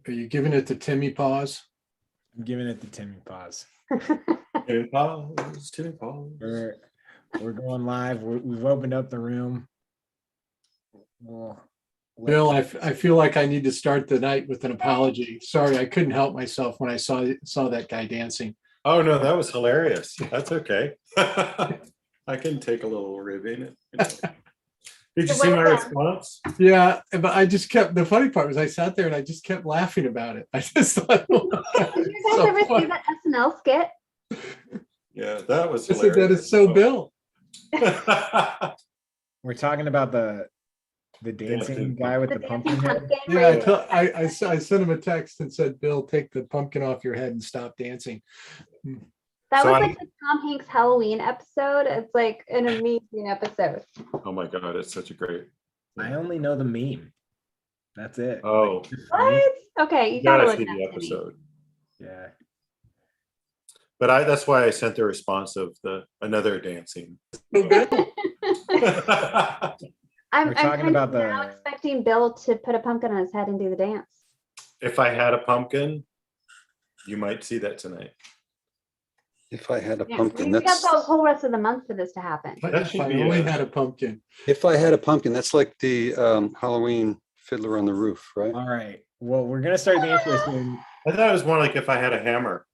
Are you giving it the Timmy pause? I'm giving it the Timmy pause. Timmy pause, Timmy pause. We're going live. We've opened up the room. Bill, I feel like I need to start the night with an apology. Sorry, I couldn't help myself when I saw that guy dancing. Oh no, that was hilarious. That's okay. I can take a little ribbing. Did you see my response? Yeah, but the funny part was I sat there and I just kept laughing about it. I just thought, did you guys ever see that SNL skit? Yeah, that was hilarious. That is so Bill. We're talking about the dancing guy with the pumpkin head. Yeah, I sent him a text and said, Bill, take the pumpkin off your head and stop dancing. That was like the Tom Hanks Halloween episode. It's like an amazing episode. Oh my God, it's such a great. I only know the meme. That's it. Oh. What? Okay, you gotta see the episode. Yeah. But that's why I sent the response of another dancing. I'm talking about now expecting Bill to put a pumpkin on his head and do the dance. If I had a pumpkin, you might see that tonight. If I had a pumpkin, we got the whole rest of the month for this to happen. If I only had a pumpkin. If I had a pumpkin, that's like the Halloween Fiddler on the Roof, right? All right. Well, we're gonna start the intro soon. I thought it was more like if I had a hammer.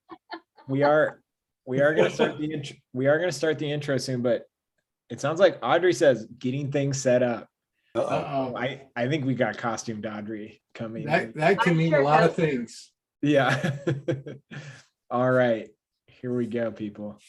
We are gonna start the intro. We are gonna start the intro soon, but it sounds like Audrey says getting things set up. Uh-oh. I think we got costumed Audrey coming. That can mean a lot of things. Yeah. All right. Here we go, people.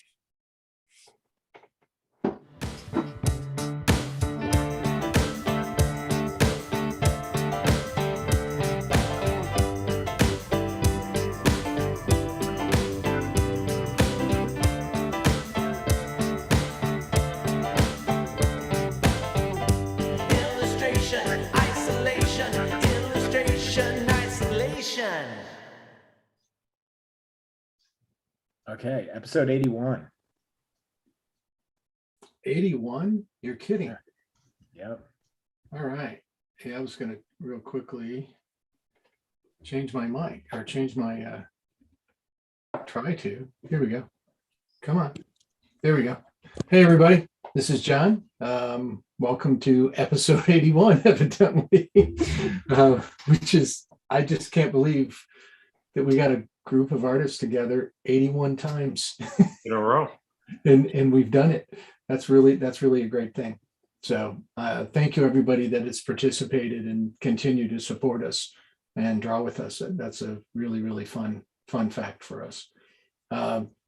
Okay, episode 81. 81? You're kidding. Yep. All right. Hey, I was going to real quickly change my mic or change my try to. Here we go. Come on. There we go. Hey, everybody. This is John. Welcome to episode 81, evidently, which is, I just can't believe that we got a group of artists together 81 times in a row, and we've done it. That's really a great thing. So thank you everybody that has participated and continue to support us and draw with us. That's a really fun fact for us.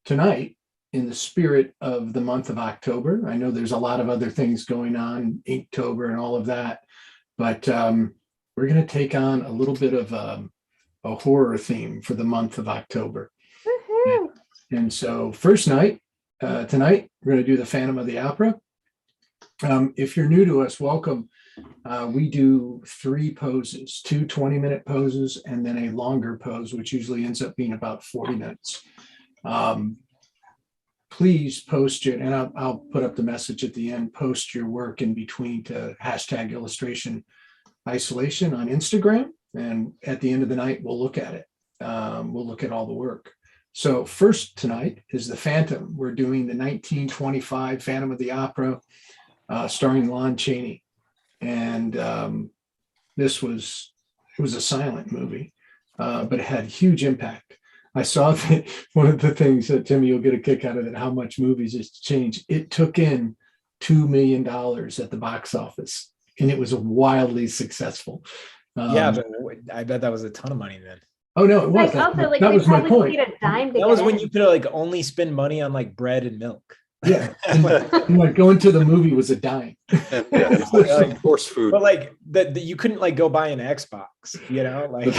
Tonight, in the spirit of the month of October, I know there's a lot of other things going on, Inktober and all of that, but we're going to take on a little bit of a horror theme for the month of October. And so first night, tonight, we're going to do the Phantom of the Opera. If you're new to us, welcome. We do 3 poses, 2 20-minute poses, and then a longer pose, which usually ends up being about 40 minutes. Please post it, and I'll put up the message at the end, post your work in between to hashtag illustration isolation on Instagram. And at the end of the night, we'll look at it. We'll look at all the work. So first tonight is the Phantom. We're doing the 1925 Phantom of the Opera, starring Lon Chaney. And it was a silent movie, but it had huge impact. I saw that one of the things that Timmy, you'll get a kick out of it, how much movies has changed. It took in $2 million at the box office, and it was wildly successful. Yeah, but I bet that was a ton of money then. Oh no, it was. That was my point. That was when you could like only spend money on like bread and milk. Yeah, and like going to the movie was a dime. Like horse food. But like you couldn't like go buy an Xbox, you know, like.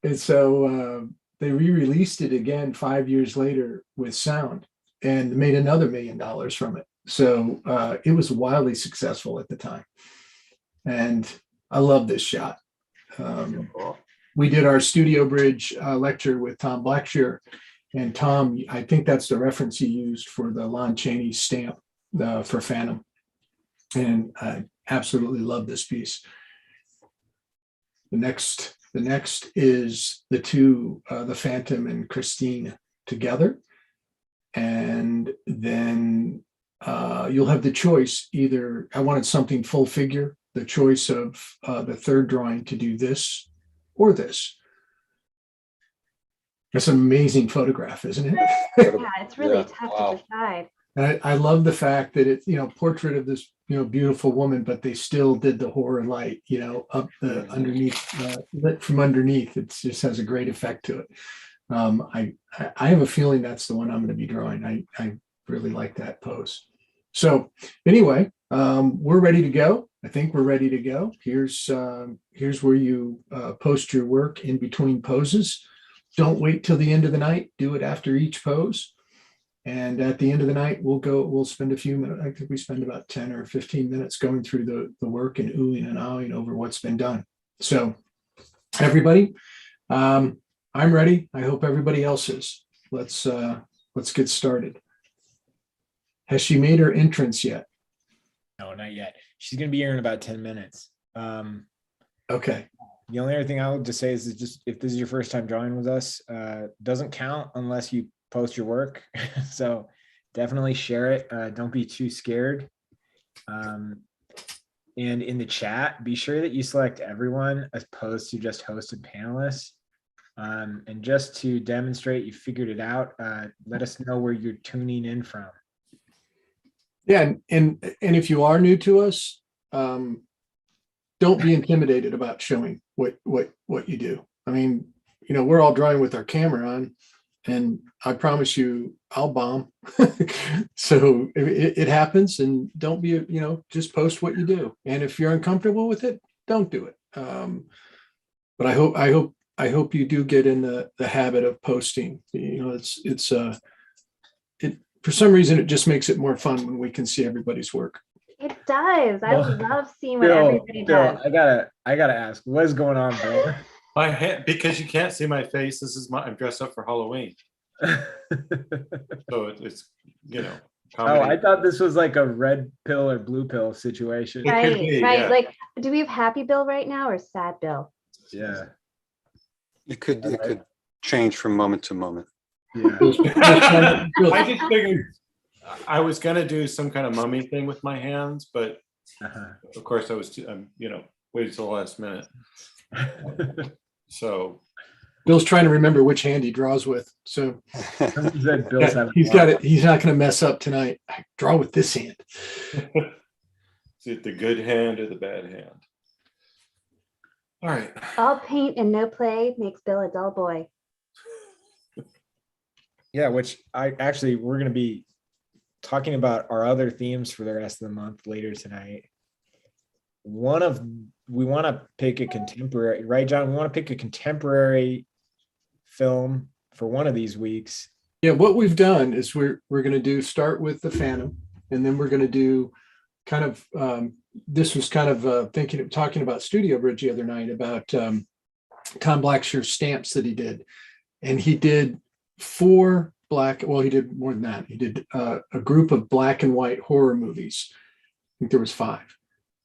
And so they re-released it again 5 years later with sound and made another $1 million from it. So it was wildly successful at the time. And I love this shot. We did our Studio Bridge lecture with Tom Blackshear, and Tom, I think that's the reference he used for the Lon Chaney stamp for Phantom. And I absolutely love this piece. The next is the two, the Phantom and Christine together. And then you'll have the choice, either I wanted something full figure, the choice of the third drawing to do this or this. That's an amazing photograph, isn't it? Yeah, it's really Yeah, tough wow. to decide. I love the fact that it's, portrait of this, beautiful woman, but they still did the horror light, up the underneath, lit from underneath. It just has a great effect to it. I have a feeling that's the one I'm going to be drawing. I really like that pose. So anyway, we're ready to go. I think we're ready to go. Here's where you post your work in between poses. Don't wait till the end of the night. Do it after each pose. And at the end of the night, we'll spend a few minutes. I think we spend about 10 or 15 minutes going through the work and oohing and ahhing over what's been done. So everybody, I'm ready. I hope everybody else is. Let's get started. Has she made her entrance yet? No, not yet. She's gonna be here in about 10 minutes. Okay. The only other thing I would just say is just if this is your first time drawing with us, doesn't count unless you post your work. So definitely share it. Don't be too scared. And in the chat, be sure that you select everyone as opposed to just hosted panelists. And just to demonstrate you figured it out, let us know where you're tuning in from. Yeah, and if you are new to us, don't be intimidated about showing what you do. I mean, we're all drawing with our camera on, and I promise you, I'll bomb. So it happens, and don't be, just post what you do. And if you're uncomfortable with it, don't do it. But I hope you do get in the habit of posting. It's for some reason, it just makes it more fun when we can see everybody's work. It does. I Well, love seeing what everybody does. I gotta ask, what's going on, Bill? My hand, because you can't see my face. I'm dressed up for Halloween. So it's, Oh, comedy. I thought this was like a red pill or blue pill situation. It could Right, be, right. yeah. Like, do we have Happy Bill right now or Sad Bill? Yeah. It could change from moment to moment. Yeah. I just figured I was gonna do some kind of mummy thing with my hands, but Uh-huh. of course I was, waited till the last minute. So Bill's trying to remember which hand he draws with. So Somebody said Bill's having he's got it. He's not going to mess up tonight. I draw with this hand. is it the good hand or the bad hand? All right. All paint and no play makes Bill a dull boy. Yeah, which we're gonna be talking about our other themes for the rest of the month later tonight. We want to pick a contemporary, right, John? We want to pick a contemporary film for one of these weeks. Yeah, what we've done is we're going to start with the Phantom, and then we're going to do kind of this was kind of talking about Studio Bridge the other night about Tom Blackshear's stamps that he did, and he did 4 black. Well, he did more than that. He did a group of black and white horror movies. I think there was 5,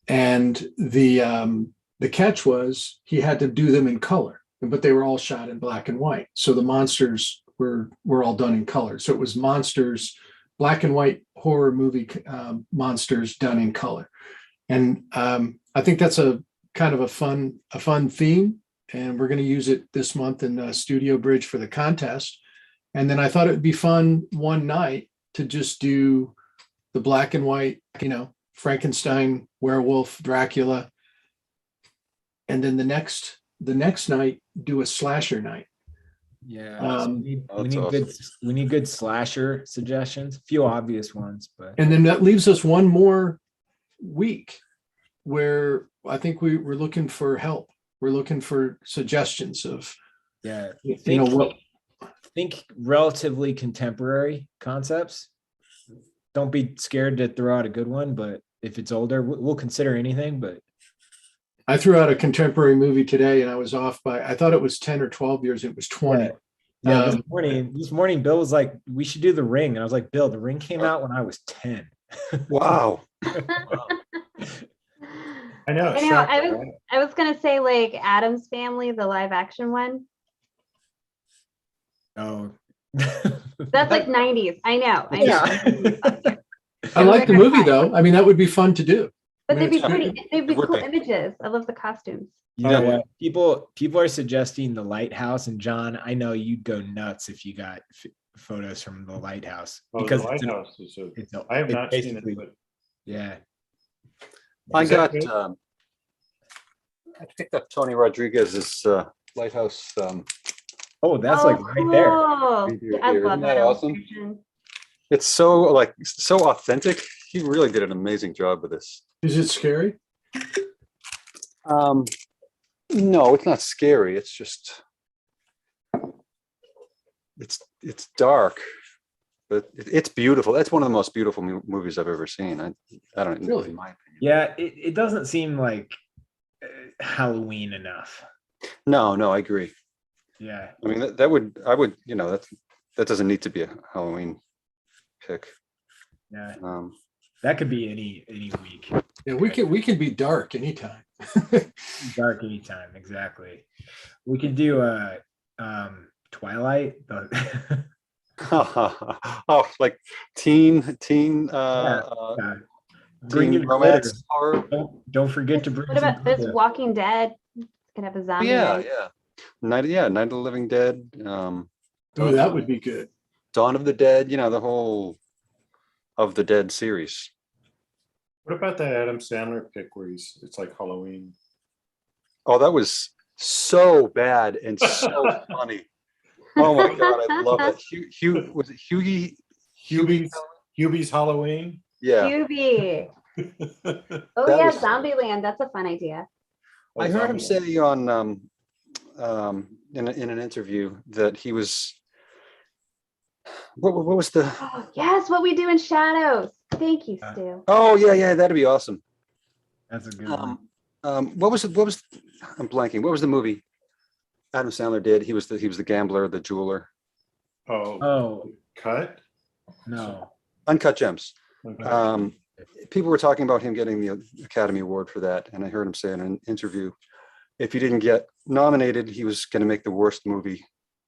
and the catch was he had to do them in color, but they were all shot in black and white. So the monsters were all done in color. So it was monsters, black and white horror movie monsters done in color. And I think that's a kind of a fun theme, and we're going to use it this month in Studio Bridge for the contest. And then I thought it would be fun one night to just do the black and white, Frankenstein, werewolf, Dracula, and then the next night do a slasher night. Yeah, That's awesome. we need good slasher suggestions. A few obvious ones, but And then that leaves us one more week where I think we're looking for help. We're looking for suggestions of, yeah, what. think relatively contemporary concepts. Don't be scared to throw out a good one, but if it's older, we'll consider anything. But I threw out a contemporary movie today and I was off by, I thought it was 10 or 12 years. It was 20. yeah, this morning, Bill was like, "We should do The Ring," and I was like, "Bill, The Ring came out when I was 10." Wow. I know. I know. I was I was gonna say like Adam's Family, the live action one. Oh. That's like 90s. I know. I know. Yeah. I like the movie though. I mean, that would be fun to do. But they'd be Yeah. pretty. They'd be It would cool be. images. I love the costumes. You know Oh, yeah. what? People are suggesting the lighthouse, and John, I know you'd go nuts if you got photos from the lighthouse Oh, because the it's lighthouse is it's I have it's not seen it, basically- but yeah. I Is that got, good? I picked up Tony Rodriguez's lighthouse. Oh, that's like right there. cool. Right Yeah, I here. love Isn't that that awesome? illustration. It's so authentic. He really did an amazing job with this. Is it scary? No, it's not scary. It's just, it's dark, but it's beautiful. That's one of the most beautiful movies I've ever seen. I don't know, Really? in my opinion. Yeah, it doesn't seem like Halloween enough. No, I agree. Yeah. I mean, that would, that doesn't need to be a Halloween pick. Yeah. That could be any week. Yeah, we can be dark anytime. Dark anytime, exactly. We could do Twilight, but oh, like teen bring teen your romance glitter. horror. Don't forget to bring What some about this glitter. Walking Dead? Could have a zombie. Yeah, night. Night of the Living Dead, Oh, that would be good. Dawn of the Dead, the whole of the Dead series. what about that Adam Sandler pick where it's like Halloween? Oh, that was so bad and so funny. Oh my God, I love it. Was it Hughie? Hubie's Halloween. Yeah, Hubie. Oh That yeah, was- Zombieland. That's a fun idea. I heard him say on in an interview that he was. What was the? Oh, yes, what we do in shadows. Thank you, Stu. Oh yeah, that'd be awesome. That's a good one. What was I'm blanking. What was the movie Adam Sandler did? He was the gambler, the jeweler. Oh, Cut. no. Uncut Gems. Okay. People were talking about him getting the Academy Award for that, and I heard him say in an interview, if he didn't get nominated, he was going to make the worst movie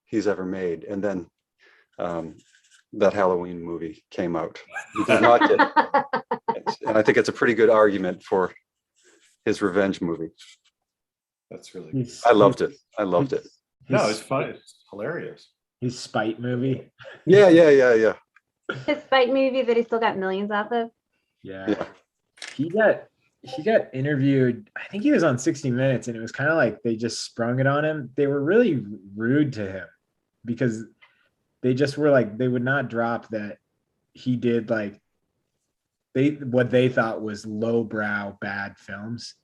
he's ever made. And then that Halloween movie came out. He did not get it. And I think it's a pretty good argument for his revenge movie. That's really good. I loved it. No, it's fun. It's hilarious. His Spite movie. Yeah. His fight movie that he still got millions off of. Yeah. He got interviewed. I think he was on 60 Minutes, and it was kind of like they just sprung it on him. They were really rude to him because they just were like, they would not drop that he did like what they thought was lowbrow bad films.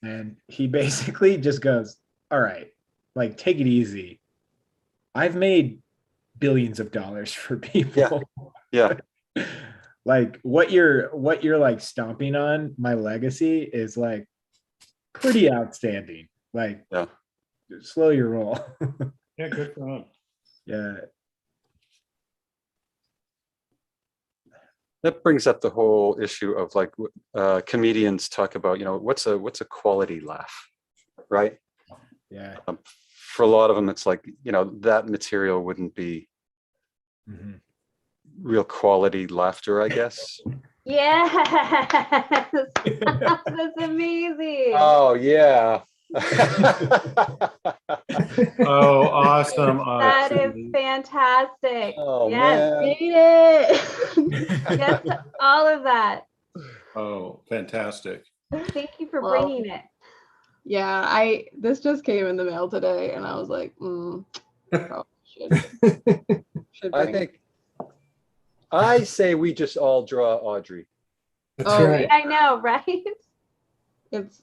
And he basically just goes, all right, like take it easy. I've made billions of dollars for people. Yeah. Like what you're like stomping on my legacy is like pretty outstanding. Like Yeah. slow your roll. Yeah, good for him. Yeah. That brings up the whole issue of like comedians talk about, what's a quality laugh, right? Yeah. For a lot of them, it's like, that material wouldn't be Mhm. real quality laughter, I guess. Yes. That's amazing. Oh yeah. Oh, awesome. That is fantastic. Oh, Yes, man. read it. Yes, to all of that. Oh, fantastic. Thank you for Well, bringing it. Yeah, this just came in the mail today, and I was like, probably should I bring it. think I say we just all draw Audrey. That's Oh, right. I know, right? It's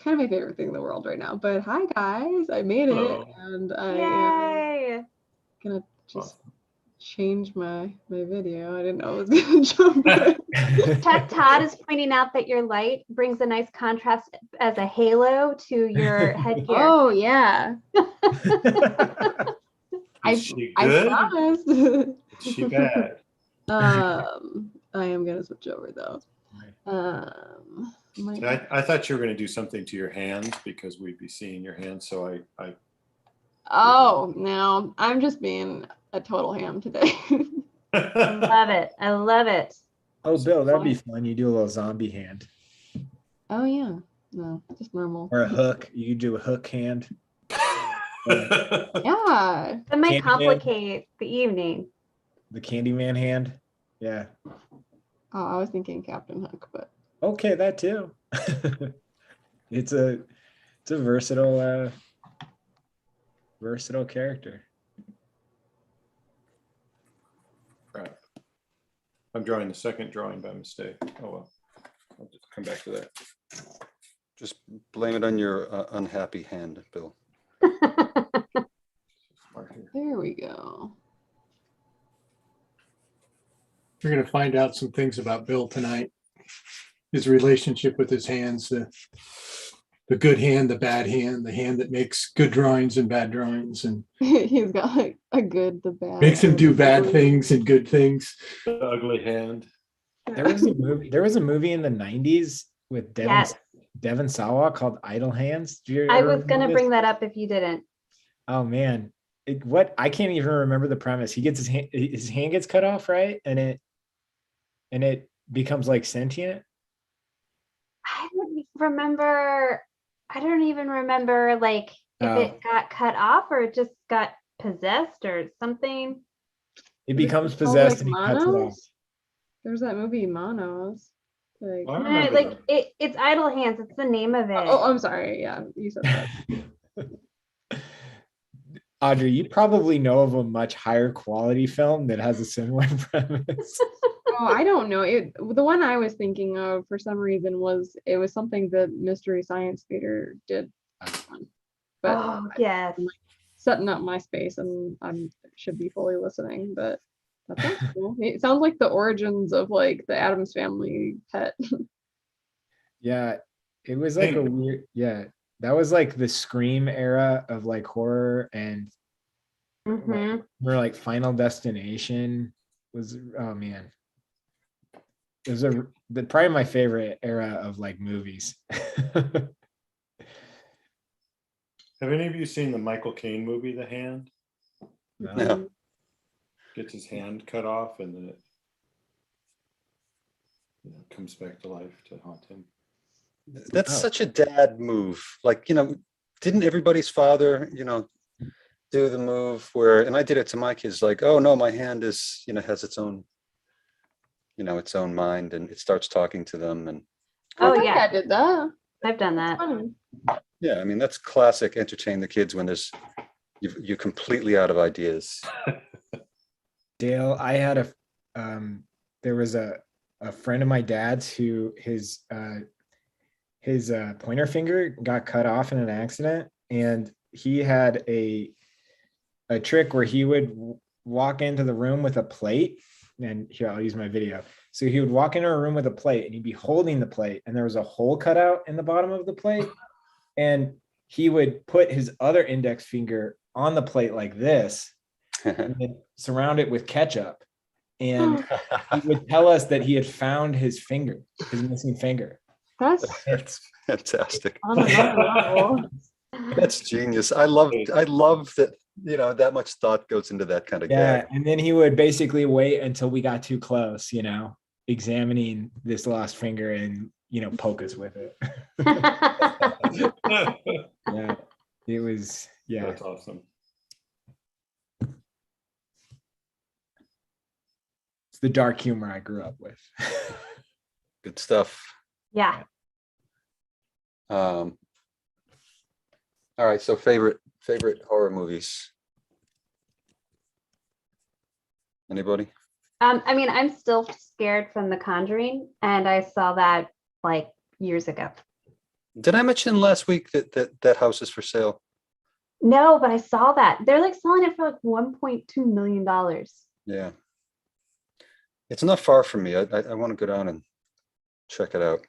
kind of my favorite thing in the world right now. But hi guys, I made Hello. it, and I am Yay. gonna just change my video. I didn't know it was gonna jump in. Chuck Todd is pointing out that your light brings a nice contrast as a halo to your headgear. Oh yeah, Is she I good? promised. Is she bad? I am gonna switch over though. Might- I thought you were gonna do something to your hands because we'd be seeing your hands, so I Oh, no, I'm just being a total ham today. I love it. I love it. Oh, Bill, that'd be fun. You do a little zombie hand Oh, yeah. No, just normal. or a hook. You could do a hook hand. Yeah. That might Candyman. complicate the evening. The Candyman hand. Yeah. Oh, I was thinking Captain Hook, but Okay, that too. It's a versatile character. Right. I'm drawing the second drawing by mistake. Oh, well, I'll just come back to that. Just blame it on your unhappy hand, Bill. Smart here. there we go. We're going to find out some things about Bill tonight. His relationship with his hands, the good hand, the bad hand, the hand that makes good drawings and bad drawings, and He's got like a good, the bad. makes him and do the bad ugly. things and good things. The ugly hand. There was a movie in the 90s with Yes. Devon Sawa called Idle Hands. Do you I ever was remember gonna this? bring that up if you didn't. Oh man. I can't even remember the premise. He gets his hand gets cut off, right? And it becomes like sentient. I don't even remember like if Oh. it got cut off or it just got possessed or something. It Is it becomes called, possessed like, and he cuts it off. Monos? There's that movie Monos. Like, Well, I No, remember like it's Idle Hands. It's the name of it. oh, I'm sorry. Yeah, you said that. Audrey, you probably know of a much higher quality film that has a similar premise. Oh, I don't know. The one I was thinking of for some reason was something that Mystery Science Theater did. But Oh yes. setting up my space and I should be fully listening, but that sounds cool. It sounds like the origins of like the Addams Family pet. Yeah, it was like a weird, yeah. That was like the Scream era of like horror, and Mhm. we're like Final Destination was, oh man. It was probably my favorite era of like movies. Have any of you seen the Michael Caine movie, The Hand? No. Yeah. Gets his hand cut off and then it comes back to life to haunt him. That's Oh. such a dad move. Like, didn't everybody's father, do the move where, and I did it to my kids, like, oh no, my hand is, has its own, its own mind, and it starts talking to them. And Oh I think yeah, I did that. I've done that. Funny. yeah, I mean, that's classic entertain the kids when you're completely out of ideas. Dale, I had there was a friend of my dad's who his pointer finger got cut off in an accident, and he had a trick where he would walk into the room with a plate, and here I'll use my video. So he would walk into a room with a plate and he'd be holding the plate, and there was a hole cut out in the bottom of the plate, and he would put his other index finger on the plate like this and then surround it with ketchup, and he would tell us that he had found his missing finger. That's That's fantastic. On another level. That's genius. I love that, that much thought goes into that kind of Yeah, gag. and then he would basically wait until we got too close, examining this lost finger and poke us with it. Yeah, it was, yeah. That's awesome. It's the dark humor I grew up with. Good stuff. Yeah. All right, so favorite horror movies. Anybody? I mean, I'm still scared from The Conjuring, and I saw that like years ago. Did I mention last week that house is for sale? No, but I saw that. They're like selling it for like $1.2 million. Yeah. It's not far from me. I want to go down and check it out.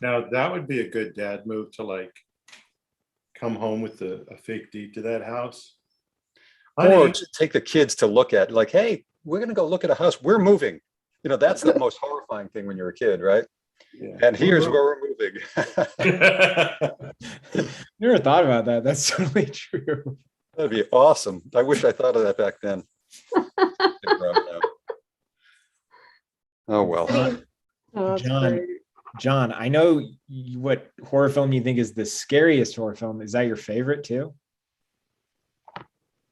Now, that would be a good dad move to like come home with a fake deed to that house. Or Honey, to take the kids to look at, like, hey, we're gonna go look at a house. We're moving. You know, that's the most horrifying thing when you're a kid, right? Yeah. And here's where we're moving. Never thought about that. That's totally true. That'd be awesome. I wish I thought of that back then. Oh, well. Oh, that's John, great. John, I know what horror film you think is the scariest horror film. Is that your favorite too?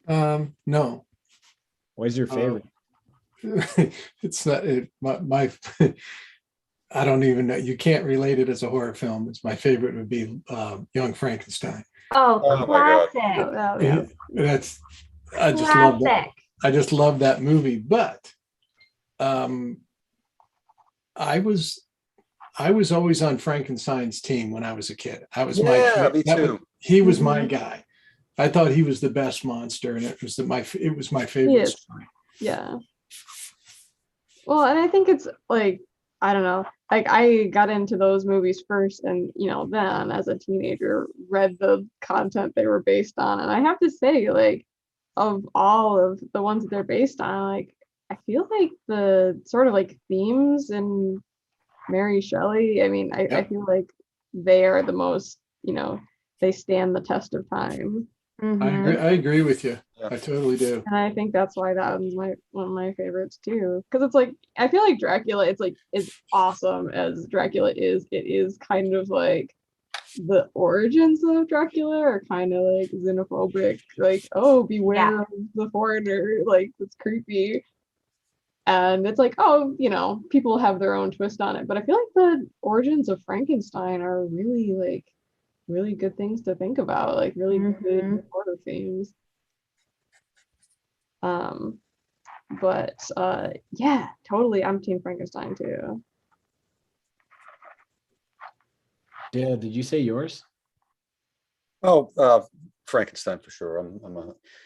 No. What is your favorite? It's not my I don't even know. You can't relate it as a horror film. It's my favorite would be Young Frankenstein. Oh, Oh my God. classic. Oh, yeah. That's I just love that. Classic. I just love that movie. But I was always on Frankenstein's team when I was a kid. I was Yeah, me too. He was my Mhm. guy. I thought he was the best monster, and it was my favorite Yes. story. Yeah. Well, and I think it's like, I don't know, like I got into those movies first and, then as a teenager read the content they were based on. And I have to say, like, of all of the ones that they're based on, like, I feel like the sort of like themes in Mary Shelley, I mean, I Yeah. feel like they are the most, they stand the test of time. Mhm. I agree with you. Yeah. I totally do. And I think that's why that was one of my favorites too. Because it's like I feel like Dracula, it's like as awesome as Dracula is, it is kind of like the origins of Dracula are kind of like xenophobic, like, oh, beware of the foreigner, like it's creepy. And it's like, oh, people have their own twist on it. But I feel like the origins of Frankenstein are really good things to think about, like really good Mhm. horror themes. But yeah, totally. I'm Team Frankenstein too. Dale, did you say yours? Oh, Frankenstein for sure.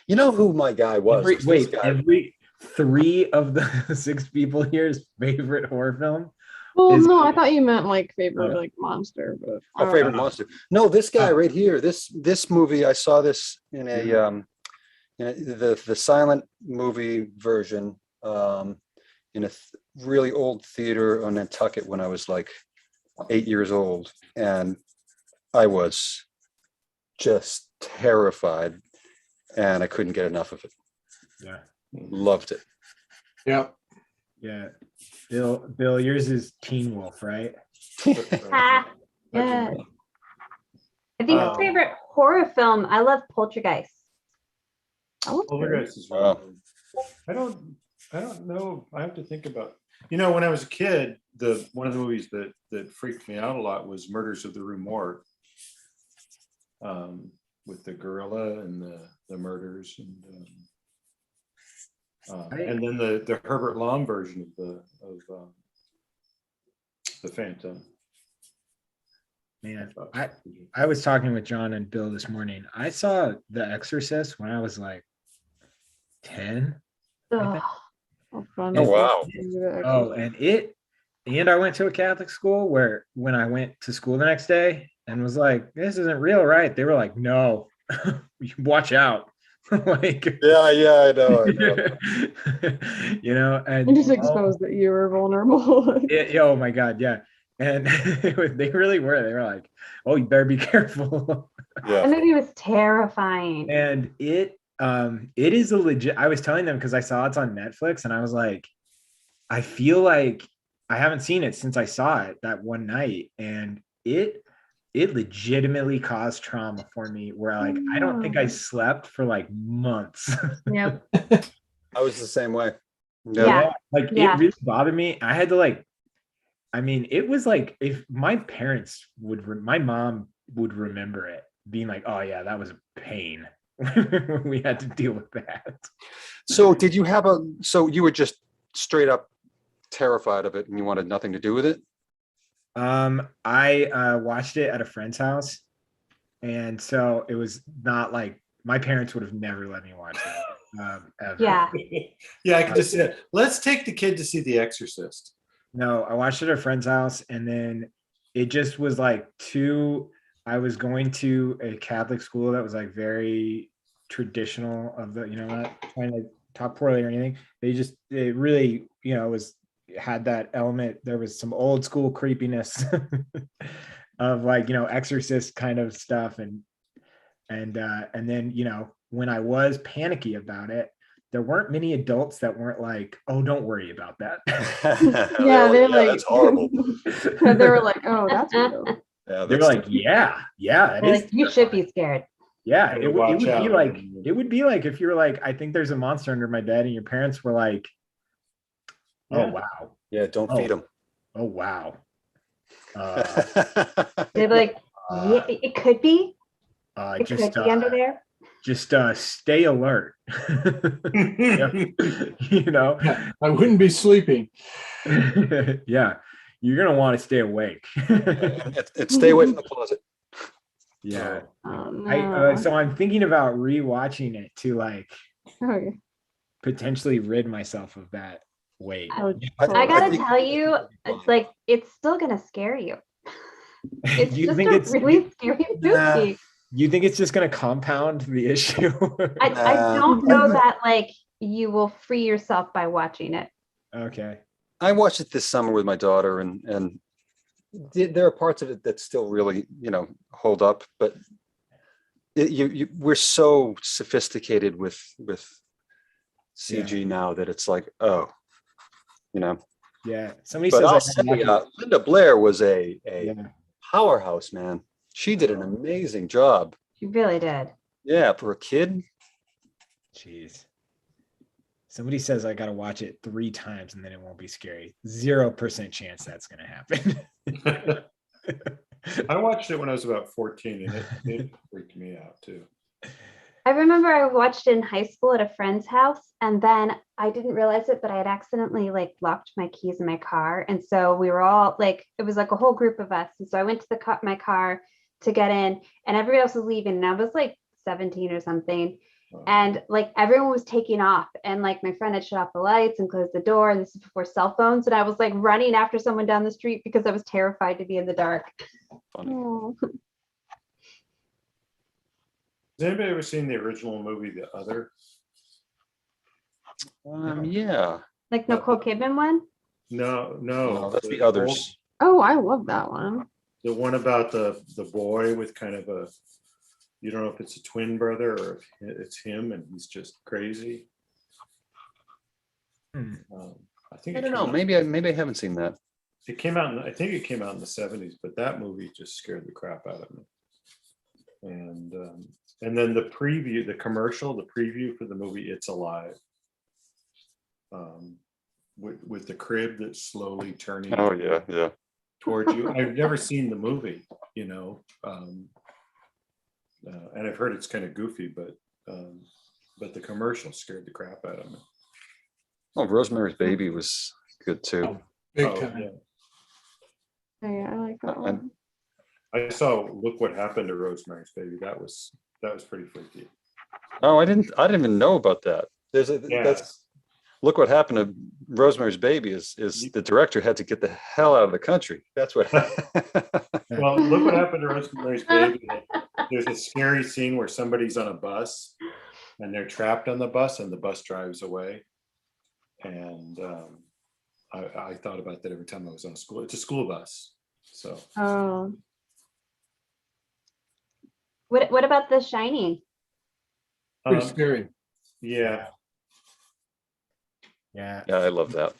You know who my guy was? Every, It was this wait, guy. every 3 of the 6 people here's favorite horror film. Well, Is- no, I thought you meant like favorite Oh. like monster, but Oh, favorite monster. No, this guy right here. This movie. I saw this in the silent movie version in a really old theater on Nantucket when I was like 8 years old, and I was just terrified, and I couldn't get enough of it. Yeah. Loved it. Yeah. Yeah. Bill, yours is Teen Wolf, right? Ah, yeah. I think Um, favorite horror film. I love Poltergeist. Poltergeist is Wow. really good. I don't know. I have to think about, when I was a kid, one of the movies that freaked me out a lot was Murders of the Rue Morgue. With the gorilla and the murders and then the Herbert Lom version of the Phantom. Man, I was talking with John and Bill this morning. I saw The Exorcist when I was like 10. Ugh. Oh, fun. Oh, wow. Oh, and I went to a Catholic school where when I went to school the next day and was like, this isn't real, right? They were like, no, watch out. Like, Yeah, I know. and You just exposed that you were vulnerable. oh my God, yeah. And they really were. They were like, oh, you better be careful. Yeah. That movie was terrifying. And it is a legit. I was telling them because I saw it's on Netflix, and I was like, I feel like I haven't seen it since I saw it that one night, and it legitimately caused trauma for me where like I don't think I slept for like months. Yep. I was the same way. Yeah. Like Yeah. it really bothered me. I had to like, I mean, it was like if my parents my mom would remember it being like, oh yeah, that was a pain. We had to deal with that. So so you were just straight up terrified of it and you wanted nothing to do with it? I watched it at a friend's house, and so it was not like my parents would have never let me watch it. Ever. Yeah. Yeah, I could just say, let's take the kid to see The Exorcist. No, I watched it at a friend's house, and then it just was like I was going to a Catholic school that was like very traditional of the, kind of talk poorly or anything. It really, had that element. There was some old school creepiness of like, exorcist kind of stuff. And then, when I was panicky about it, there weren't many adults that weren't like, "Oh, don't worry about that." Yeah, they're like, that's horrible. they were like, oh, that's real. Yeah, They're that's like, "Yeah, that They're is like, you should be scared. Yeah, Better it would watch be out. like if you were like, I think there's a monster under my bed, and your parents were like, "Oh Yeah. wow, yeah, don't Oh. feed them. oh wow." They're like, yeah, it could be. It Just could be under there. stay alert. Yeah, I wouldn't be sleeping. Yeah, you're gonna want to stay awake. And stay away from the closet. Yeah, Oh, I no. so I'm thinking about rewatching it to like Okay. potentially rid myself of that weight. Oh, I gotta think- tell you, it's like it's still gonna scare you. It's Do you just think a it's really scary Nah. movie. you think it's just gonna compound the issue? I Nah. don't know that like you will free yourself by watching it. Okay. I watched it this summer with my daughter, and there are parts of it that still really, hold up. But we're so sophisticated with CG now that it's like, oh, Yeah. Somebody But says I'll I say, gotta watch Linda Blair was a it. Yeah. powerhouse, man. She did an amazing job. She really did. Yeah, for a kid. Jeez. Somebody says I gotta watch it 3 times and then it won't be scary. 0% chance that's gonna happen. I watched it when I was about 14 and it freaked me out too. I remember I watched it in high school at a friend's house, and then I didn't realize it, but I had accidentally like locked my keys in my car. And so we were all like, it was like a whole group of us. And so I went to my car to get in, and everybody else was leaving. And I was like 17 or something. And like everyone was taking off, and like my friend had shut off the lights and closed the door. And this is before cell phones. And I was like running after someone down the street because I was terrified to be in the dark. Funny. Oh. Has anybody ever seen the original movie, The Other? Yeah. Like Nicole Kidman one. No, No, that's the others. Oh, I love that one. The one about the boy with kind of a, you don't know if it's a twin brother or if it's him and he's just crazy. Hmm. I think I it don't came know. out- Maybe I haven't seen that. It came out. I think it came out in the 70s, but that movie just scared the crap out of me. And then the preview, the preview for the movie It's Alive, with the crib that's slowly turning. Oh yeah. Towards you. I've never seen the movie, and I've heard it's kind of goofy, but the commercial scared the crap out of me. Oh, Rosemary's Baby was good too. Big Oh, time. yeah. Hey, I like that one. I saw Look What Happened to Rosemary's Baby. That was pretty freaky. Oh, I didn't even know about that. Yeah. That's Look What Happened to Rosemary's Baby is the director had to get the hell out of the country. That's what. Well, Look What Happened to Rosemary's Baby. There's a scary scene where somebody's on a bus and they're trapped on the bus and the bus drives away. And I thought about that every time I was on school. It's a school bus. So Oh, What about The Shining? Pretty um, scary. yeah. Yeah. Yeah, I love that.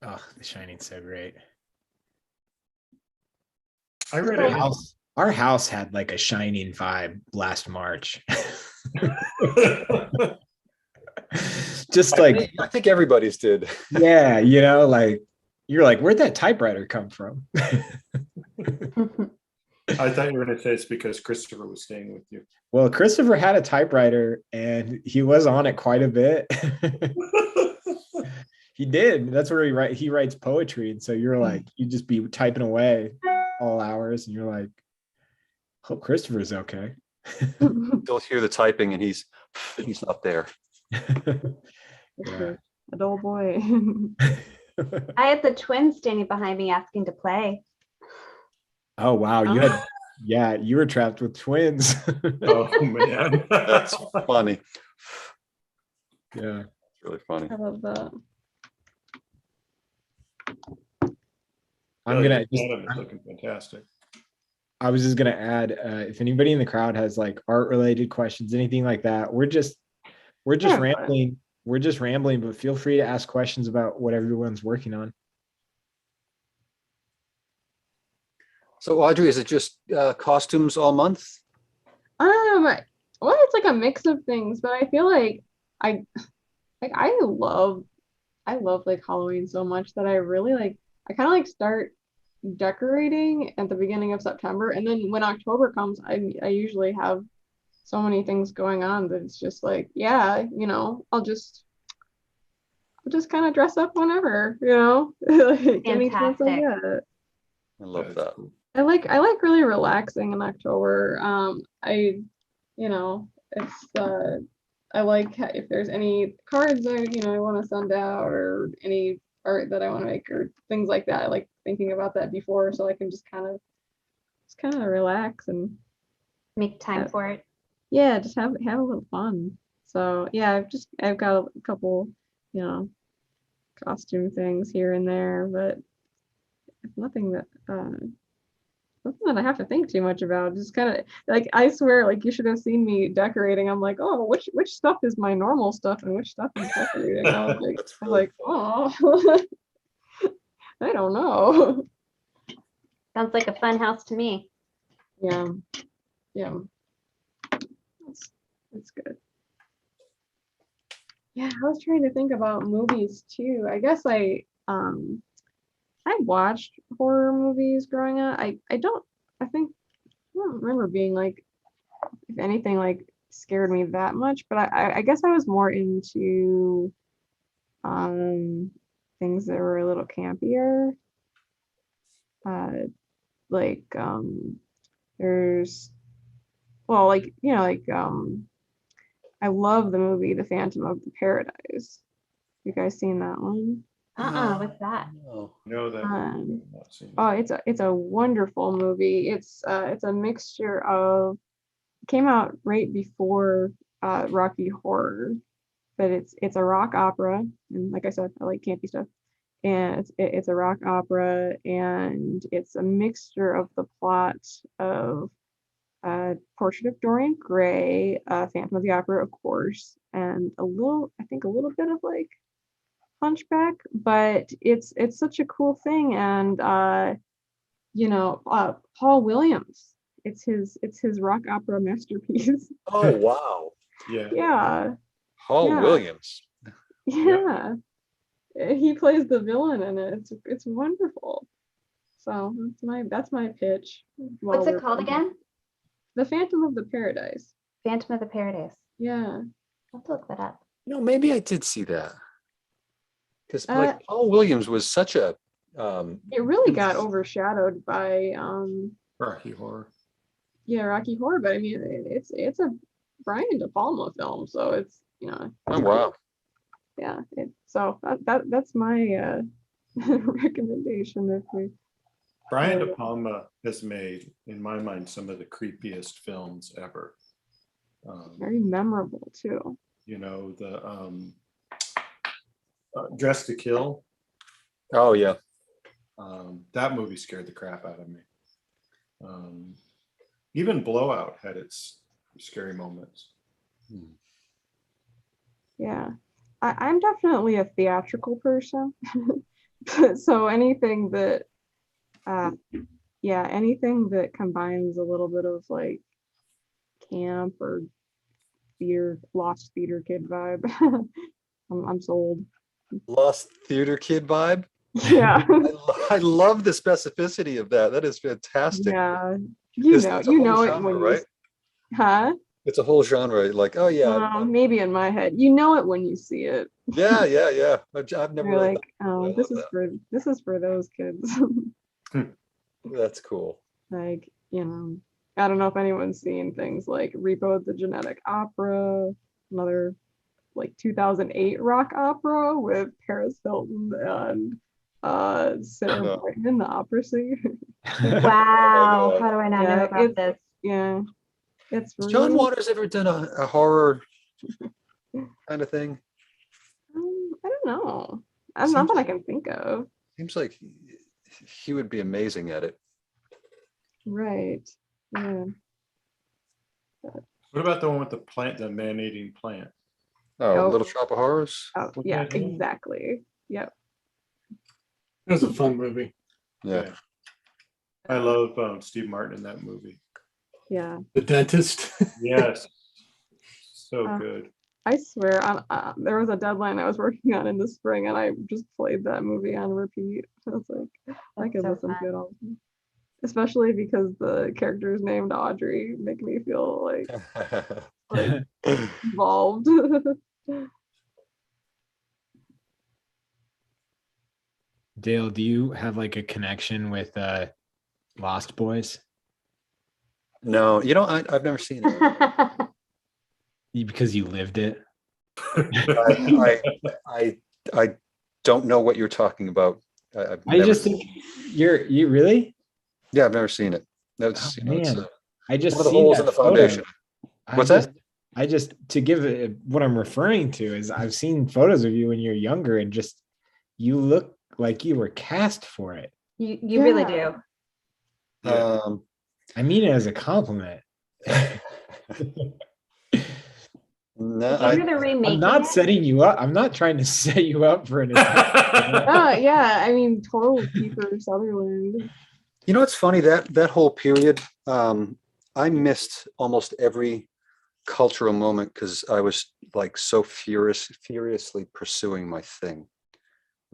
Oh, The Shining's so great. I read Our house had like a Shining vibe last March. Just like, I think everybody's did. yeah, like you're like, where'd that typewriter come from? I thought you were going to say it's because Christopher was staying with you. Well, Christopher had a typewriter and he was on it quite a bit. He did. That's where he writes poetry. And so you're like, you just be typing away all hours and you're like, hope Christopher's okay. You'll hear the typing and he's not there. Yeah. an old boy. I had the twins standing behind me asking to play. Oh, wow. You were trapped with twins. Oh man. That's funny. Yeah. really funny. I love that. I'm gonna just, Adam is looking fantastic. I was just gonna add, if anybody in the crowd has like art related questions, anything like that, we're just Yeah. rambling. We're just rambling, but feel free to ask questions about what everyone's working on. So Audrey, is it just costumes all month? Well, it's like a mix of things, but I feel like I I love like Halloween so much that I really like I kind of like start decorating at the beginning of September, and then when October comes, I usually have so many things going on that it's just like, yeah, I'll just kind of dress up whenever, like any chance I Fantastic. get. I love That's that. cool. I like really relaxing in October. It's I like if there's any cards I want to send out or any art that I want to make or things like that. I like thinking about that before so I can just kind of relax and Make time for it. yeah, just have a little fun. So yeah, I've got a couple, costume things here and there, but nothing that I have to think too much about. Just kind of like I swear, like you should have seen me decorating. I'm like, oh, which stuff is my normal stuff and which stuff is decorating? I was like, That's really oh, I don't know. Sounds like a fun house to me. Yeah, yeah, that's good. Yeah, I was trying to think about movies too. I guess I watched horror movies growing up. I don't remember being like, if anything, like scared me that much, but I guess I was more into things that were a little campier. Like there's well I love the movie The Phantom of the Paradise. You guys seen that one? What's that? No. No, that Um, I've not seen. Oh, it's a wonderful movie. It's a mixture of came out right before Rocky Horror, but it's a rock opera, and like I said, I like campy stuff. And it's a rock opera, and it's a mixture of the plot of Portrait of Dorian Gray, Phantom of the Opera, of course, and I think a little bit of like Hunchback, but it's such a cool thing, and Paul Williams, it's his rock opera masterpiece. Oh, wow. Yeah. Yeah, Paul Yeah. Williams. yeah. He plays the villain in it. It's wonderful. So that's my pitch. while What's it we're called thinking. again? The Phantom of the Paradise. Phantom of the Paradise. Yeah. I'll have to look that up. Maybe I did see that. Because Uh, Paul Williams was such a It really got overshadowed by Rocky Horror. Rocky Horror, but I mean it's a Brian De Palma film, so it's oh wow. yeah. So that's my recommendation if we Brian De Palma has made, in my mind, some of the creepiest films ever. very memorable too. The Dress to Kill. Oh yeah. That movie scared the crap out of me. Even Blowout had its scary moments. Yeah. I'm definitely a theatrical person. So anything that anything that combines a little bit of like camp or lost theater kid vibe. I'm sold. Lost Theater Kid vibe. Yeah. I love the specificity of that. That is fantastic. Yeah. It's a You whole know it genre, when you right? huh? It's a whole genre. Like, oh yeah. Maybe in my head. You know it when you see it. Yeah. I've never You're really like, oh, I love this is for those kids. that's cool. Like, I don't know if anyone's seen things like Repo the Genetic Opera, another like 2008 rock opera with Paris Hilton and Sarah No. Brightman, the opera singer. Wow. God. How do I not Yeah, know about this? Yeah, it's Has John really, Waters ever done a horror kind of thing? don't know. That's nothing I can think of. Seems like he would be amazing at it. Right. Yeah. What about the one with the plant, the man-eating plant? Oh, Oh. Little Shop of Horrors. Oh, Wasn't yeah, that him? exactly. Yep. It was a fun movie. Yeah. I love Steve Martin in that movie. Yeah. The Dentist. Yes. So Uh, good. I swear, there was a deadline I was working on in the spring, and I just played that movie on repeat. I was like, I That's could so listen to fun. it all the time. Especially because the character is named Audrey, make me feel like involved. Dale, do you have like a connection with Lost Boys? No, I've never seen it. Because you lived it. I don't know what you're talking about. I've I never just think you really. Yeah, I've never seen it. That's, Oh, it's man, I just one of the see holes that in the photo. foundation. What's that? I just to give it what I'm referring to is I've seen photos of you when you're younger and just you look like you were cast for it. You really Yeah. do. Yeah. I mean it as a compliment. No, If you were to remake I'm not it, setting you up. I'm not trying to set you up for an attack. Yeah, I mean, total Kiefer Sutherland. it's funny that whole period. I missed almost every cultural moment because I was like so furiously pursuing my thing.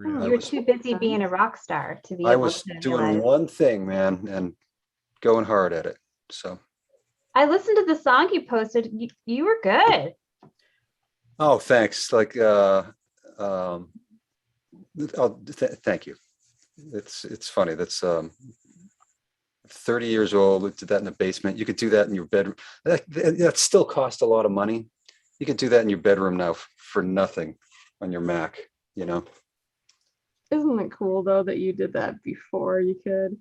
Oh, you were too busy being a rock star to be I able was to doing realize. one thing, man, and going hard at it. So, I listened to the song you posted. You were good. oh, thanks. Like, thank you. It's funny. That's 30 years old. Did that in the basement. You could do that in your bedroom. That still cost a lot of money. You could do that in your bedroom now for nothing on your Mac. Isn't it cool though that you did that before you could?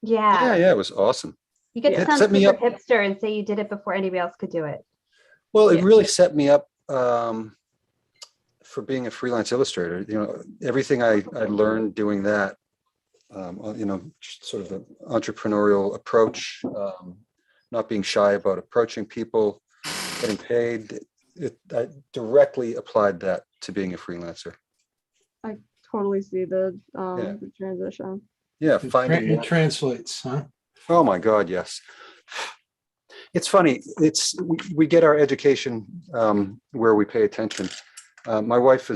Yeah. Yeah, it was awesome. You get to It sound set me super up. hipster and say you did it before anybody else could do it. Well, it Yeah. really set me up for being a freelance illustrator. Everything I learned doing that, just sort of the entrepreneurial approach, not being shy about approaching people, getting paid. I directly applied that to being a freelancer. I totally see the transition. Yeah, It finding it work. translates, huh? Oh my God, yes. It's funny. We get our education where we pay attention. My wife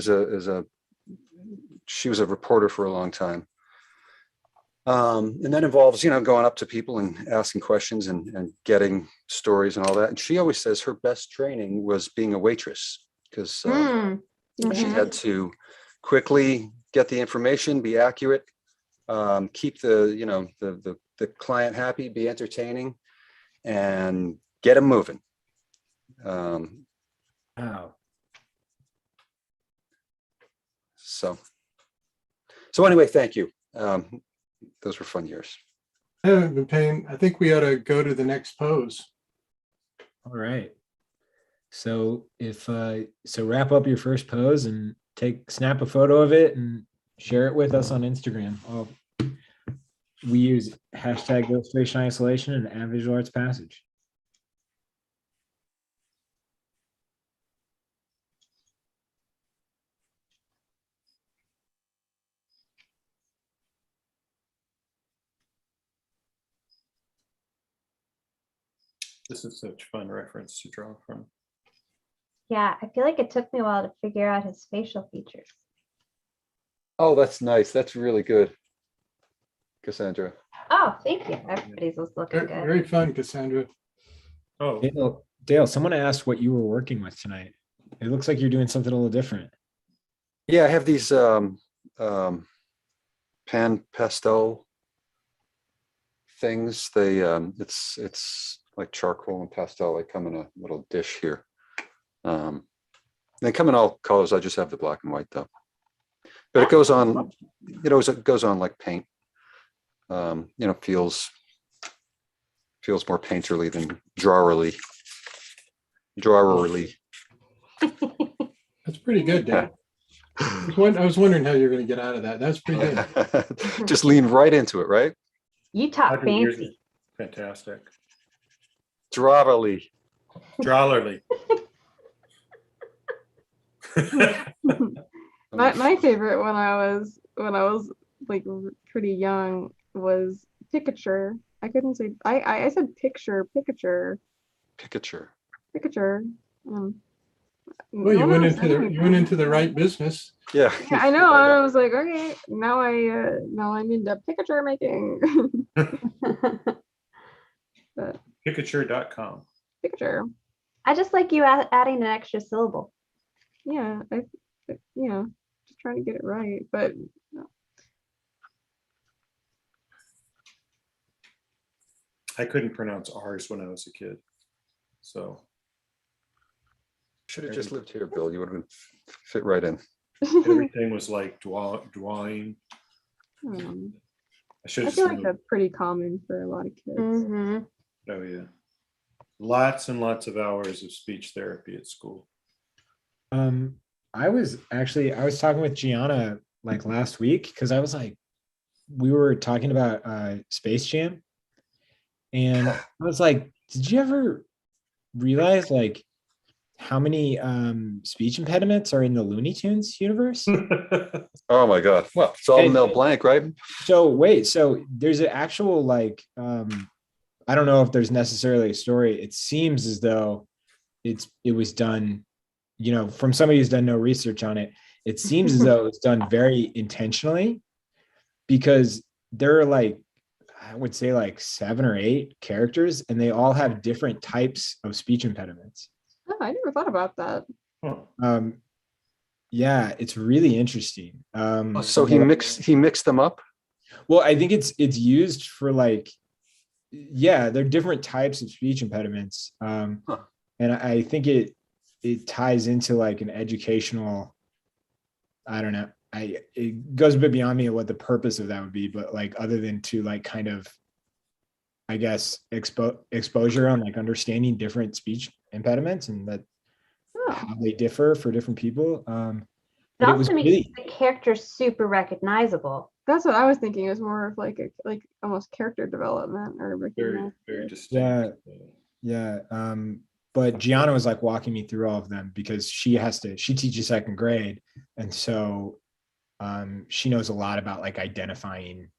she was a reporter for a long time. And that involves, going up to people and asking questions and getting stories and all that. And she always says her best training was being a waitress because she Mhm. had to quickly get the information, be accurate, keep the client happy, be entertaining, and get them moving. Wow. So anyway, thank you. Those were fun years. I haven't been paying. I think we ought to go to the next pose. All right. So wrap up your first pose and snap a photo of it and share it with us on Instagram. We use hashtag illustration isolation and @visual arts passage. This is such fun reference to draw from. Yeah, I feel like it took me a while to figure out his facial features. Oh, that's nice. That's really good, Cassandra. Oh, thank you. Everybody's was looking good. Very fun, Cassandra. Oh, Dale, someone asked what you were working with tonight. It looks like you're doing something a little different. Yeah, I have these pan pastel things. They it's like charcoal and pastel. They come in a little dish here. They come in all colors. I just have the black and white though. But it goes on, it goes on like paint. Feels more painterly than drawerly. That's pretty good, Dan. I was wondering how you're going to get out of that. That's pretty good. Just lean right into it, right? You talk 100 years is fancy. fantastic. Dravally. Drollerly. My favorite when I was like pretty young was picture. I couldn't say I said picture. Picture. Well, you No one went ever into said you went into the anything. right business. Yeah. Yeah, I know. I was like, okay, now I'm into picture making. But Pikachu.com. picture, I just like you adding an extra syllable. yeah, just trying to get it right. But I couldn't pronounce R's when I was a kid. So Should have just lived here, Bill. You would have been fit right in. everything was like dwelling. I should I have feel just like moved. that's pretty common for a lot of kids. Mhm. Oh yeah. Lots and lots of hours of speech therapy at school. I was talking with Gianna like last week because I was like, we were talking about Space Jam, and I was like, did you ever realize like how many speech impediments are in the Looney Tunes universe? Oh my God. Well, it's all And- Mel Blanc, right? So wait, so there's an actual like I don't know if there's necessarily a story. It seems as though it was done, from somebody who's done no research on it. It seems as though it was done very intentionally because there are like, I would say like 7 or 8 characters and they all have different types of speech impediments. Oh, I never thought about that. Huh. Yeah, it's really interesting. So he mixed them up. Well, I think it's used for like, yeah, they're different types of speech impediments. And I think it ties into like an educational, I don't know. It goes a bit beyond me what the purpose of that would be, but like other than to like kind of, I guess, exposure on like understanding different speech impediments and that Oh, how they differ for different people. It But it was also makes really, the character super recognizable. that's what I was thinking. It was more of like almost character development or Very, very recognition. distinct. yeah. But Gianna was like walking me through all of them because she teaches second grade. And so she knows a lot about like identifying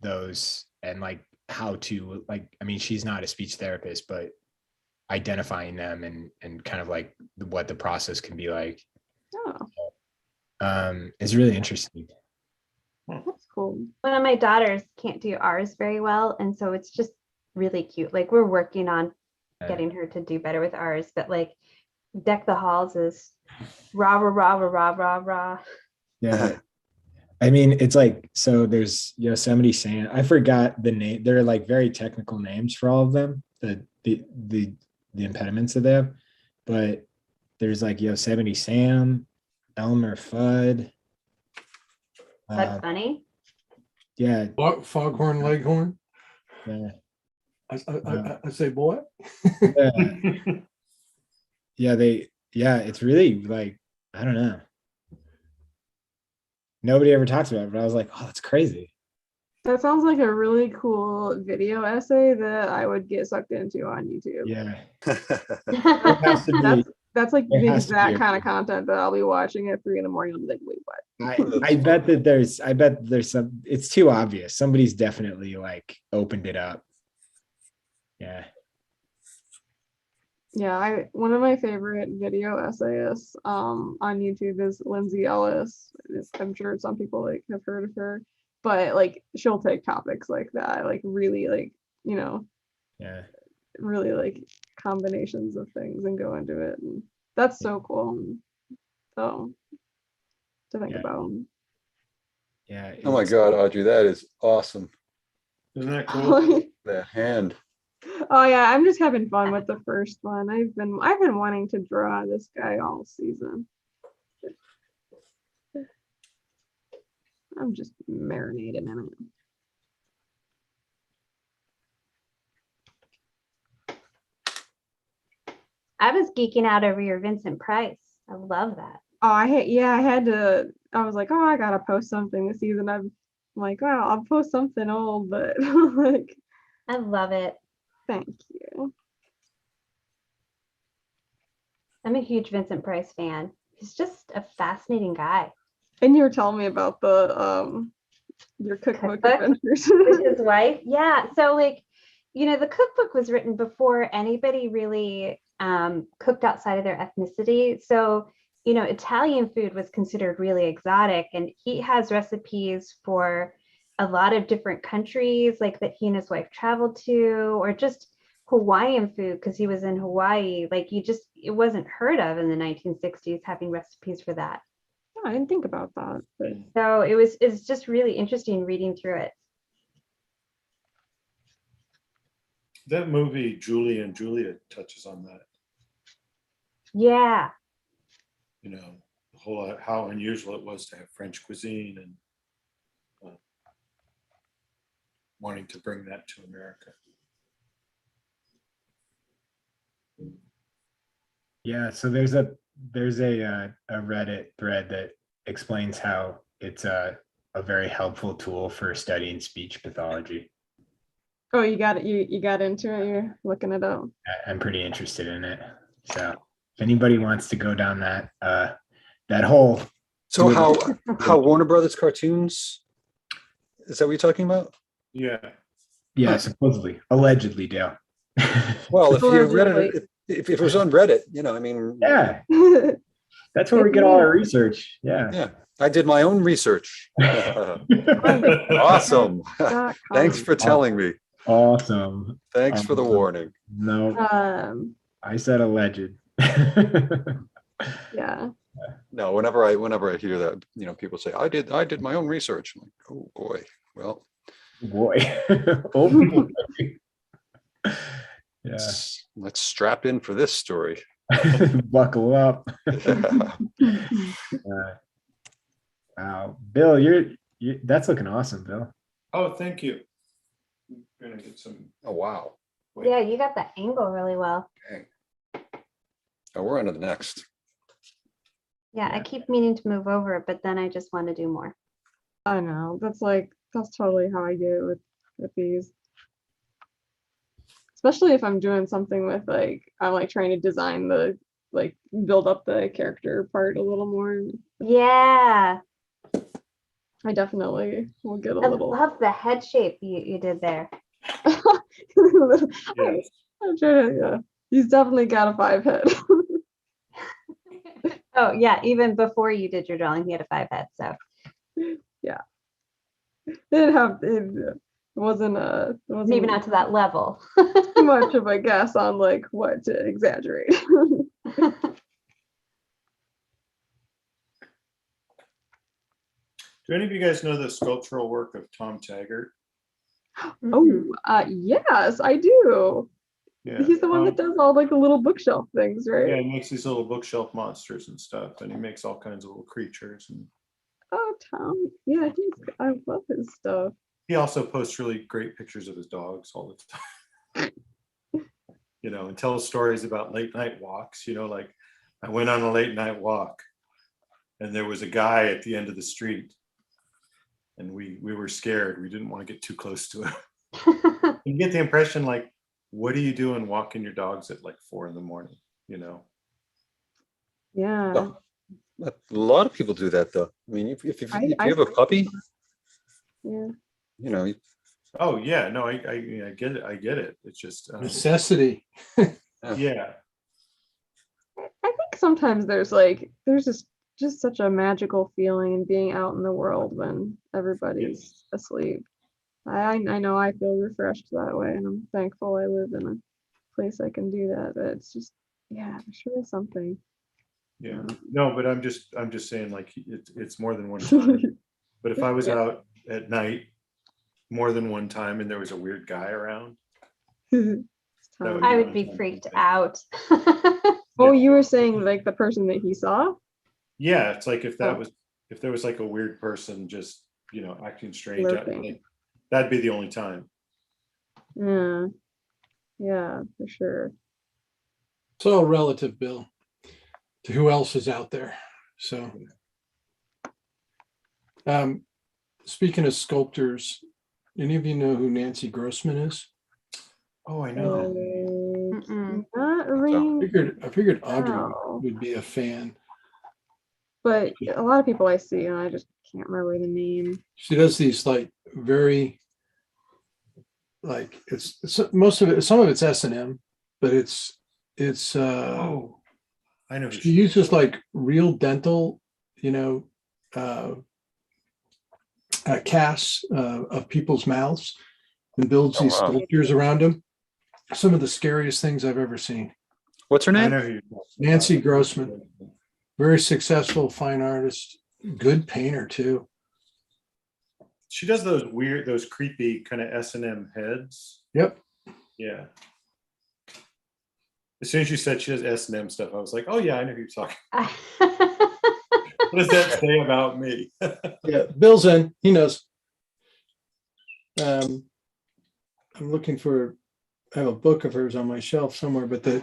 those and like how to like, I mean, she's not a speech therapist, but identifying them and kind of like what the process can be like. Oh, Is really interesting. that's cool. One of my daughters can't do R's very well, and so it's just really cute. Like we're working on getting her to do better with R's, but like Deck the Halls is rah rah rah rah rah rah rah. Yeah. I mean, it's like, so there's Yosemite Sam. I forgot the name. They're like very technical names for all of them, the impediments that they have. But there's like Yosemite Sam, Elmer Fudd. That's funny. Yeah. Foghorn Leghorn. Yeah. I say, boy. Yeah. It's really like, I don't know. Nobody ever talks about it, but I was like, oh, that's crazy. That sounds like a really cool video essay that I would get sucked into on YouTube. Yeah. That's that's like There the has to be exact a- kind of content that I'll be watching at 3 a.m. I'll be like, wait, what? I bet there's some, it's too obvious. Somebody's definitely like opened it up. Yeah. Yeah, one of my favorite video essayists on YouTube is Lindsay Ellis. I'm sure some people like have heard of her, but like she'll take topics like that, like really like, Yeah. really like combinations of things and go into it. And that's so cool. So to think Yeah. about. Yeah. Oh my God, Audrey, that is awesome. Isn't that cool? That hand. Oh yeah, I'm just having fun with the first one. I've been wanting to draw this guy all season. I'm just marinating in it. I was geeking out over your Vincent Price. I love that. I had to. I was like, oh, I gotta post something this season. I'm like, wow, I'll post something old, but like, I love it. thank you. I'm a huge Vincent Price fan. He's just a fascinating guy. And you were telling me about the your cookbook Cookbook? adventures. With his wife. Yeah. So like, the cookbook was written before anybody really cooked outside of their ethnicity. So, Italian food was considered really exotic, and he has recipes for a lot of different countries, like that he and his wife traveled to, or just Hawaiian food because he was in Hawaii. Like it wasn't heard of in the 1960s having recipes for that. I didn't think about that, but So it's just really interesting reading through it. That movie, Julie and Julia, touches on that. Yeah. The whole how unusual it was to have French cuisine and wanting to bring that to America. Yeah, so there's a Reddit thread that explains how it's a very helpful tool for studying speech pathology. oh, you got it. You got into it. You're looking it up. I'm pretty interested in it. So if anybody wants to go down that hole. So how Warner Brothers cartoons, is that what you're talking about? Yeah. Yeah, supposedly, allegedly, Dale. Well, if you read Allegedly. it, if it was on Reddit, I mean, Yeah, that's where we get all our research. Yeah. yeah, I did my own research. Awesome. Thanks for telling me. Awesome. Thanks for the warning. No, I said alleged. Yeah. No, whenever I hear that, people say, I did my own research. I'm like, oh boy. Well, Boy. Oh, boy. Yeah. let's strap in for this story. Buckle up. Wow, Bill, you that's looking awesome, Bill. Oh, thank you. I'm gonna get some. Oh, wow. Yeah, you got the angle really well. Okay. Oh, we're on to the next. Yeah, I keep meaning to move over, but then I just want to do more. I know. That's totally how I get it with these. Especially if I'm doing something with I'm trying to design build up the character part a little more. Yeah, I definitely will get a I little. love the head shape you did there. Yes. I'm trying to, yeah. He's definitely got a 5 head. Oh yeah, even before you did your drawing, he had a 5 head. So Yeah. It wasn't maybe not to that level. too much of a guess on what to exaggerate. Do any of you guys know the sculptural work of Tom Taggart? Oh, yes, I do. Yeah. He's the one that does all the little bookshelf things, right? Yeah, he makes these little bookshelf monsters and stuff, and he makes all kinds of little creatures. And Oh, Tom. Yeah, I love his stuff. he also posts really great pictures of his dogs all the time. And tells stories about late night walks. Like I went on a late night walk, and there was a guy at the end of the street, and we were scared. We didn't want to get too close to him. You get the impression what are you doing walking your dogs at 4 a.m? Yeah. Oh, a lot of people do that, though. I mean, if you I have a puppy, Yeah. Oh yeah, no, I get it. I get it. It's just Necessity. yeah. I think sometimes there's just such a magical feeling in being out in the world when everybody's asleep. I know I feel refreshed that way, and I'm thankful I live in a place I can do that. But it's just, yeah, there's really something. Yeah. No, but I'm just saying it's more than one time. But if I was out at night more than one time and there was a weird guy around, It's That would Tom. I be would be fun. freaked out. Oh, you were saying the person that he saw? yeah, it's like if Oh. there was a weird person just acting strange, Lurking. that'd be the only time. Yeah. Yeah, for sure. It's all relative, Bill, to who else is out there. So, speaking of sculptors, any of you know who Nancy Grossman is? Oh, I know that. Mm-mm. Not I ring, figured Audrey Oh. would be a fan. but a lot of people I see, and I just can't remember the name. She does these like very, like it's most of it, some of it's S&M, but it's Oh, I know. who she she is. uses like real dental, you know, casts of people's mouths and builds Oh, these wow. sculptures around them. Some of the scariest things I've ever seen. What's her I name? know who you're talking Nancy about. Grossman. Very successful fine artist, good painter too. She does those weird, those creepy kind of S&M heads. Yep. Yeah. As soon as you said she does S&M stuff, I was like, oh yeah, I know who you're talking. What does that say about me? Yeah, Bill's in. He knows. I'm looking for. I have a book of hers on my shelf somewhere, but a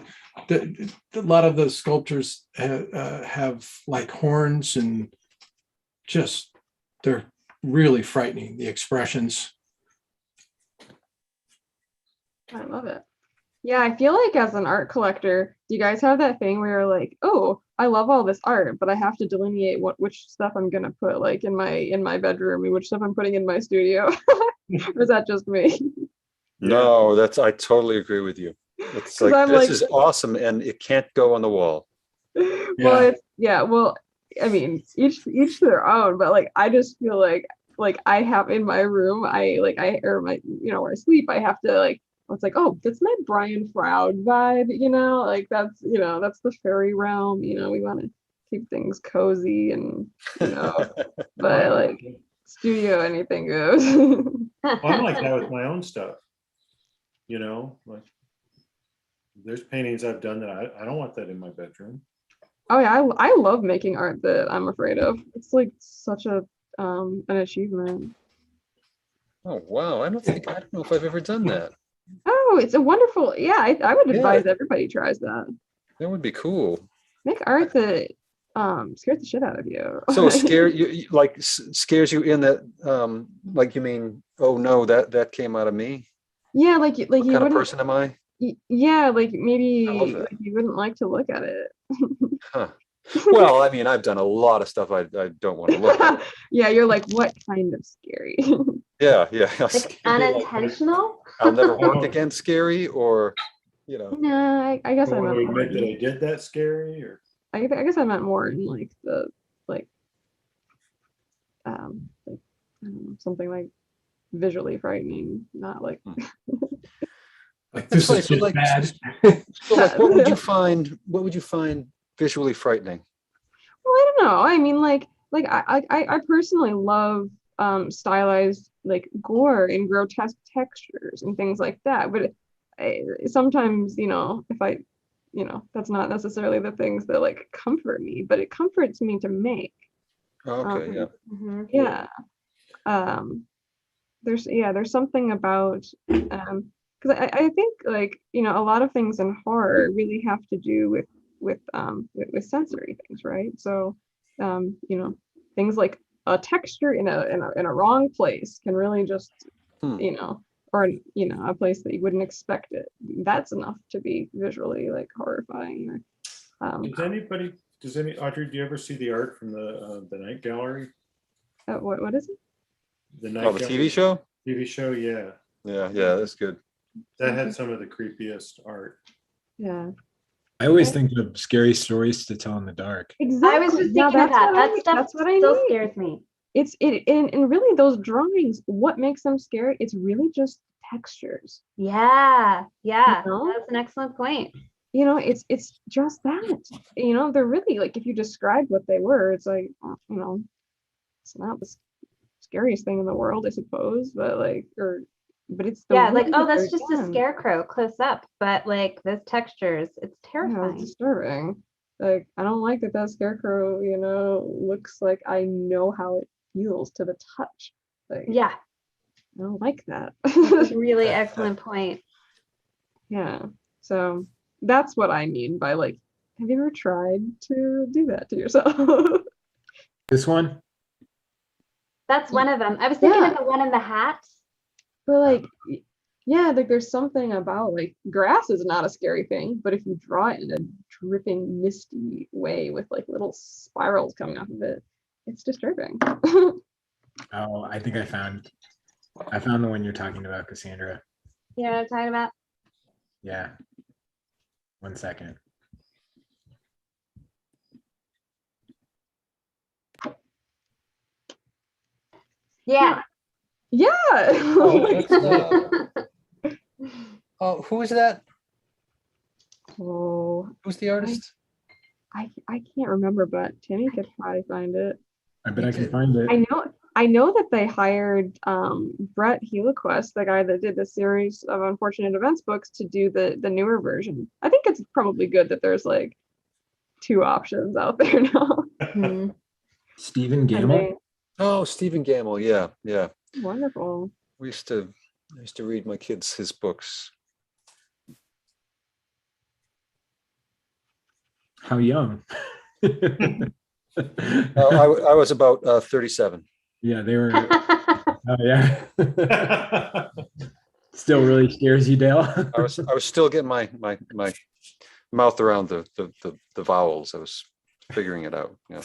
lot of the sculptures have like horns and just they're really frightening. The expressions. I love it. Yeah, I feel like as an art collector, do you guys have that thing where you're like, oh, I love all this art, but I have to delineate which stuff I'm gonna put like in my bedroom and which stuff I'm putting in my studio? Or is that just me? No, I totally agree with you. It's 'Cause like, I'm this like- is awesome and it can't go on the wall. Well, well, I mean, each to their own, but like I just feel like I have in my room, or my, where I sleep, I have to like, it's like, oh, that's my Brian Froud vibe, like that's the fairy realm, we want to keep things cozy and but like studio, anything goes. Well, I'm like that with my own stuff. Like there's paintings I've done that I don't want that in my bedroom. Oh yeah, I love making art that I'm afraid of. It's like such a an achievement. Oh, wow. I don't know if I've ever done that. Oh, it's a wonderful, yeah, I would Yeah. advise everybody tries that. That would be cool. Make art that scares the shit out of you. So scares you in that, like, you mean, oh no, that came out of me. Yeah, like What you kind of wouldn't, person am I? yeah, like I love maybe that. like you wouldn't like to look at it. Huh. Well, I mean, I've done a lot of stuff I don't want to look at. Yeah, you're like, what kind of scary? Yeah. Like unintentional? I'll never work again scary, or, No, I guess I I want to meant more. admit that I did that scary, or I guess I meant more in like the like I don't know, something like visually frightening, not like Like this funny, is so just like- bad. So, like, what would you find visually frightening? well, I don't know. I mean, like I personally love stylized like gore and grotesque textures and things like that. But sometimes, if I, that's not necessarily the things that like comfort me, but it comforts me to make. Okay, yeah. Mhm. Yeah. There's something about because I think like a lot of things in horror really have to do with sensory things, right? So things like a texture in a wrong place can really just or a place that you wouldn't expect it. That's enough to be visually like horrifying. Audrey, do you ever see the art from the night gallery? What is it? The night Oh, the TV show? TV show, yeah. Yeah, that's good. That had some of the creepiest art. Yeah. I always think of scary stories to tell in the dark. Exactly. I was just Now thinking of that's that. what I- That stuff that's what I still mean. scares me. And really those drawings, what makes them scary? It's really just textures. Yeah, know? that's an excellent point. It's just that. They're really like, if you described what they were, it's like, it's not the scariest thing in the world, I suppose, but it's the Yeah, like, way oh, that that's they're just a done. scarecrow close up, but like those textures, it's Yeah, terrifying. it's disturbing. Like, I don't like that scarecrow, looks like I know how it feels to the touch. Like, Yeah, I don't like that. that's a really excellent point. Yeah. So that's what I mean by like, have you ever tried to do that to yourself? This one? That's one of them. I was thinking Yeah. of the one in the hat. But like, yeah, like there's something about like grass is not a scary thing, but if you draw it in a dripping, misty way with like little spirals coming off of it, it's disturbing. Oh, I think I found the one you're talking about, Cassandra. You know what I'm talking about? Yeah. 1 second. Yeah. Yeah. Oh, who is that? Oh, Who's the artist? I can't remember, but Timmy could probably find it. I bet I can find it. I know that they hired Brett Heliquest, the guy that did the series of Unfortunate Events books, to do the newer version. I think it's probably good that there's like 2 options out there now. Hmm. Stephen And Gamble. Oh, Stephen Gamble. Yeah, yeah. Wonderful. I used to read my kids his books. How young? I was about 37. Yeah, they were. Oh yeah. Still really scares you, Dale. I was still getting my mouth around the vowels. I was figuring it out. Yeah.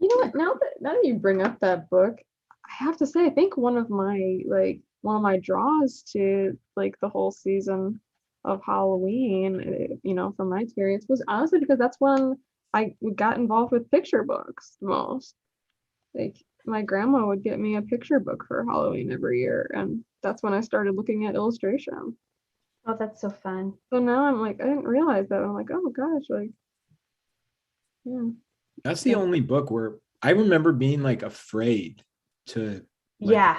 You know what? Now that you bring up that book, I have to say I think one of my draws to like the whole season of Halloween, from my experience, was honestly because that's when I got involved with picture books the most. Like my grandma would get me a picture book for Halloween every year, and that's when I started looking at illustration. Oh, that's so fun. So now I'm like, I didn't realize that. I'm like, oh gosh, like, yeah. That's the only book where I remember being like afraid to like, Yeah.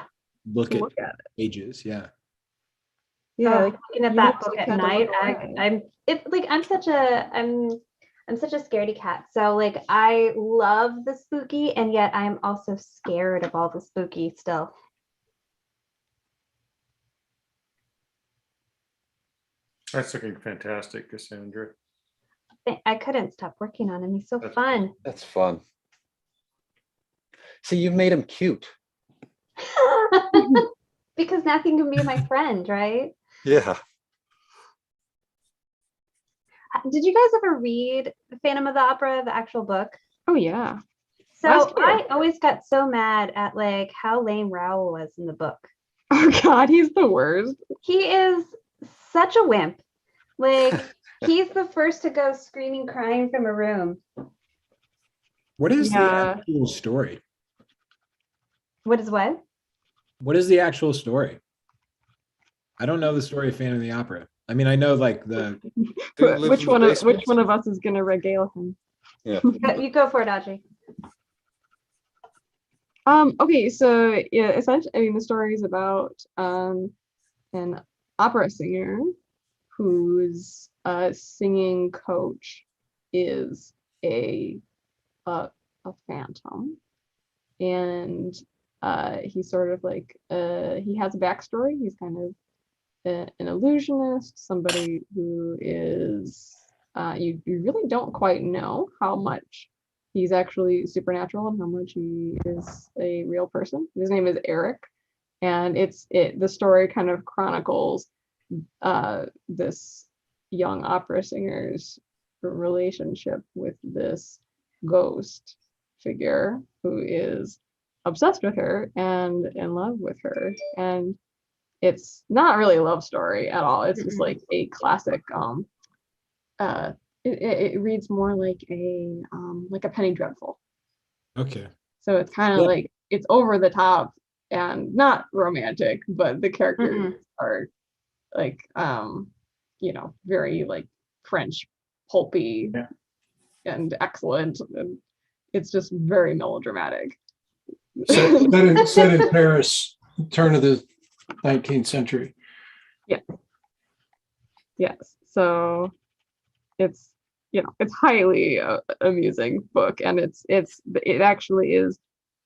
look at Look at it. pages. Yeah. Yeah, Oh, like, looking at you that have book to at kinda night, look away. I'm such a scaredy cat. So like I love the spooky, and yet I'm also scared of all the spooky still. That's looking fantastic, Cassandra. I couldn't stop working on him. He's so That's- fun. That's fun. See, you've made him cute. Because nothing can be my friend, right? Yeah. Did you guys ever read Phantom of the Opera, the actual book? Oh yeah. So Last year. I always got so mad at like how lame Raoul was in the book. Oh God, he's the worst. He is such a wimp. Like he's the first to go screaming, crying from a room. What is Yeah. the actual story? What is what? What is the actual story? I don't know the story of Phantom of the Opera. I mean, I know like the Dude lives Which in the one of basement. us is gonna regale him? Yeah. You go for it, Audrey. Okay, so yeah, essentially, I mean, the story is about an opera singer whose singing coach is a phantom, and he's sort of like he has a backstory. He's kind of an illusionist, somebody who is you really don't quite know how much he's actually supernatural and how much he is a real person. His name is Eric, and the story kind of chronicles this young opera singer's relationship with this ghost figure who is obsessed with her and in love with her. And it's not really a love story at all. It's just like a classic it reads more like a Penny Dreadful. okay. So it's kind of Yeah. like it's over the top and not romantic, but the characters are like very like French pulpy and excellent, and it's just very melodramatic. Set in Paris, turn of the 19th century. Yes, so it's it's highly amusing book, and it actually is.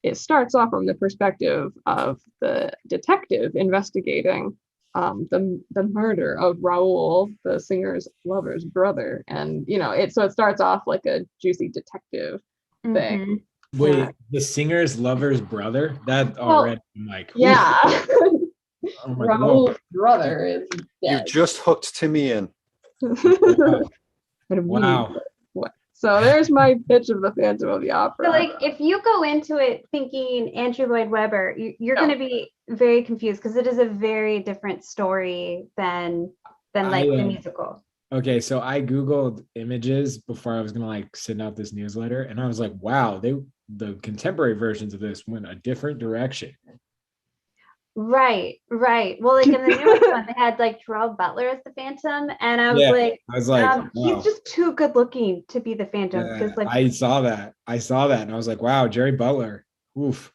It starts off from the perspective of the detective investigating the murder of Raoul, the singer's lover's brother, and so it starts off like a juicy detective, thing. Mhm. Wait, the singer's lover's brother? That Well, already, I'm like, oof. Yeah. I'm like, whoa. Raoul's brother is You dead. just hooked Timmy in. Wow. What? So there's my pitch of the Phantom of the So Opera. like if you go into it thinking Andrew Lloyd Webber, you're No. going to be very confused because it is a very different story than like the musical. Okay, so I Googled images before I was gonna like send out this newsletter, and I was like, wow, the contemporary versions of this went a different direction. Right. Well, like in the newest one, they had like Gerald Butler as the Phantom, and I was Yeah, like, I was like, wow. he's just too good looking to be the Phantom Yeah, because like I saw that, and I was like, wow, Jerry Butler, oof,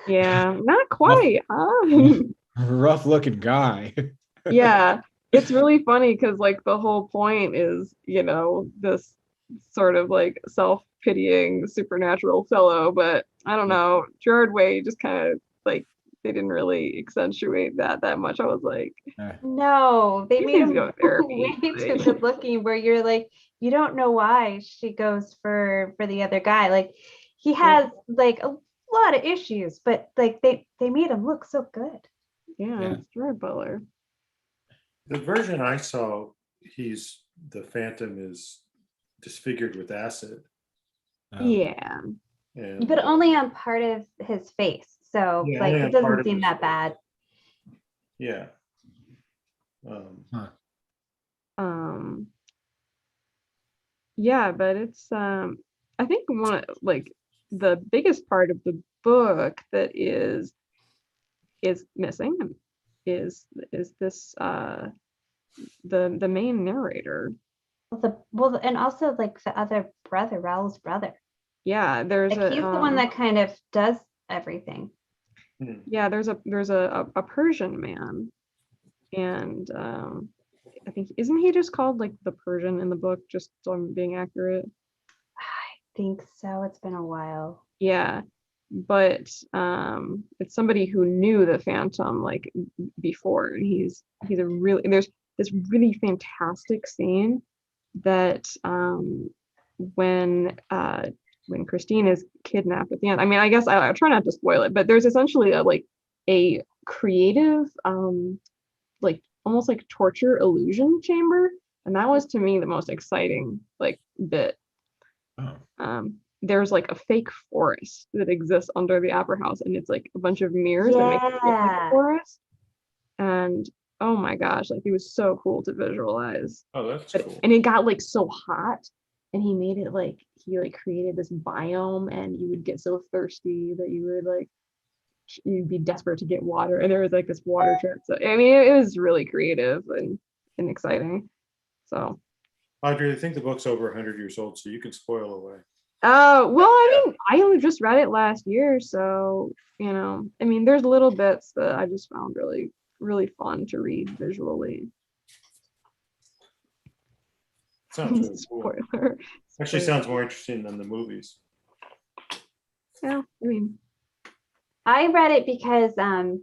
Yeah, not quite. Huh? rough looking guy. Yeah, it's really funny because like the whole point is, this sort of like self-pitying supernatural fellow, but I don't know, Gerard Way just kind of like they didn't really accentuate that much. I was like, no, they He made needs him to go to therapy, way too like- good looking where you're like, you don't know why she goes for the other guy. Like he has like a lot of issues, but like they made him look so good. yeah, it's Gerard Butler. The version I saw, the Phantom is disfigured with acid. Yeah. And But only on part of his face. So Yeah, like only it on part doesn't of seem his that face. bad. yeah. Um, yeah, but it's I think like the biggest part of the book that is missing is this the main narrator. Well, and also like the other brother, Raoul's brother. Yeah, there's Like he's the one that kind of does everything. yeah, there's a Persian man, and I think isn't he just called like the Persian in the book, just so I'm being accurate? I think so. It's been a while. Yeah, but it's somebody who knew the Phantom like before, and he's a really there's this really fantastic scene that when Christine is kidnapped at the end. I mean, I guess I try not to spoil it, but there's essentially a creative like almost like torture illusion chamber, and that was to me the most exciting like bit. There's like a fake forest that exists under the opera house, and it's like a bunch of mirrors that make it look like a forest. And oh my gosh, like it was so cool to visualize. Oh, that's But, cool. and it got like so hot, and he made it like he like created this biome, and you would get so thirsty that you would like you'd be desperate to get water, and there was like this water trip. So I mean, it was really creative and exciting. So Audrey, I think the book's over 100 years old, so you can spoil away. well, I mean, I only just read it last year, so I mean, there's little bits that I just found really, really fun to read visually. Sounds really cool. Spoiler. Actually, sounds more interesting than the movies. Yeah, I mean, I read it because I'm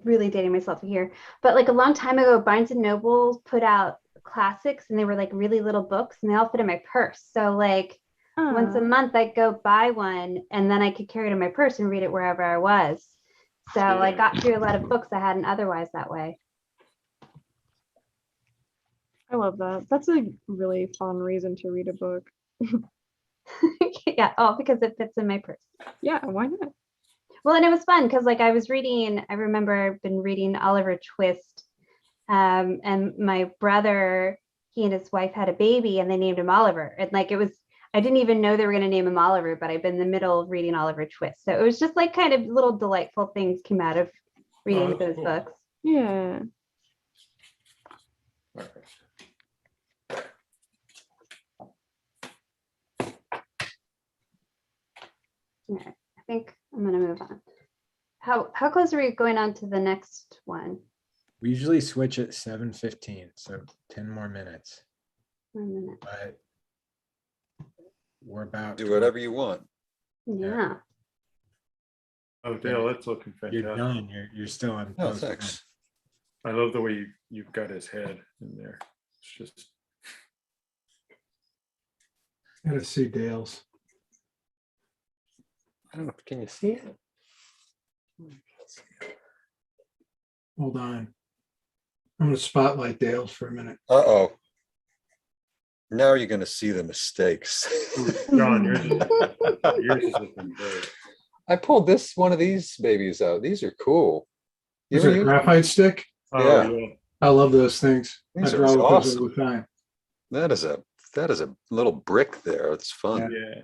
really dating myself here, but like a long time ago, Barnes and Noble put out classics, and they were like really little books, and they all fit in my purse. So like once a month I'd go buy one, and then I could carry it in my purse and read it wherever I was. So I got through a lot of books I hadn't otherwise that way. I love that. That's a really fun reason to read a book. Yeah, all because it fits in my purse. Yeah, why not? Well, and it was fun because like I remember I've been reading Oliver Twist, and my brother, he and his wife had a baby, and they named him Oliver. And like I didn't even know they were going to name him Oliver, but I've been in the middle of reading Oliver Twist. So it was just like kind of little delightful things came out of reading those books. Yeah. Okay, I think I'm going to move on. How close are we going on to the next one? We usually switch at 7:15, so 10 more minutes. 1 minute. But we're about Do whatever you want. Yeah. Oh, Dale, that's looking fantastic. You're done. You're still on. Oh, post. thanks. I love the way you've got his head in there. It's just Gotta see Dale's. I don't know, can you see it? Hold on. I'm gonna spotlight Dale's for a minute. Uh-oh. Now you're gonna see the mistakes. John, yours is looking great. I pulled one of these babies out. These are cool. You Is ever it a use- graphite stick? Oh, Yeah. yeah. I love those things. I These are draw with those awesome. all the time. That is a little brick there. It's fun. Yeah.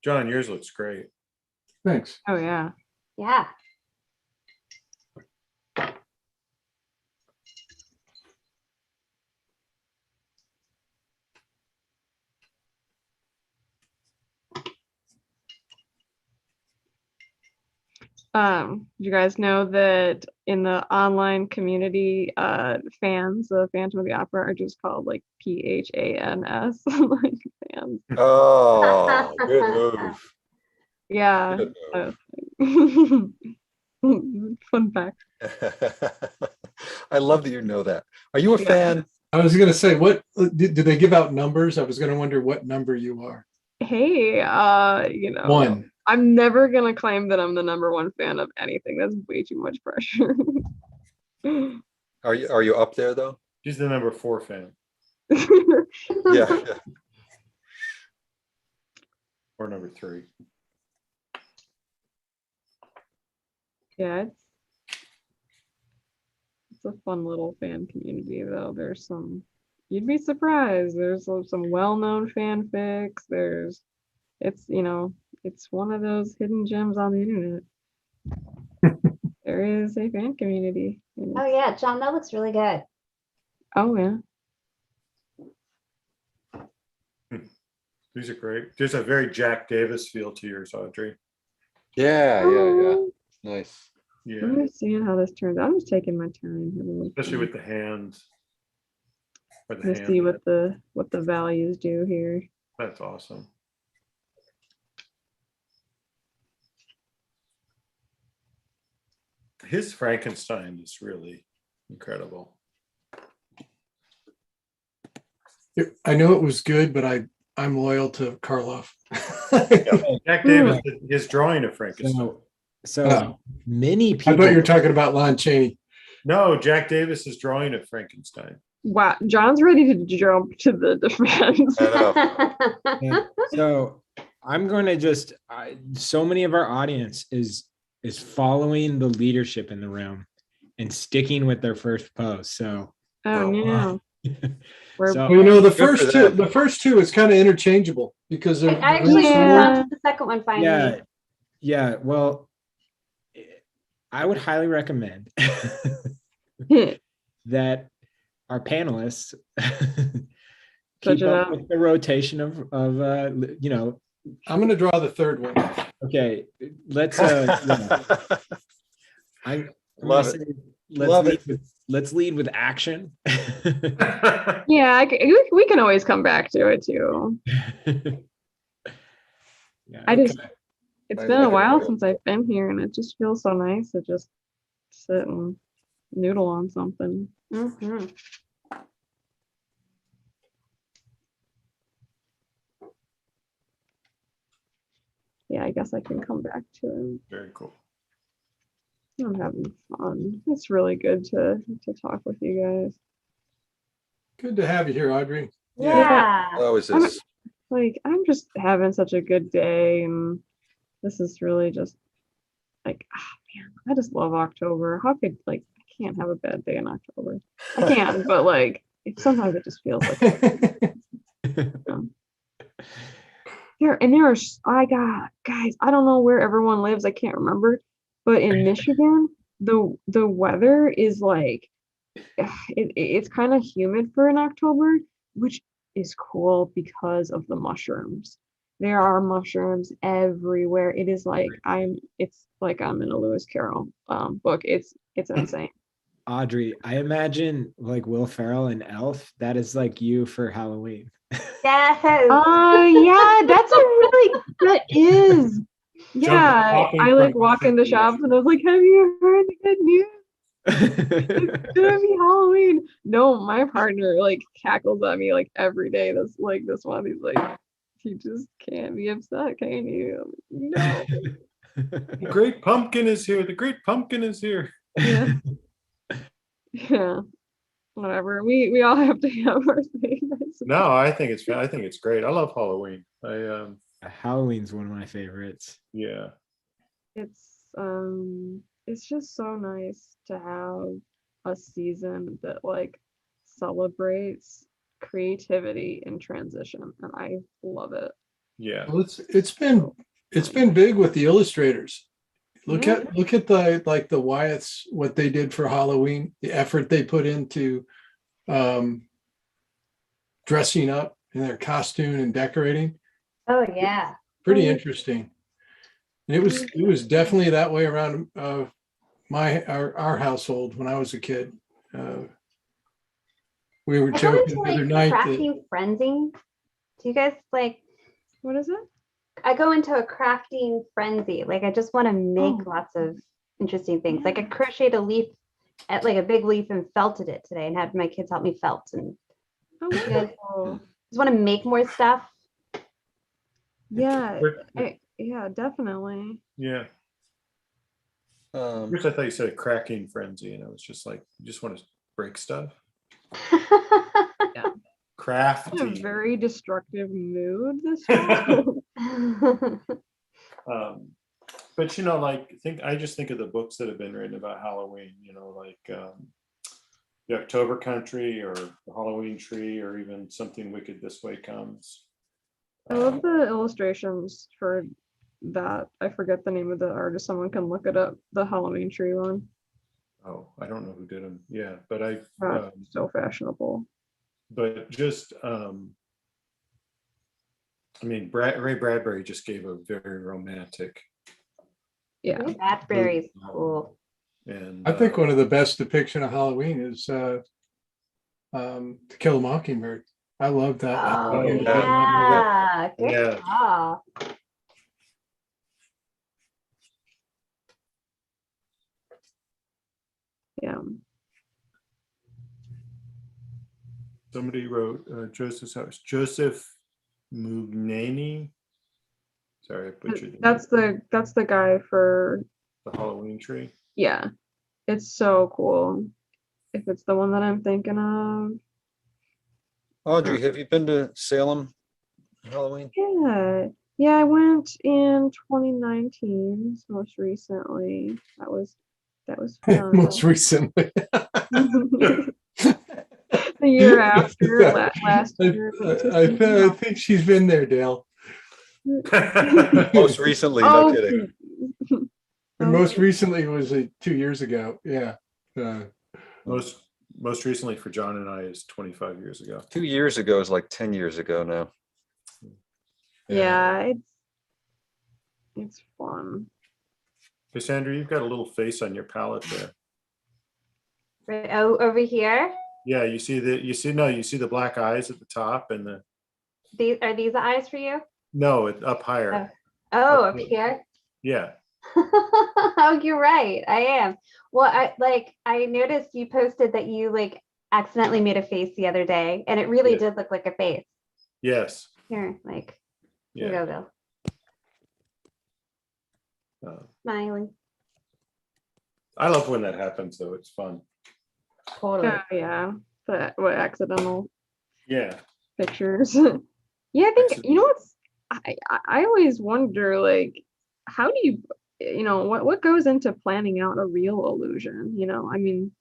John, yours looks great. Thanks. Oh yeah. Yeah. You guys know that in the online community, fans of Phantom of the Opera are just called like PHANS, like fans. Oh, good move. Yeah. Good Fun fact. move. I love that you know that. Are you a Yeah. fan? I was gonna say, what did they give out numbers? I was gonna wonder what number you are. Hey, you know, One. I'm never gonna claim that I'm the #1 fan of anything. That's way too much pressure. Are you up there though? She's the number 4 fan, Yeah. or number 3. Yeah, it's a fun little fan community though. There's you'd be surprised. There's some well-known fanfics. It's one of those hidden gems on the internet. There is a fan community. and Oh yeah, John, that looks really good. Oh yeah. These are great. There's a very Jack Davis feel to yours, Audrey. Yeah. Oh, Nice. Yeah, I'm just seeing how this turns out. I'm just taking my time. especially with the hands. Or the Let's hand. see what the values do here. That's awesome. His Frankenstein is really incredible. I know it was good, but I'm loyal to Karloff. Jack Davis, his drawing of Frankenstein. So Oh. many I people. thought you were talking about Lon Chaney. No, Jack Davis is drawing of Frankenstein. Wow, John's ready to jump to the defense. I know. Yeah. So I'm going to just so many of our audience is following the leadership in the room and sticking with their first post. So Oh no. We're So- Well, you know, the Good for first two is kind of interchangeable because I they're actually Yeah. found the second one finally. yeah. Well, I would highly recommend that our panelists Switch keep it up up. with the rotation of I'm going to draw the third one. okay, let's yeah. I'm Love gonna it. say, let's Love lead it. let's lead with action. Yeah, we can always come back to it too. Yeah, I just okay. It's I been a like it. while since I've been here, and it just feels so nice to just sit and noodle on something. Mhm. Yeah, I guess I can come back to it. Very cool. I'm having fun. It's really good to talk with you guys. Good to have you here, Audrey. Yeah. Always I'm- is. Like, I'm just having such a good day, and this is really just like, man, I just love October. How could, like, I can't have a bad day in October. I can, but like, sometimes it just feels like I got guys, I don't know where everyone lives, I can't remember, but in Michigan, the weather is like it's kind of humid for in October, which is cool because of the mushrooms. There are mushrooms everywhere. It's like I'm in a Lewis Carroll book. It's insane. Audrey, I imagine like Will Ferrell and Elf. That is like you for Halloween. Yes. Yeah, that is. Yeah, popping I like from walk into shops and I was like, have you heard the good news? It's gonna be Halloween. No, my partner like cackles at me like every day. This one, he's like, You just can't be upset, can you? No. The great pumpkin is here. The great pumpkin is here. Yeah. Yeah. Whatever. We all have to have our thing. I suppose. No, I think it's great. I love Halloween. Halloween's one of my favorites. Yeah. It's just so nice to have a season that like celebrates creativity and transition, and I love it. Yeah. Well, it's been big with the illustrators. Look Yeah. at the Wyeths, what they did for Halloween, the effort they put into dressing up in their costume and decorating. Oh, yeah. Pretty interesting. And it was definitely that way around our household when I was a kid. We were I go joking into the other like night that crafting frenzy. Do you guys like, What is it? I go into a crafting frenzy. Like I just want to make Oh. lots of interesting things. Like I Yeah. crocheted a leaf at like a big leaf and felted it today and had my kids help me felt, and Oh, guys- wonderful. just want to make more stuff. Yeah. Yeah, definitely. Yeah. Um, First, I thought you said a cracking frenzy, and I was just like, you just want to break stuff. In a Crafty. very destructive mood this week. But like I just think of the books that have been written about Halloween, like the October Country or the Halloween Tree, or even Something Wicked This Way Comes. I love the illustrations for that. I forget the name of the artist. Someone can look it up. The Halloween tree one. Oh, I don't know who did them. Yeah, but So fashionable. but just Ray Bradbury just gave a very romantic, Yeah. Raspberries, cool. and I think one of the best depiction of Halloween is To Kill a Mockingbird. I love that. Oh, yeah. yeah. Good Yeah. call. Yeah. somebody wrote Joseph Mugnani. Sorry, I butchered That's the guy for, the Halloween Tree. yeah. It's so cool. If it's the one that I'm thinking of. Audrey, have you been to Salem Halloween? Yeah. Yeah, I went in 2019, most recently. That was fun. Most recently. The year after last year. I think she's been there, Dale. Most recently, no Oh, kidding. And most recently was 2 years ago. Yeah. Most recently for John and I is 25 years ago. 2 years ago is like 10 years ago now. yeah, it's fun. Cassandra, you've got a little face on your palette there. Right, oh, over here. Yeah, you see the black eyes at the top, and Are these the eyes for you? no, it's up higher. Oh, Okay. up here. Yeah. Oh, you're right. I am. Well, I noticed you posted that you like accidentally made a face the other day, and it really Yeah. did look like a face. Yes. Here, here you Yeah. go, Bill. Uh, Smiling. I love when that happens, though. It's fun. Totally. Yeah. What accidental Yeah. pictures. Yeah, I think what's I always wonder, like, how do you what goes into planning out a real illusion? I mean,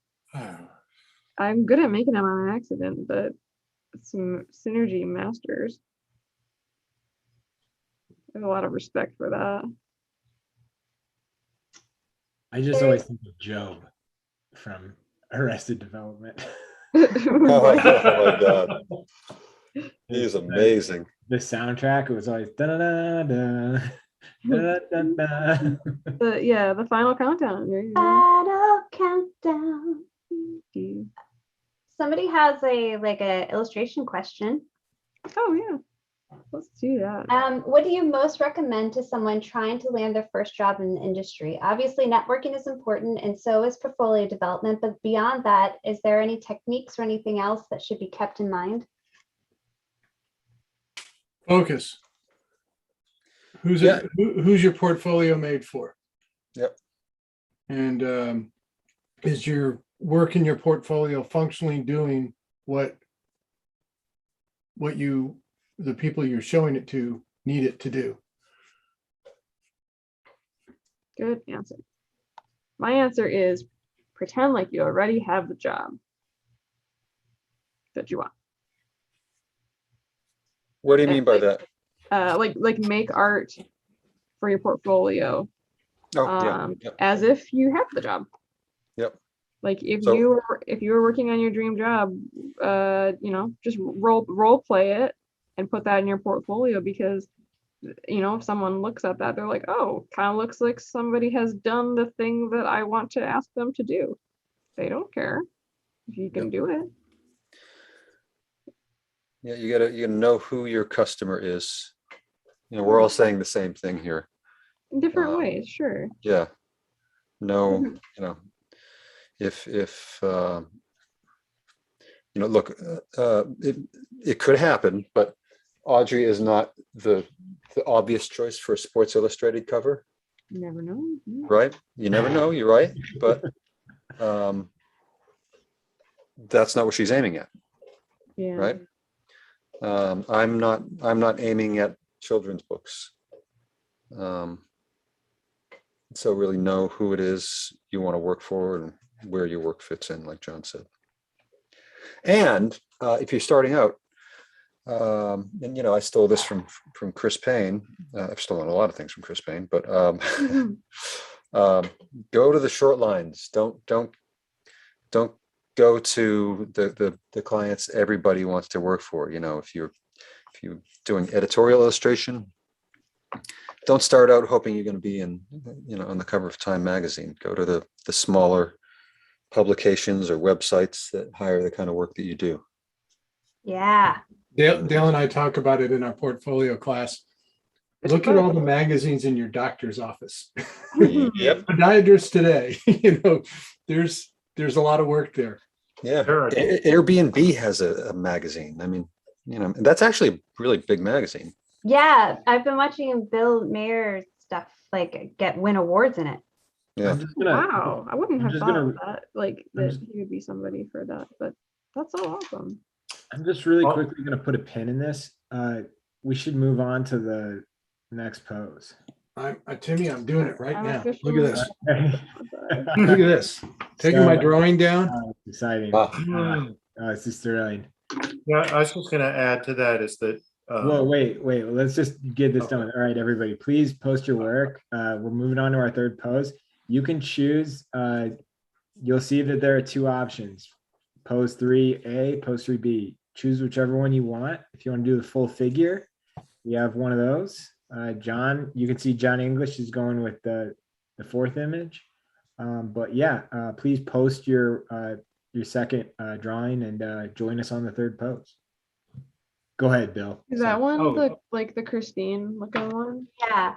I'm good at making them on accident, but some synergy masters. I have a lot of respect for that. I just always think of Job from Arrested Development. Oh my God. He is amazing. The soundtrack, it was always da da da da da da da. The final countdown. Final countdown. Yeah. Somebody has a illustration question. Oh yeah, let's do that. What do you most recommend to someone trying to land their first job in the industry? Obviously, networking is important, and so is portfolio development. But beyond that, is there any techniques or anything else that should be kept in mind? Focus. Yeah. who's your portfolio made for? Yep. And is your work in your portfolio functionally doing what the people you're showing it to need it to do? Good answer. My answer is pretend like you already have the job that you want. What do you And mean by like- that? Like make art for your portfolio Oh, yeah. Yep. as if you have the job. Yep. Like if So- you were working on your dream job, just role play it and put that in your portfolio, because if someone looks at that, they're like, oh, kind of looks like somebody has done the thing that I want to ask them to do. They don't care if you can Yep. do it. Yeah, you gotta know who your customer is. We're all saying the same thing here. In different Um, ways, sure. Yeah. No, Mhm. if look, it could happen, but Audrey is not the obvious choice for a Sports Illustrated cover, You never know. Mhm. right? You never know, you're right, but that's not what she's aiming at, Yeah. right? I'm not aiming at children's books. So really know who it is you want to work for and where your work fits in, like John said. And if you're starting out, and I stole this from Chris Payne. I've stolen a lot of things from Chris Payne, but Mhm. go to the short lines. Don't go to the clients everybody wants to work for. If you're doing editorial illustration, don't start out hoping you're going to be on the cover of Time magazine. Go to the smaller publications or websites that hire the kind of work that you do. Yeah. Dale and I talk about it in our portfolio class. Look at all the magazines in your doctor's office. Yep. Podiatrist today, there's a lot of work there. Yeah. There are- Airbnb has a magazine. I mean, that's actually a really big magazine. Yeah. I've been watching Bill Mayer's stuff win awards in it. Yeah. I'm just gonna, Wow, I wouldn't I'm have just thought gonna- of that. Like I'm that just- he would be somebody for that, but that's so awesome. I'm just really Oh. quickly gonna put a pin in this. We should move on to the next pose. Timmy, I'm doing it right I'm now. Look officially- at this. Okay. Look at this. Taking my So- drawing down. It's exciting. Wow. It's just thrilling. Yeah, I was just gonna add to that is that. Whoa, wait. Let's just get this done. All right, everybody, please post your work. We're moving on to our third pose. You can choose. You'll see that there are two options: pose 3A, pose 3B. Choose whichever one you want. If you want to do the full figure, we have one of those. John, you can see John English is going with the fourth image. But yeah, please post your second drawing and join us on the third pose. Go ahead, Bill. Is that one Oh. the Christine looking one? Yeah.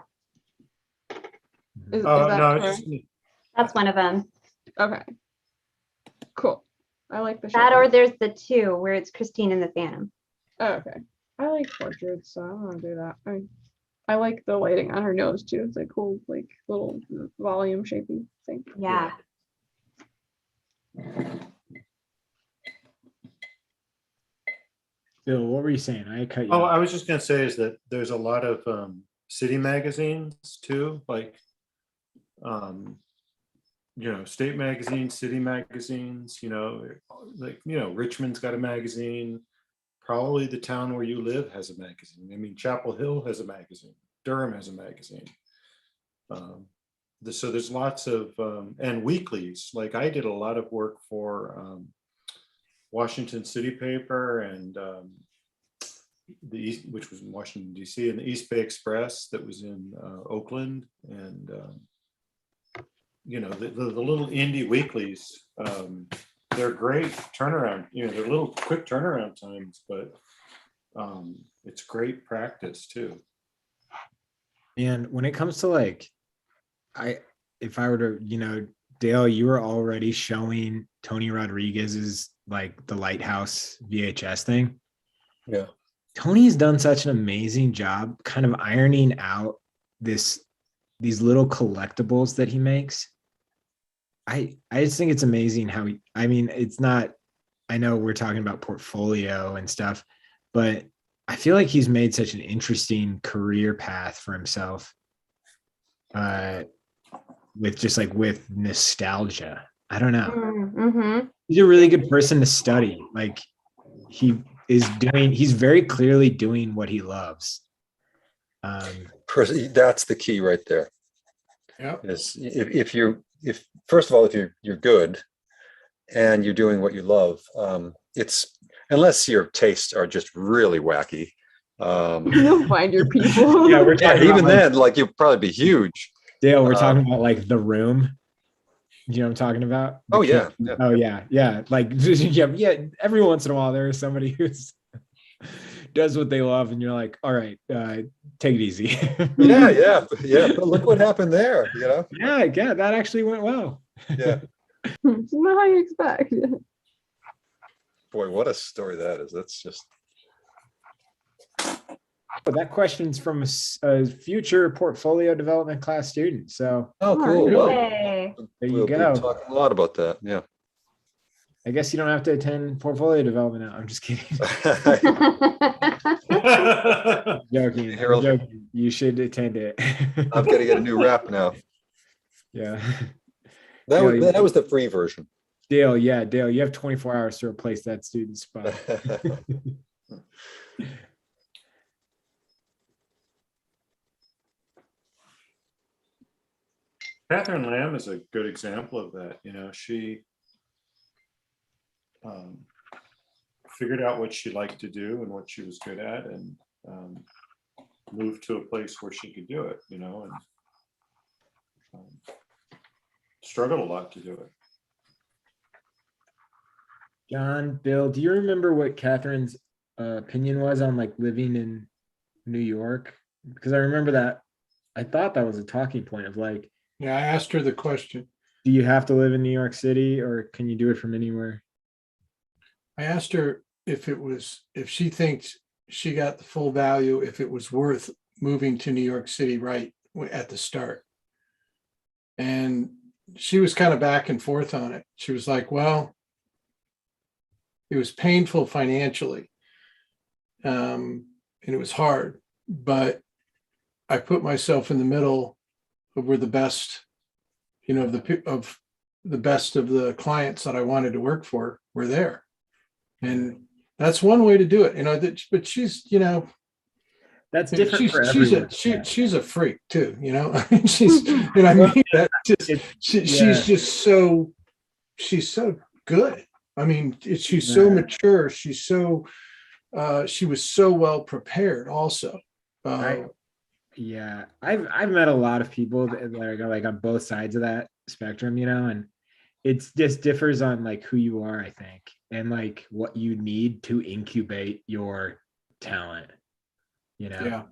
Is No, that it's correct? just, That's one of them. Okay. Cool. I like the That short or one. there's the two where it's Christine and the Phantom. Oh, okay. I like portraits, so I want to do that. I like the lighting on her nose too. It's a cool, like little volume shaping thing. Yeah. Bill, what were you saying? I cut you oh, off. I was just gonna say is that there's a lot of city magazines too, like state magazines, city magazines, Richmond's got a magazine. Probably the town where you live has a magazine. I mean, Chapel Hill has a magazine. Durham has a magazine. So there's lots of and weeklies. Like I did a lot of work for Washington City Paper and the East, which was in Washington D.C., and the East Bay Express that was in Oakland, and the little indie weeklies. They're great turnaround. They're little quick turnaround times, but it's great practice too. And when it comes to if I were to, Dale, you were already showing Tony Rodriguez's the Lighthouse VHS thing. Yeah. Tony's done such an amazing job kind of ironing out these little collectibles that he makes. I just think it's amazing how I mean, it's not, I know we're talking about portfolio and stuff, but I feel like he's made such an interesting career path for himself. With just like with nostalgia. I don't know. Mm-hmm. He's a really good person to study. Like he's very clearly doing what he loves. That's the key right there. Yeah. Is if first of all, if you're good and you're doing what you love, it's, unless your tastes are just really wacky. You'll find your people. Yeah, we're Yeah, talking even about, like, then, like, you'll probably be huge. Dale, we're talking about like The Room. You know what I'm talking about? Oh, yeah, yeah. Oh yeah. Like yeah. Every once in a while, there is somebody who's does what they love, and you're like, all right, take it easy. Yeah. But look what happened there, you know? Yeah, that actually went well. Yeah. It's not how you expect. Boy, what a story that is. That's just, But that question's from a future portfolio development class student. So oh, cool. Well, Yay. there you we'll be go. talking a lot about that. Yeah. I guess you don't have to attend portfolio development now. I'm just kidding. Joking. I'm Harold. joking. You should attend it. I've got to get a new wrap now. Yeah. That was the free version. Dale, you have 24 hours to replace that student spot. Catherine Lamb is a good example of that. You know, she figured out what she liked to do and what she was good at, and moved to a place where she could do it, you know, and struggled a lot to do it. John, Bill, do you remember what Catherine's opinion was on like living in New York? Because I remember that I thought that was a talking point of like, Yeah, I asked her the question. do you have to live in New York City or can you do it from anywhere? I asked her if she thinks she got the full value, if it was worth moving to New York City right at the start. And she was kind of back and forth on it. She was like, well, it was painful financially. And it was hard, but I put myself in the middle of where the best, you know, of the best of the clients that I wanted to work for were there. And that's one way to do it, you know, but she's, you know, That's different for everyone. she's a freak too, you know. I mean, and I mean that she's just so, she's so good. I mean, she's so mature. She's so she was so well prepared also. I've met a lot of people that are like on both sides of that spectrum, you know, and it just differs on like who you are, I think, and like what you need to incubate your talent, you know. Yeah.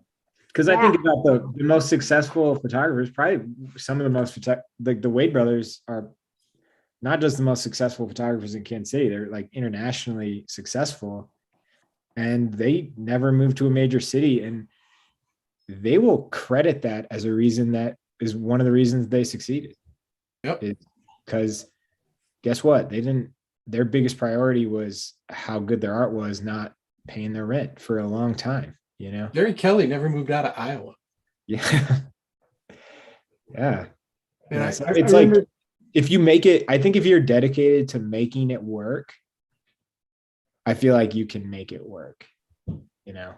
Because I think about the most successful photographers, probably some of the most, like the Wade brothers are not just the most successful photographers in Kansas City, they're like internationally successful, and they never moved to a major city, and they will credit that as a reason that is one of the reasons they succeeded. Yep. Because guess what? Their biggest priority was how good their art was, not paying their rent for a long time, you know? Larry Kelly never moved out of Iowa. Yeah. Yeah. And Yeah, I so I it's like, remember, if you make it, I think if you're dedicated to making it work, I feel like you can make it work, you know?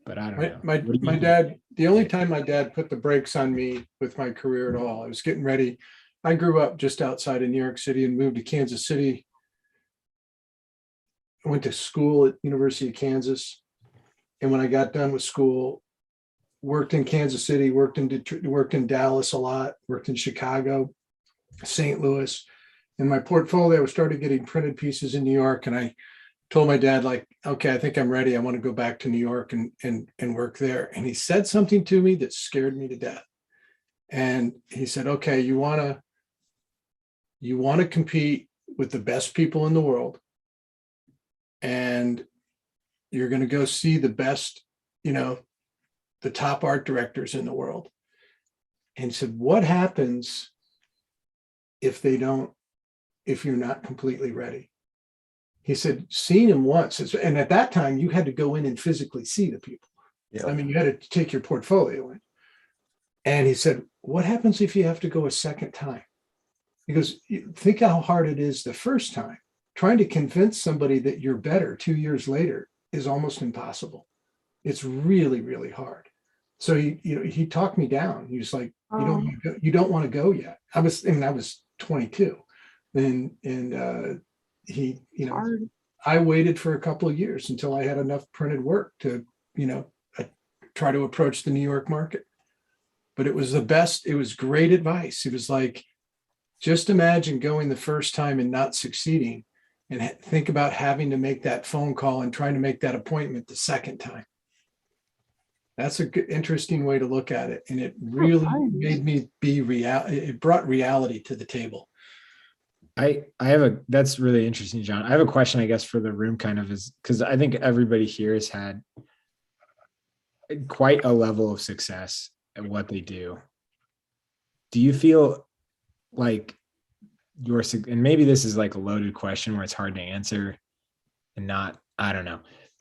But I don't know. my dad, the only time my dad put the brakes on me with my career at all, I was getting ready. I grew up just outside of New York City and moved to Kansas City. I went to school at University of Kansas. And when I got done with school, worked in Kansas City, worked in Detroit, worked in Dallas a lot, worked in Chicago, St. Louis. In my portfolio, I started getting printed pieces in New York, and I told my dad, like, okay, I think I'm ready. I want to go back to New York and work there. And he said something to me that scared me to death. And he said, okay, you want to compete with the best people in the world, and you're going to go see the best, you know, the top art directors in the world. And he said, what happens if you're not completely ready? He said, seeing him once, and at that time you had to go in and physically see the people. Yeah. I mean, you had to take your portfolio in. And he said, what happens if you have to go a second time? Because think how hard it is the first time. Trying to convince somebody that you're better 2 years later is almost impossible. It's really, really hard. So he talked me down. He was like, you don't want to go yet. I was 22. And he, Hard. I waited for a couple of years until I had enough printed work to, try to approach the New York market. But it was the best. It was great advice. It was like, just imagine going the first time and not succeeding, and think about having to make that phone call and trying to make that appointment the second time. That's a good, interesting way to look at it. And it really made me it brought reality to the table. That's really interesting, John. I have a question, I guess, for the room kind of is, because I think everybody here has had quite a level of success at what they do. Do you feel like and maybe this is like a loaded question where it's hard to answer and not, I don't know,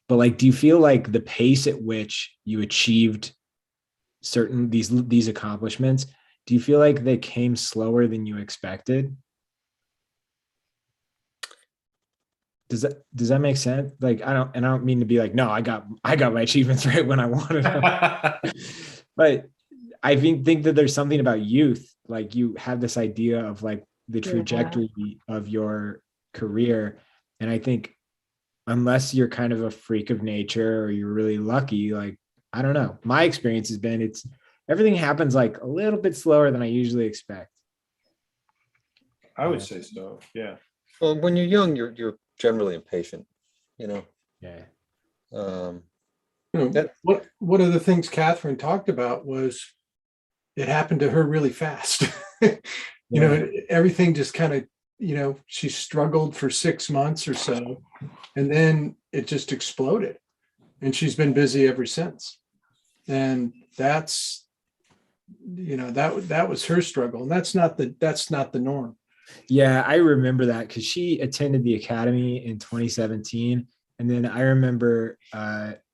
but like, do you feel like the pace at which you achieved certain these accomplishments, do you feel like they came slower than you expected? Does that make sense? Like, I don't mean to be like, no, I got my achievements right when I wanted them. But I think that there's something about youth, like you have this idea of like the trajectory of your career. And I think unless you're kind of a freak of nature or you're really lucky, like, I don't know, my experience has been, everything happens like a little bit slower than I usually expect. I would say so. Yeah. Well, when you're young, you're generally impatient, Yeah. One of the things Catherine talked about was it happened to her really fast. Everything just kind of, she struggled for 6 months or so, and then it just exploded, and she's been busy ever since. And that's, that was her struggle, and that's not the norm. Yeah, I remember that because she attended the academy in 2017. And then I remember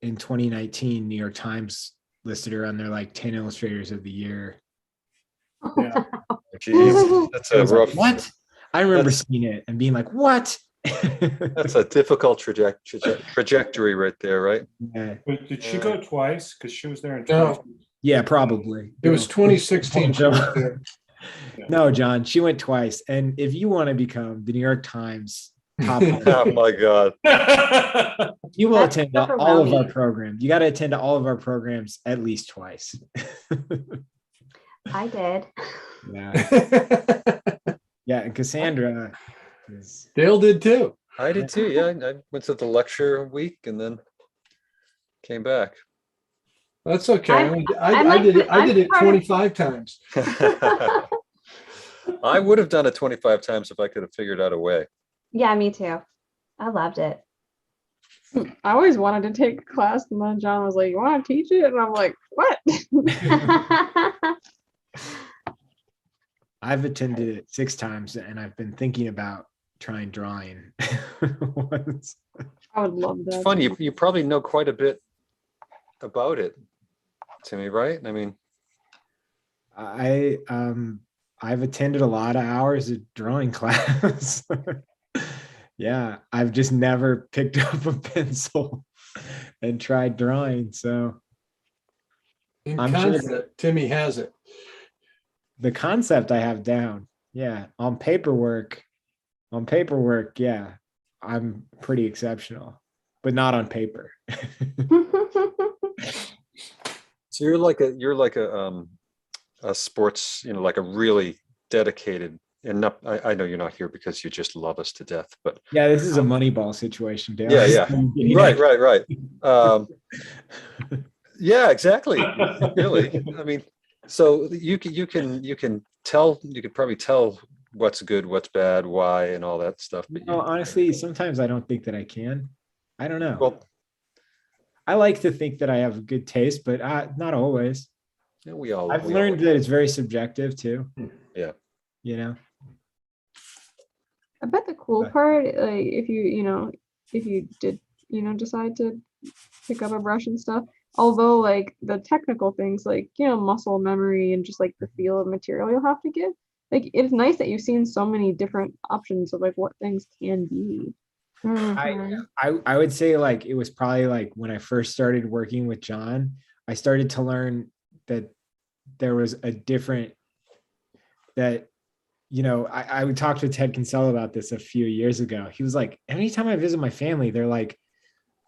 in 2019, New York Times listed her on their like 10 illustrators of the year. Yeah. Jeez, that's a rough. What? I remember seeing it and being like, what? That's a difficult trajectory right there, right? Yeah. But did she go twice? Because she was there in No. Yeah, probably. It was 2016. She was there. No, John, she went twice. And if you want to become the New York Times top, Oh my God. you will That's attend all of our overwhelming. programs. You got to attend all of our programs at least twice. I did. Yeah. Yeah. And Cassandra is. Dale did too. I did too. Yeah, I went to the lecture week and then came back. That's okay. I'm I like- did it I'm part of- 25 times. I would have done it 25 times if I could have figured out a way. Yeah, me too. I loved it. I always wanted to take a class, and then John was like, "You want to teach it?" And I'm like, "What?" I've attended it 6 times and I've been thinking about trying drawing once. I would love that. It's funny. You probably know quite a bit about it, Timmy, right? I mean, I've attended a lot of hours of drawing class. Yeah, I've just never picked up a pencil and tried drawing. So In I'm sure concept, Timmy has it. the concept I have down. Yeah, on paperwork, yeah, I'm pretty exceptional, but not on paper. so you're like a sports, like a really dedicated. And not, I know you're not here because you just love us to death, but Yeah, this is a Moneyball situation, Dale. yeah. Right. Yeah, exactly. Really, I mean, so you can probably tell what's good, what's bad, why, and all that stuff. But No, honestly, sometimes I don't think that I can. I don't know. well, I like to think that I have good taste, but not always. Yeah, we all. I've we all- learned that it's very subjective too. Yeah. You know, I bet the cool Okay. part, like if you did, decide to pick up a brush and stuff, although like the technical things like, muscle memory and just like the feel of material you'll have to give, like it's nice that you've seen so many different options of like what things can be. Mhm. I would say like it was probably like when I first started working with John, I started to learn that there was a different that I would talk to Ted Kinsella about this a few years ago. He was like, anytime I visit my family, they're like,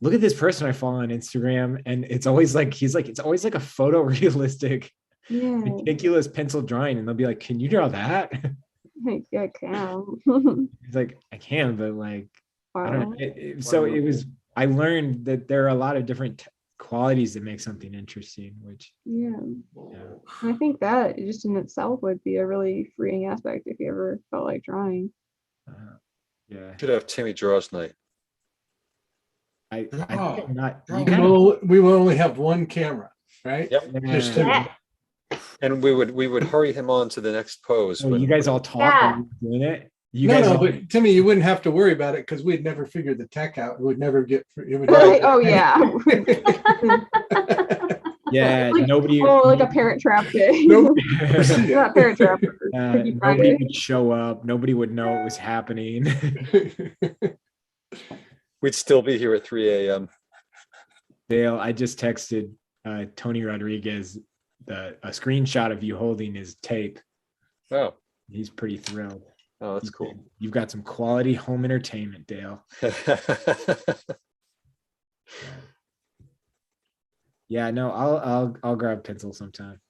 look at this person I follow on Instagram. And it's always like, he's like, it's always like a photorealistic, Yeah, meticulous pencil drawing. And they'll be like, can you draw that? like, I can. He's like, I can, but like, I don't know. Wow. So it was, I learned that there are a lot of different qualities that make something interesting, which, Yeah. yeah. And I think that just in itself would be a really freeing aspect if you ever felt like drawing. Yeah. Should have Timmy draws night. I think Oh, I'm not, you oh. kind of, We will only have one camera, right? Yep. Just yeah. Timmy. And we would hurry him on to the next pose. So when- you guys all talk Yeah. while you're doing it. You No, guys no, all, but Timmy, you wouldn't have to worry about it because we'd never figure the tech out. It would never get. It would Right. Oh yeah. yeah, Like, nobody, Oh, like a parent trap day. Nope. Not parent trap. Freaky nobody Friday. would show up. Nobody would know it was happening. We'd still be here at 3 a.m. Dale, I just texted Tony Rodriguez a screenshot of you holding his tape. Oh, He's pretty thrilled. oh, that's He cool. said, you've got some quality home entertainment, Dale. Yeah, no, I'll grab a pencil sometime.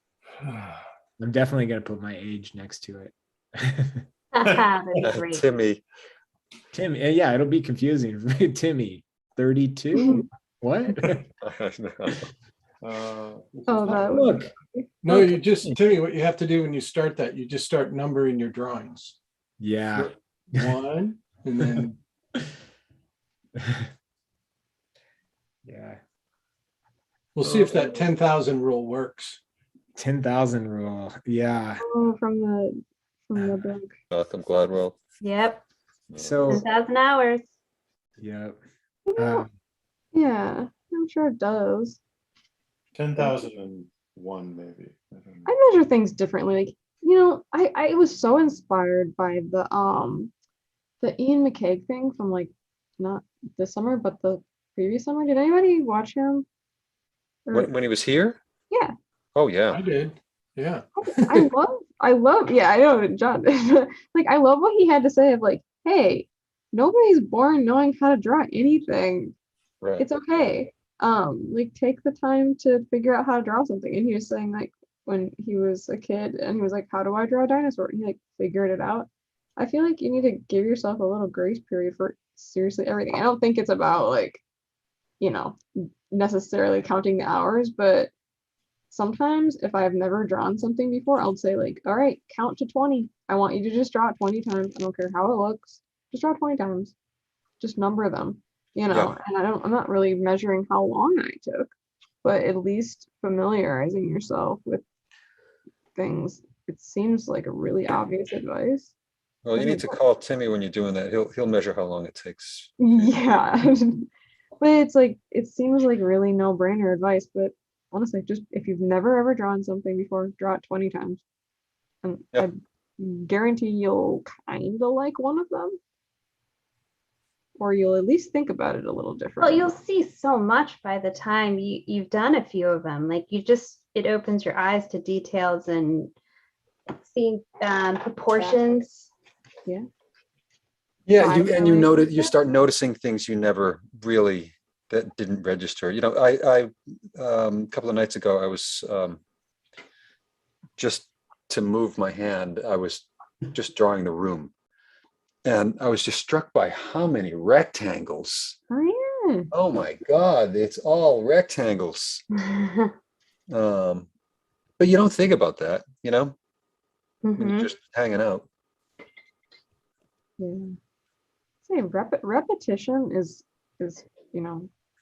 I'm definitely gonna put my age next to it. That'd be great. Timmy. Tim, yeah, it'll be confusing. Timmy, 32? What? Oh, that would Look, No, you just, Timmy, what you have to do when you start that, you just start numbering your drawings. yeah. One, and then Yeah. we'll see if that 10,000 rule works. 10,000 rule. Yeah. Oh, from the book. Malcolm Gladwell. Yep, So, 10,000 hours. yeah. You know, yeah, I'm sure it does. 10,001 maybe. I don't know. I measure things differently. Like, I was so inspired by the Ian McCaig thing from like not this summer, but the previous summer. Did anybody watch him? Or- When he was here? Yeah. Oh, I yeah. did. Yeah. I love, yeah, I know, John. Like, I love what he had to say of like, hey, nobody's born knowing how to draw anything. Right. It's okay. Like take the time to figure out how to draw something. And he was saying like when he was a kid and he was like, how do I draw a dinosaur? And he like figured it out. I feel like you need to give yourself a little grace period for seriously everything. I don't think it's about like, necessarily counting the hours, but sometimes if I've never drawn something before, I'll say like, all right, count to 20. I want you to just draw it 20 times. I don't care how it looks. Just draw 20 times. Just number them, Yeah. and I'm not really measuring how long I took, but at least familiarizing yourself with things. It seems like a really obvious advice. Well, you need to call Timmy when you're doing that. He'll measure how long it takes. Yeah. But it's like, it seems like really no-brainer advice, but honestly, just if you've never ever drawn something before, draw it 20 times. And Yeah. I guarantee you'll kind of like one of them. Or you'll at least think about it a little Well, differently. you'll see so much by the time you've done a few of them. Like it opens your eyes to details and seeing proportions. Yeah. Yeah, you Five-year-old. you start noticing things you never really that didn't register. I a couple of nights ago I was just to move my hand, I was just drawing the room. And I was just struck by how many rectangles. Oh, yeah. Oh my God, it's all rectangles. But you don't think about that, when Mhm. you're just hanging out. Yeah. Say repetition is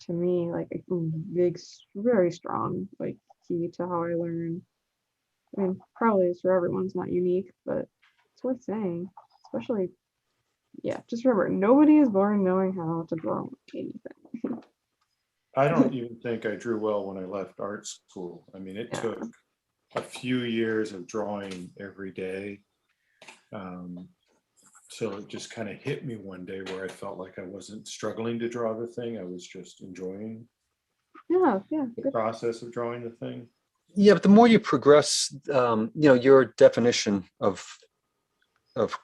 to me like a big, very strong like key to how I learn. I mean, probably it's for everyone's not unique, but it's worth saying, especially, yeah, just remember, nobody is born knowing how to draw anything. I don't even think I drew well when I left art school. I mean, it Yeah. took a few years of drawing every day. So it just kind of hit me one day where I felt like I wasn't struggling to draw the thing. I was just enjoying Yeah, the good. process of drawing the thing. Yeah, but the more you progress, your definition of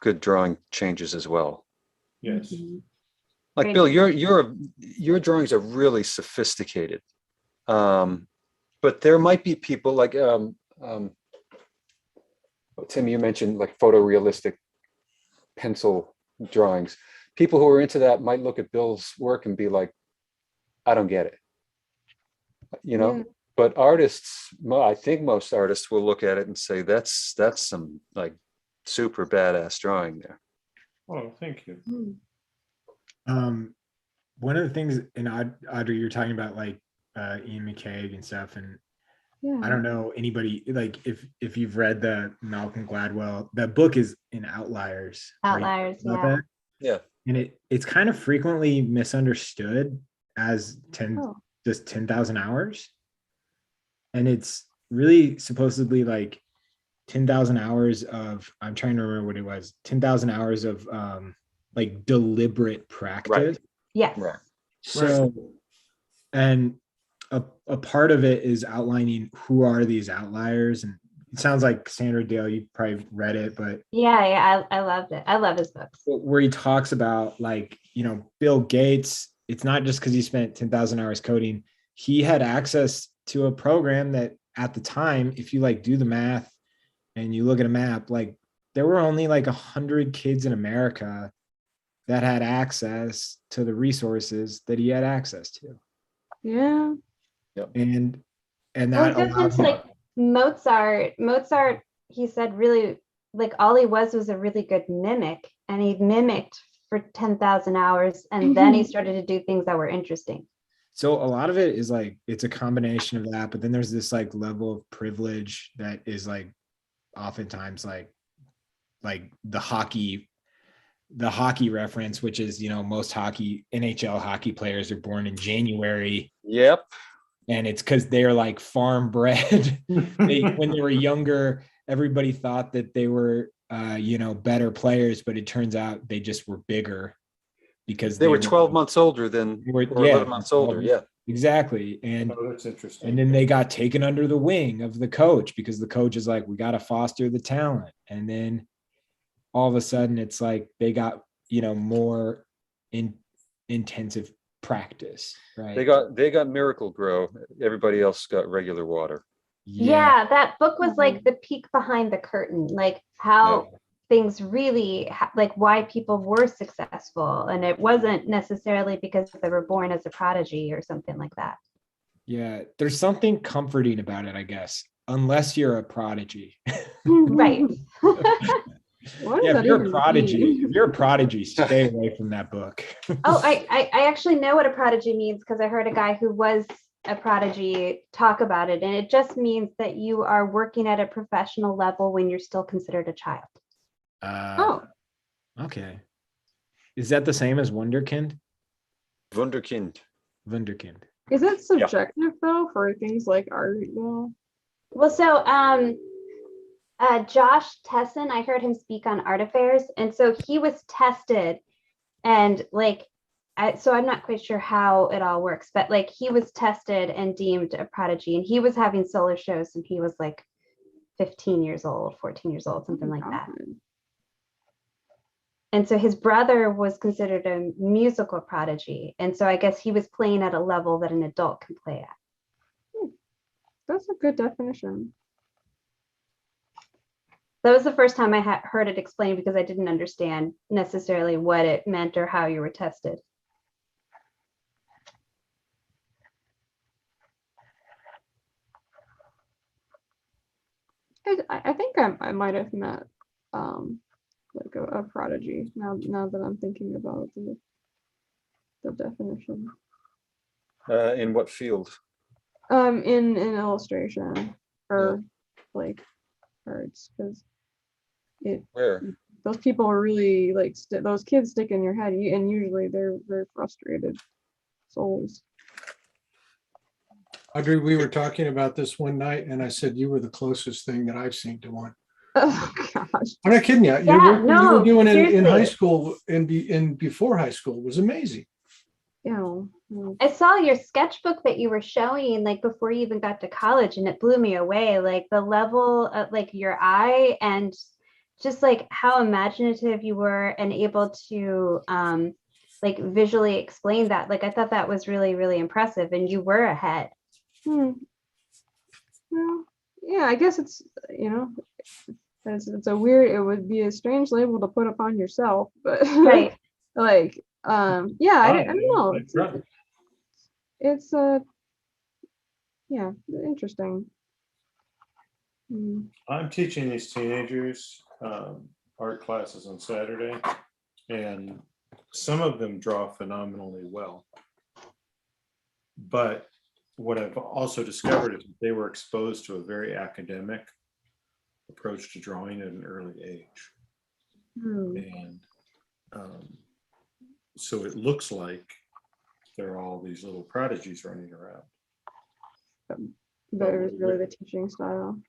good drawing changes as well. Yes. Mhm. Like Great. Bill, your drawings are really sophisticated. But there might be people like Tim, you mentioned like photorealistic pencil drawings. People who are into that might look at Bill's work and be like, I don't get it. Yeah. But artists, I think most artists will look at it and say, that's some like super badass drawing there. Oh, thank you. Mm. One of the things in Audrey, you're talking about like Ian McCaig and stuff, and Yeah. I don't know anybody like if you've read the Malcolm Gladwell, that book is in Outliers. where he Outliers, talks about yeah. that. Yeah. And it's kind of frequently misunderstood as Oh. just 10,000 hours. And it's really supposedly like 10,000 hours of, I'm trying to remember what it was, 10,000 hours of like deliberate practice. Yes. Right. So, and a part of it is outlining who are these outliers. And it sounds like Sandra Dale, you probably read it, but Yeah, I loved it. I love his books. where he talks about like, Bill Gates, it's not just because he spent 10,000 hours coding. He had access to a program that at the time, if you like do the math and you look at a map, like there were only like 100 kids in America that had access to the resources that he had access to. Yeah. And Well, that it goes allowed into him, like Mozart, he said really like all he was a really good mimic, and he mimicked for 10,000 hours, and then he started to do things that were interesting. so a lot of it is like it's a combination of that, but then there's this like level of privilege that is like oftentimes like the hockey reference, which is most NHL hockey players are born in January, Yep. and it's because they're like farm bred. When they were younger, everybody thought that they were better players, but it turns out they just were bigger because They were 12 months older than, or 11 months older. Yeah. exactly. And Oh, that's interesting. and then they got taken under the wing of the coach because the coach is like, we got to foster the talent. And then all of a sudden it's like they got, more intensive practice, right? They got Miracle Grow. Everybody else got regular water. Yeah, that book was like the peek behind the curtain, like how things really like why people were successful, and it wasn't necessarily because they were born as a prodigy or something like that. Yeah, there's something comforting about it, I guess, unless you're a prodigy. Right. What Yeah, does if that you're a even prodigy, mean? if you're a prodigy, stay away from that book. Oh, I actually know what a prodigy means because I heard a guy who was a prodigy talk about it, and it just means that you are working at a professional level when you're still considered a child. Oh, Okay. Is that the same as Wunderkind? Wunderkind. Wunderkind. is it subjective though for things like art though? Well, so Josh Tesson, I heard him speak on Art Affairs, and so he was tested, and like, so I'm not quite sure how it all works, but like he was tested and deemed a prodigy, and he was having solo shows, and he was like 15 years old, 14 years old, something like that. And so his brother was considered a musical prodigy, and so I guess he was playing at a level that an adult can play at. That's a good definition. That was the first time I had heard it explained because I didn't understand necessarily what it meant or how you were tested. I think I might have met like a prodigy now that I'm thinking about the definition. In what field? In illustration or like cards because it Where? those people are really like those kids stick in your head, and usually they're very frustrated souls. Audrey, we were talking about this one night and I said, you were the closest thing that I've seen to one. Oh gosh. I'm not kidding you. Your Yeah, work you were no, doing in high seriously. school and before high school was amazing. Yeah. I saw your sketchbook that you were showing like before you even got to college, and it blew me away. Like the level of like your eye and just like how imaginative you were and able to like visually explain that. Like I thought that was really, really impressive, and you were ahead. Well, yeah, I guess it's, it's a weird, it would be a strange label to put upon yourself, but Right. like, yeah, I don't know. That's right. It's yeah, interesting. I'm teaching these teenagers art classes on Saturday, and some of them draw phenomenally well. But what I've also discovered is they were exposed to a very academic approach to drawing at an early age. And so it looks like there are all these little prodigies running around. But it was really the teaching style.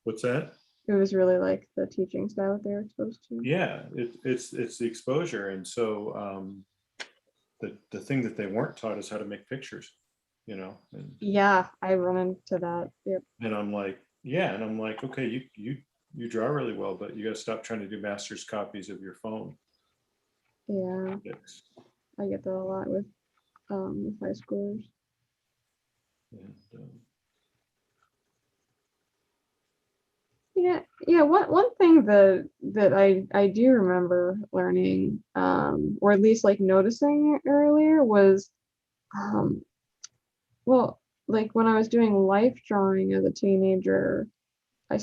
What's that? It was really like the teaching style that they were exposed to. Yeah, it's the exposure. And so the thing that they weren't taught is how to make pictures, and Yeah, I run into that. Yep. and I'm like, yeah, and I'm like, okay, you draw really well, but you got to stop trying to do master's copies of your phone. Yeah, Yes. I get that a lot with high schoolers. And, Yeah. One thing that I do remember learning, or at least like noticing earlier was, well, like when I was doing life drawing as a teenager, I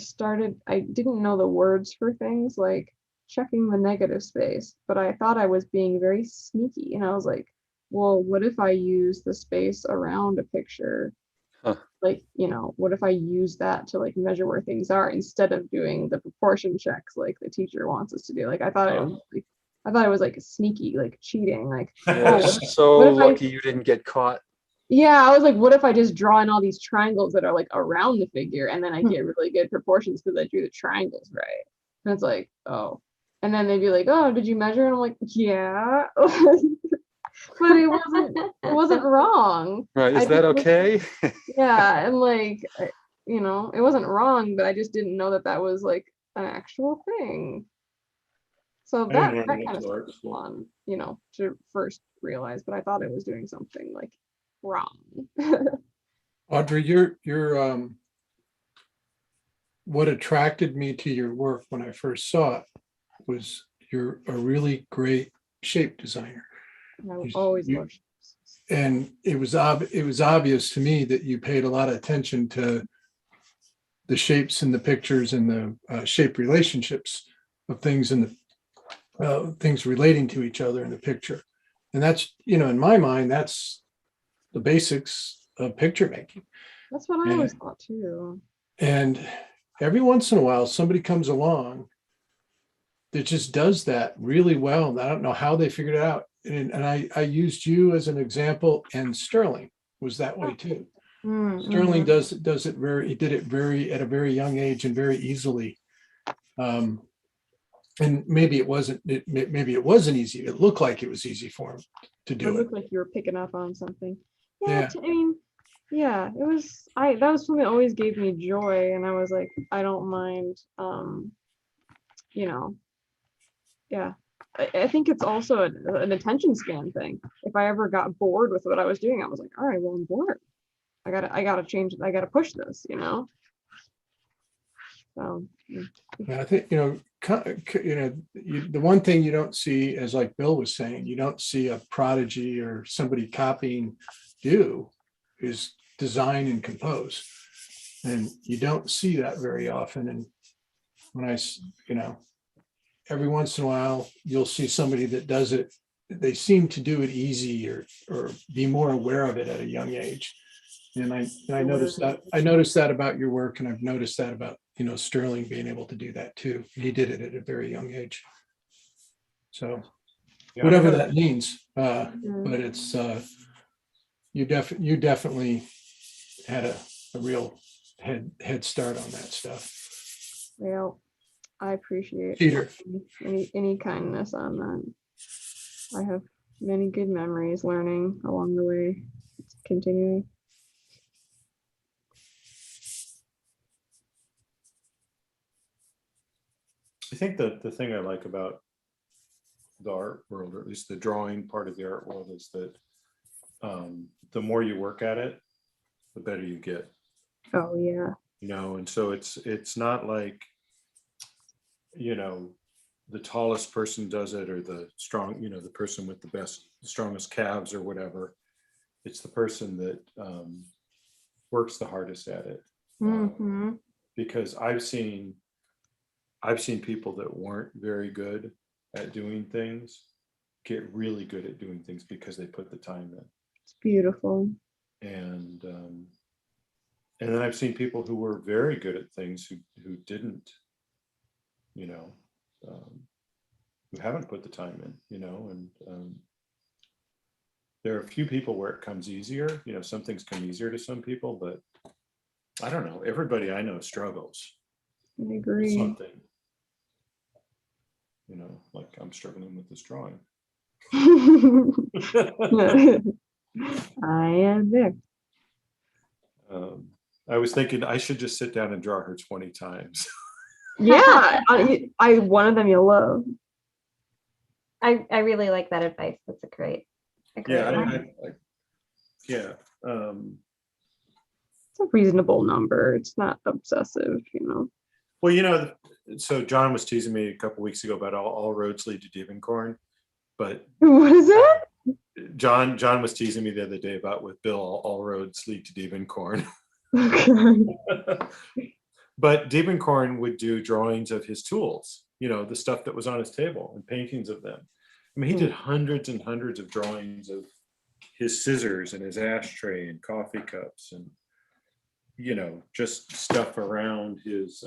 didn't know the words for things like checking the negative space, but I thought I was being very sneaky, and I was like, well, what if I use the space around a picture? Huh. Like, what if I use that to like measure where things are instead of doing the proportion checks like the teacher wants us to do? Like I thought it was like sneaky, like cheating, like, You're oh, so what if lucky you didn't get caught. yeah, I was like, what if I just draw in all these triangles that are like around the figure, and then I get really good proportions because I drew the triangles right? And it's like, oh, and then they'd be like, oh, did you measure? And I'm like, yeah. But it wasn't wrong. Right, I is that just okay? yeah, and like, it wasn't wrong, but I just didn't know that was like an actual thing. So I that didn't learn kind it of till stuff art was school. fun, to first realize, but I thought it was doing something like wrong. Audrey, you're what attracted me to your work when I first saw it was you're a really great shape designer. And I always You- loved shapes. And it was obvious to me that you paid a lot of attention to the shapes in the pictures and the shape relationships of things and the things relating to each other in the picture. And that's, in my mind, that's the basics of picture making. That's what I Yeah. always thought too. And every once in a while, somebody comes along that just does that really well. And I don't know how they figured it out. And I used you as an example, and Sterling was that way too. Sterling did it at a very young age and very easily. And maybe it wasn't easy. It looked like it was easy for him to It do it. looked like you were picking up on something. Yeah. I mean, yeah, it was. That was something that always gave me joy, and I was like, I don't mind. Yeah. I think it's also an attention span thing. If I ever got bored with what I was doing, I was like, all right, well, I'm bored. I gotta change it. I gotta push this, So And I think, the one thing you don't see, as like Bill was saying, you don't see a prodigy or somebody copying you is design and compose. And you don't see that very often. And when every once in a while, you'll see somebody that does it. They seem to do it easy or be more aware of it at a young age. And I noticed that about your work, and I've noticed that about Sterling being able to do that too. He did it at a very young age. So Yeah, whatever I know. that means, Mhm. but it's, you definitely had a real head start on that stuff. Well, I appreciate Peter, any kindness on that. I have many good memories learning along the way. Continuing. I think the thing I like about the art world, or at least the drawing part of the art world, is that the more you work at it, the better you get. Oh yeah. And so it's not like, the tallest person does it, or the strong, the person with the strongest calves or whatever. It's the person that works the hardest at it. Mm-hmm. Because I've seen people that weren't very good at doing things get really good at doing things because they put the time in. It's beautiful. And then I've seen people who were very good at things who didn't, who haven't put the time in, and there are a few people where it comes easier. Some things come easier to some people, but I don't know. Everybody I know struggles I with agree. something. Like I'm struggling with this drawing. I am there. I was thinking I should just sit down and draw her 20 times. Yeah, I one of them you'll love. I really like that advice. That's a great Yeah, one. yeah. It's a reasonable number. It's not obsessive, Well, so John was teasing me a couple weeks ago about all roads lead to Diebenkorn, but What is it? John was teasing me the other day about with Bill, all roads lead to Diebenkorn. Okay. But Diebenkorn would do drawings of his tools, the stuff that was on his table, and paintings of them. I mean, he did hundreds and hundreds of drawings of his scissors and his ashtray and coffee cups and, just stuff around his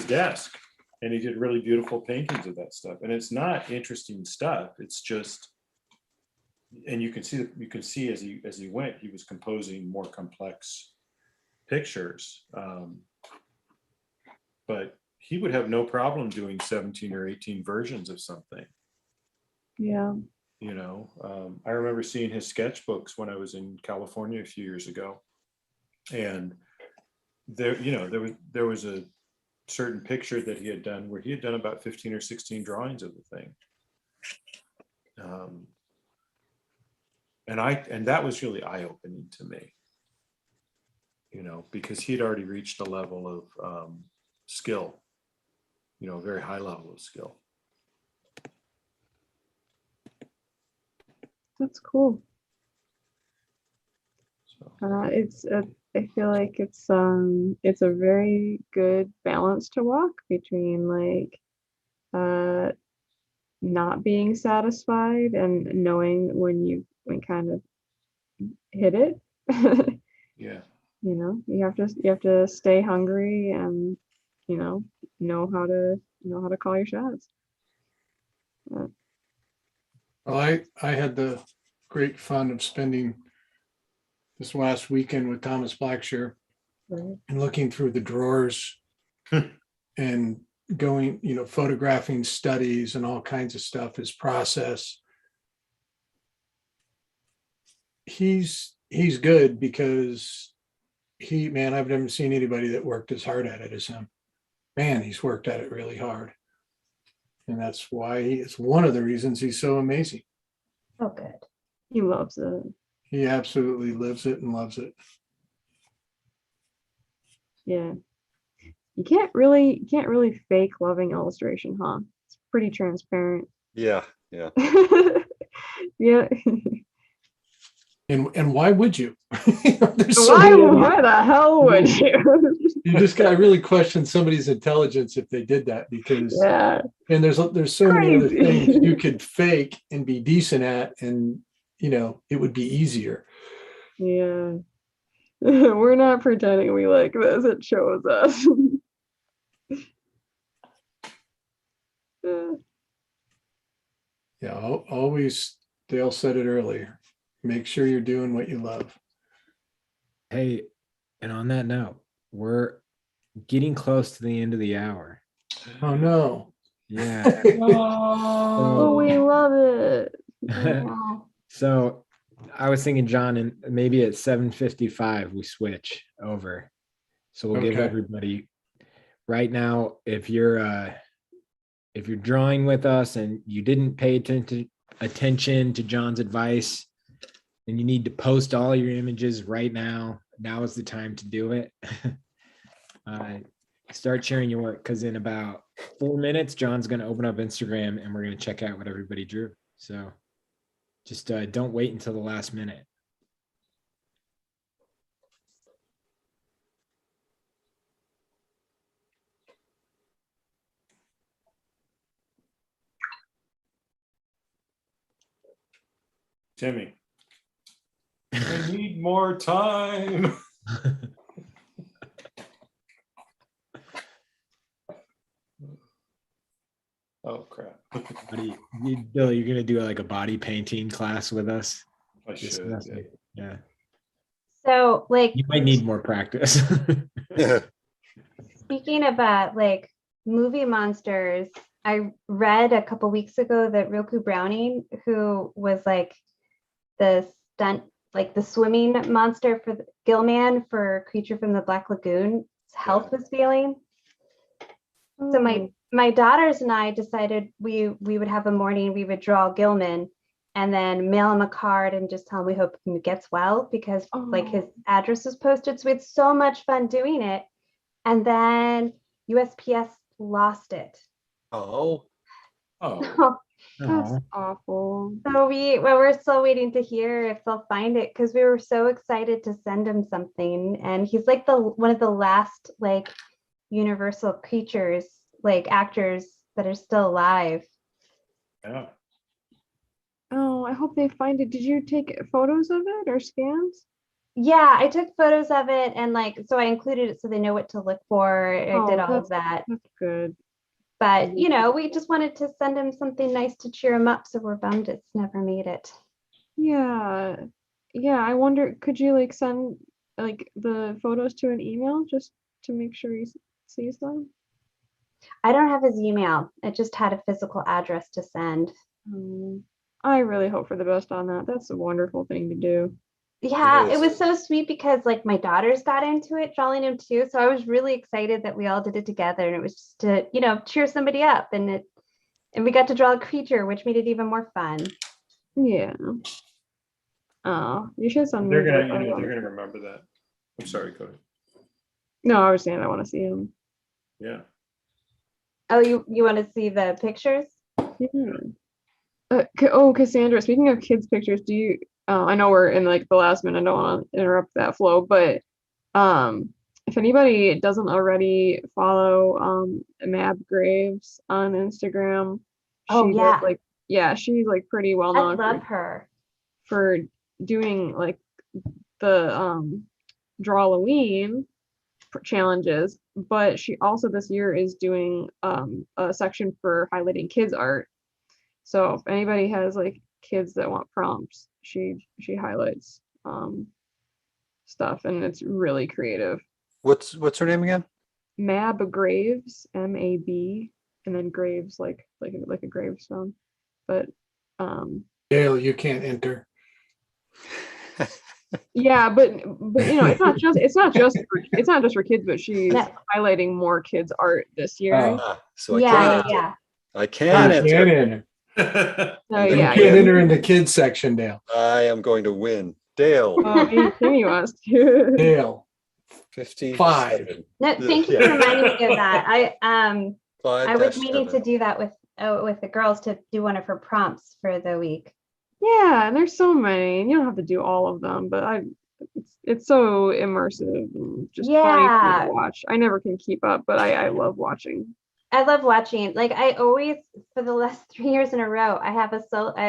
desk. And he did really beautiful paintings of that stuff. And it's not interesting stuff. It's just, and you can see as he went, he was composing more complex pictures. But he would have no problem doing 17 or 18 versions of something. Yeah. I remember seeing his sketchbooks when I was in California a few years ago, and there was a certain picture that he had done where he had done about 15 or 16 drawings of the thing. And that was really eye-opening to me, because he'd already reached a level of skill, a very high level of skill. That's cool. So I feel like it's a very good balance to walk between like not being satisfied and knowing when kind of hit it. yeah. You have to stay hungry and know how to call your shots. well, I had the great fun of spending this last weekend with Thomas Blackshear Right. and looking through the drawers and going, photographing studies and all kinds of stuff, his process. He's good because I've never seen anybody that worked as hard at it as him. Man, he's worked at it really hard. And that's why it's one of the reasons he's so amazing. Oh, good. He loves it. He absolutely lives it and loves it. Yeah. You can't really fake loving illustration, huh? It's pretty transparent. Yeah. Yeah. And why would you? There's Why the hell would you? You just got to really question somebody's intelligence if they did that, because Yeah. and there's so many other Crazy. things you could fake and be decent at, and it would be easier. Yeah. We're not pretending we like this. It shows us. Yeah, always, Dale said it earlier. Make sure you're doing what you love. Hey, and on that note, we're getting close to the end of the hour. Oh, no. Yeah. Oh, we love it. Wow. So I was thinking, John, and maybe at 7:55 we switch over. So we'll give Okay. everybody right now, if you're drawing with us and you didn't pay attention to John's advice, then you need to post all your images right now. Now is the time to do it. Start sharing your work, because in about 4 minutes, John's going to open up Instagram and we're going to check out what everybody drew. So just don't wait until the last minute. Timmy. I need more time. Oh crap. Bill, you're going to do like a body painting class with us? I This should. semester? Yeah. So like You might need more practice. speaking about like movie monsters, I read a couple weeks ago that Roku Browning, who was like the stunt, like the swimming monster for the Gillman for Creature from the Black Lagoon, his health was failing. So my daughters and I decided we would have a morning, we would draw Gilman and then mail him a card and just tell him we hope he gets well, because like his address was posted. So we had so much fun doing it. And then USPS lost it. Oh, Oh, That's Aw. awful. So we're still waiting to hear if they'll find it, because we were so excited to send him something. And he's like one of the last like Universal creatures, like actors that are still alive. yeah. Oh, I hope they find it. Did you take photos of it or scans? Yeah, I took photos of it and like, so I included it so they know what to look for. I did all of that. That's good. But, you know, we just wanted to send him something nice to cheer him up. So we're bummed it's never made it. Yeah. Yeah, I wonder, could you like send like the photos to an email just to make sure he sees them? I don't have his email. It just had a physical address to send. I really hope for the best on that. That's a wonderful thing to do. Yeah, It it was is. so sweet because like my daughters got into it, drawing him too. So I was really excited that we all did it together, and it was just to, you know, cheer somebody up, and we got to draw a creature, which made it even more fun. Yeah. Oh, you should send me. They're gonna, the you know, photos. they're gonna remember that. I'm sorry, Cody. No, I was saying I want to see him. Yeah. Oh, you want to see the pictures? Yeah. Cassandra, speaking of kids' pictures, do you, I know we're in like the last minute, I don't want to interrupt that flow, but if anybody doesn't already follow Mab Graves on Instagram, Oh, she yeah. does, like, yeah, she's like pretty well I known love her. for doing like the Drawloween challenges, but she also this year is doing a section for highlighting kids art. So if anybody has like kids that want prompts, she highlights stuff, and it's really creative. what's her name again? Mab Graves, MAB, and then Graves like a gravestone. But Dale, you can't enter. yeah, but you know, it's not just for kids, but she's No. highlighting more kids art this year. So I Yeah, can yeah, enter. yeah. I You can can't enter. enter. So You yeah, can't enter in the kids section, Dale. I am going to win. Dale, Timmy wants to. Dale, 57. No, thank you for reminding me of that. I was meaning to 5-7. do that with the girls, to do one of her prompts for the week. Yeah, and there's so many, and you don't have to do all of them, but it's so immersive and just funny Yeah. to watch. I never can keep up, but I love watching. I love watching. Like I always, for the last 3 years in a row, I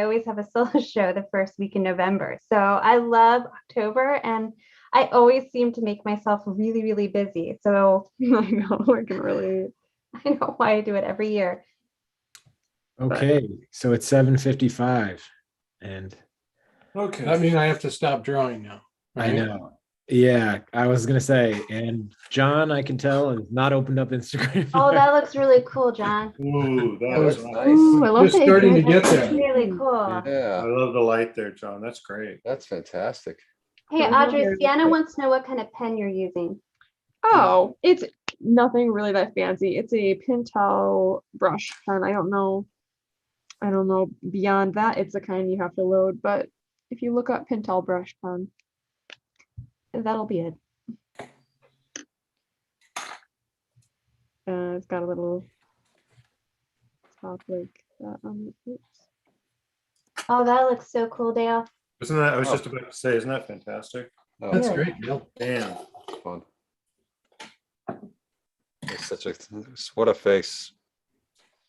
always have a solo show the first week in November. So I love October, and I always seem to make myself really, really busy. So I know, I can really. I know why I do it every year. Okay, so it's 7:55 and Okay. I mean, I have to stop drawing now. I right? know. Yeah, I was gonna say, and John, I can tell, has not opened up Instagram. Oh, yet. that looks really cool, John. Ooh, that Oh, was that's nice. nice. Ooh, I love Just the starting to example. get there. Really cool. I Yeah, love the light there, John. That's great. that's fantastic. Hey, Those are Audrey, very Sienna good. wants to know what kind of pen you're using. Oh, it's nothing really that fancy. It's a Pentel brush pen. I don't know beyond that. It's the kind you have to load, but if you look up Pentel brush pen, that'll be it. It's got a little top like that on it. Oops. Oh, that looks so cool, Dale. Isn't that, I was Oh. just about to say, isn't that fantastic? Oh, That's Really? great, Bill. Damn. fun. It's such a, what a face.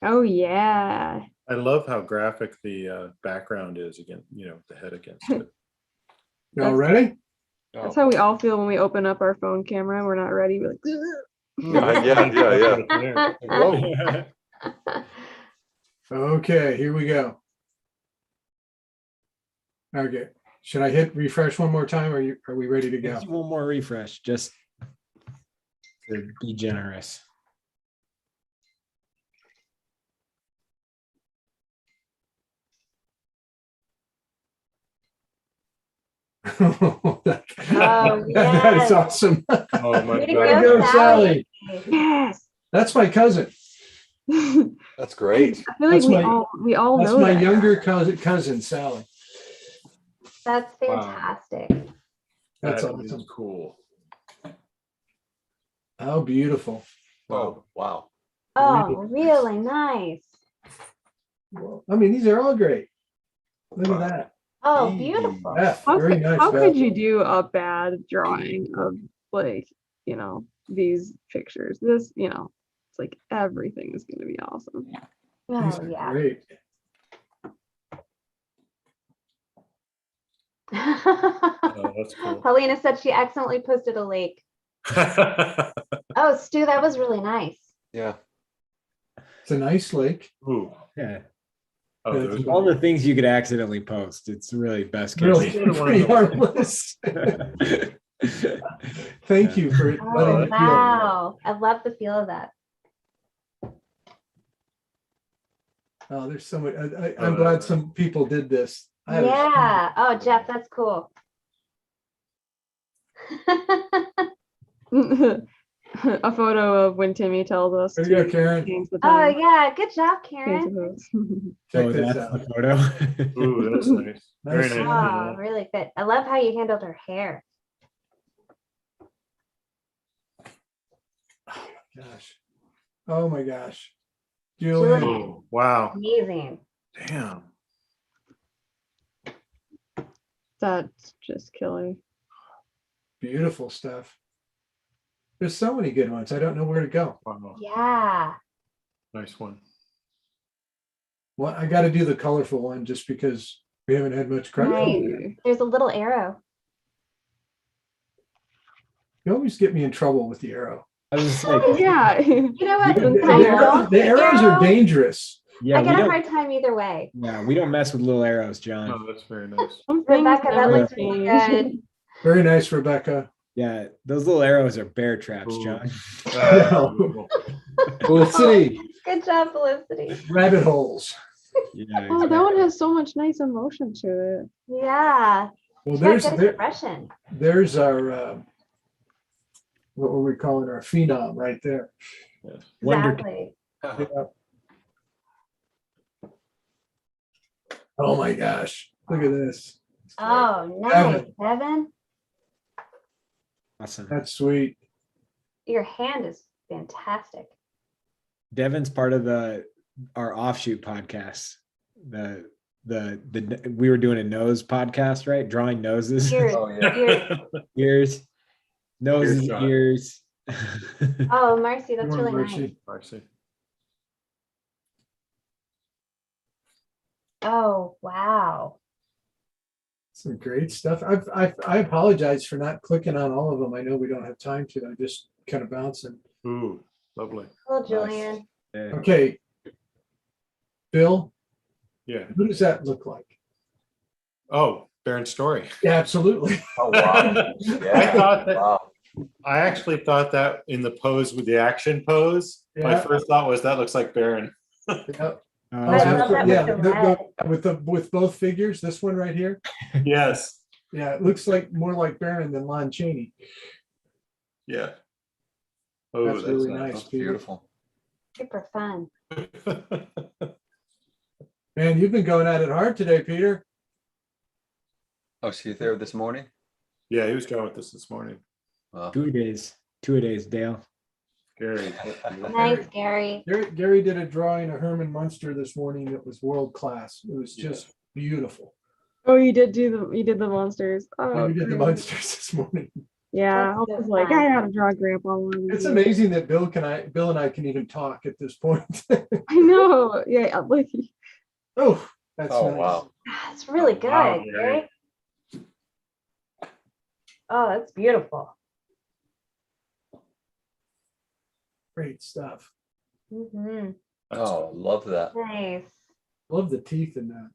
Oh yeah. I love how graphic the background is again, the head against it. Y'all ready? That's how we all feel when we open up our phone camera and we're not ready. We're like, Yeah. Whoa. Okay, here we go. Okay, should I hit refresh one more time, or are we ready to go? Just one more refresh, just to be generous. That is yes. awesome. Oh my Way to Way to God. go, go, Sally. yes. That's my cousin. I That's great. feel like That's we all That's know my that. younger cousin, Sally. That's Wow. fantastic. That's That is awesome. cool. How beautiful. Oh, wow. Oh, Really really nice. I mean, these are all great. Look at that. Oh, Eee. beautiful. Yeah, How, very could, nice. how Beth. could you do a bad drawing of like, these pictures? This, it's like everything is gonna be awesome. These Oh, are yeah. great. Oh, that's cool. Paulina said she accidentally posted a lake. Oh, Stu, that was really nice. Yeah. It's a nice lake. Ooh. Yeah, Oh, That's those all are- the things you could accidentally post. It's really best case. Really, Sort of one of pretty those. harmless. Thank you for Oh, letting me feel. wow. I love the feel of that. Oh, there's so much. I'm glad some people did this. I had a- Yeah. Oh, Jeff, that's cool. A photo of when Timmy tells us There you go, to Karen. change the Oh, time. yeah. Good job, Change the Karen. pose. Check Oh, this that's out. the photo. Ooh, that's nice. Very Nice. nice. Oh, Gina. really good. I love how you handled her hair. Gosh. Oh my gosh. Julian. Julian. Ooh, wow. Amazing. Damn. That's just killer. Beautiful stuff. There's so many good ones. I don't know where to go. Wow. Yeah. Nice one. Well, I got to do the colorful one just because we haven't had much credit. Right. Ooh. There's a little arrow. You always get me in trouble with the arrow. I was just Oh, like, yeah. You know what? The, I don't the arrows are arrow. dangerous. yeah, I we get a don't. hard time either way. Yeah, we don't mess with little arrows, John. Oh, that's very nice. Some things Rebecca, that never looks really change. good. Very nice, Rebecca. Yeah, those little arrows are bear traps, Ooh. John. That's beautiful. Felicity, Good job, Felicity. rabbit holes. Yeah, Oh, that one has so much nice emotion to it. Yeah. Well, She's got there's good expression. there's our what were we calling our phenom right there. Wonder- Exactly. Yeah. Oh my gosh, look at this. Oh, nice. Evan. Evan, Awesome. That's sweet. your hand is fantastic. Devin's part of our offshoot podcast. We were doing a nose podcast, right? Drawing noses, Ears, Oh, yeah. ears. ears, noses, Earshot. ears. Oh, Marcy, that's Come on, really Marcy. nice. Marcy. Oh, wow. Some great stuff. I apologize for not clicking on all of them. I know we don't have time to. I'm just kind of bouncing. Ooh, lovely. Well, Julian. Yeah. Okay. Bill, Yeah. who does that look like? Oh, Baron's story. Yeah, absolutely. Oh, wow. I Yeah. thought that, Wow. I actually thought that in the pose with the action pose, my Yeah. first thought was that looks like Baron. Yep. Oh, Oh, I that's love really that cool. yeah, with the red. with both figures, this one right here. Yes. Yeah, it looks like more like Baron than Lon Chaney. Yeah. Oh, That's really nice. That's Peter. beautiful. Super fun. Man, you've been going at it hard today, Peter. Oh, so you're there this morning? Yeah, he was going with us this morning. Wow. 2 days, 2 days, Dale. Gary. Nice, Gary. Gary did a drawing of Herman Munster this morning that was world class. It was just beautiful. Oh, you did the monsters. Oh, We did the great. Munsters this morning. Yeah, That's I so was like, fun. I gotta draw Grandpa one. of It's these. amazing that Bill and I can even talk at this point. I know. Yeah, like Oh, that's Oh, nice. wow. That's really good, Wow, Gary. Oh, that's beautiful. Great stuff. Hmm. Oh, love that. Nice. Love the teeth in that.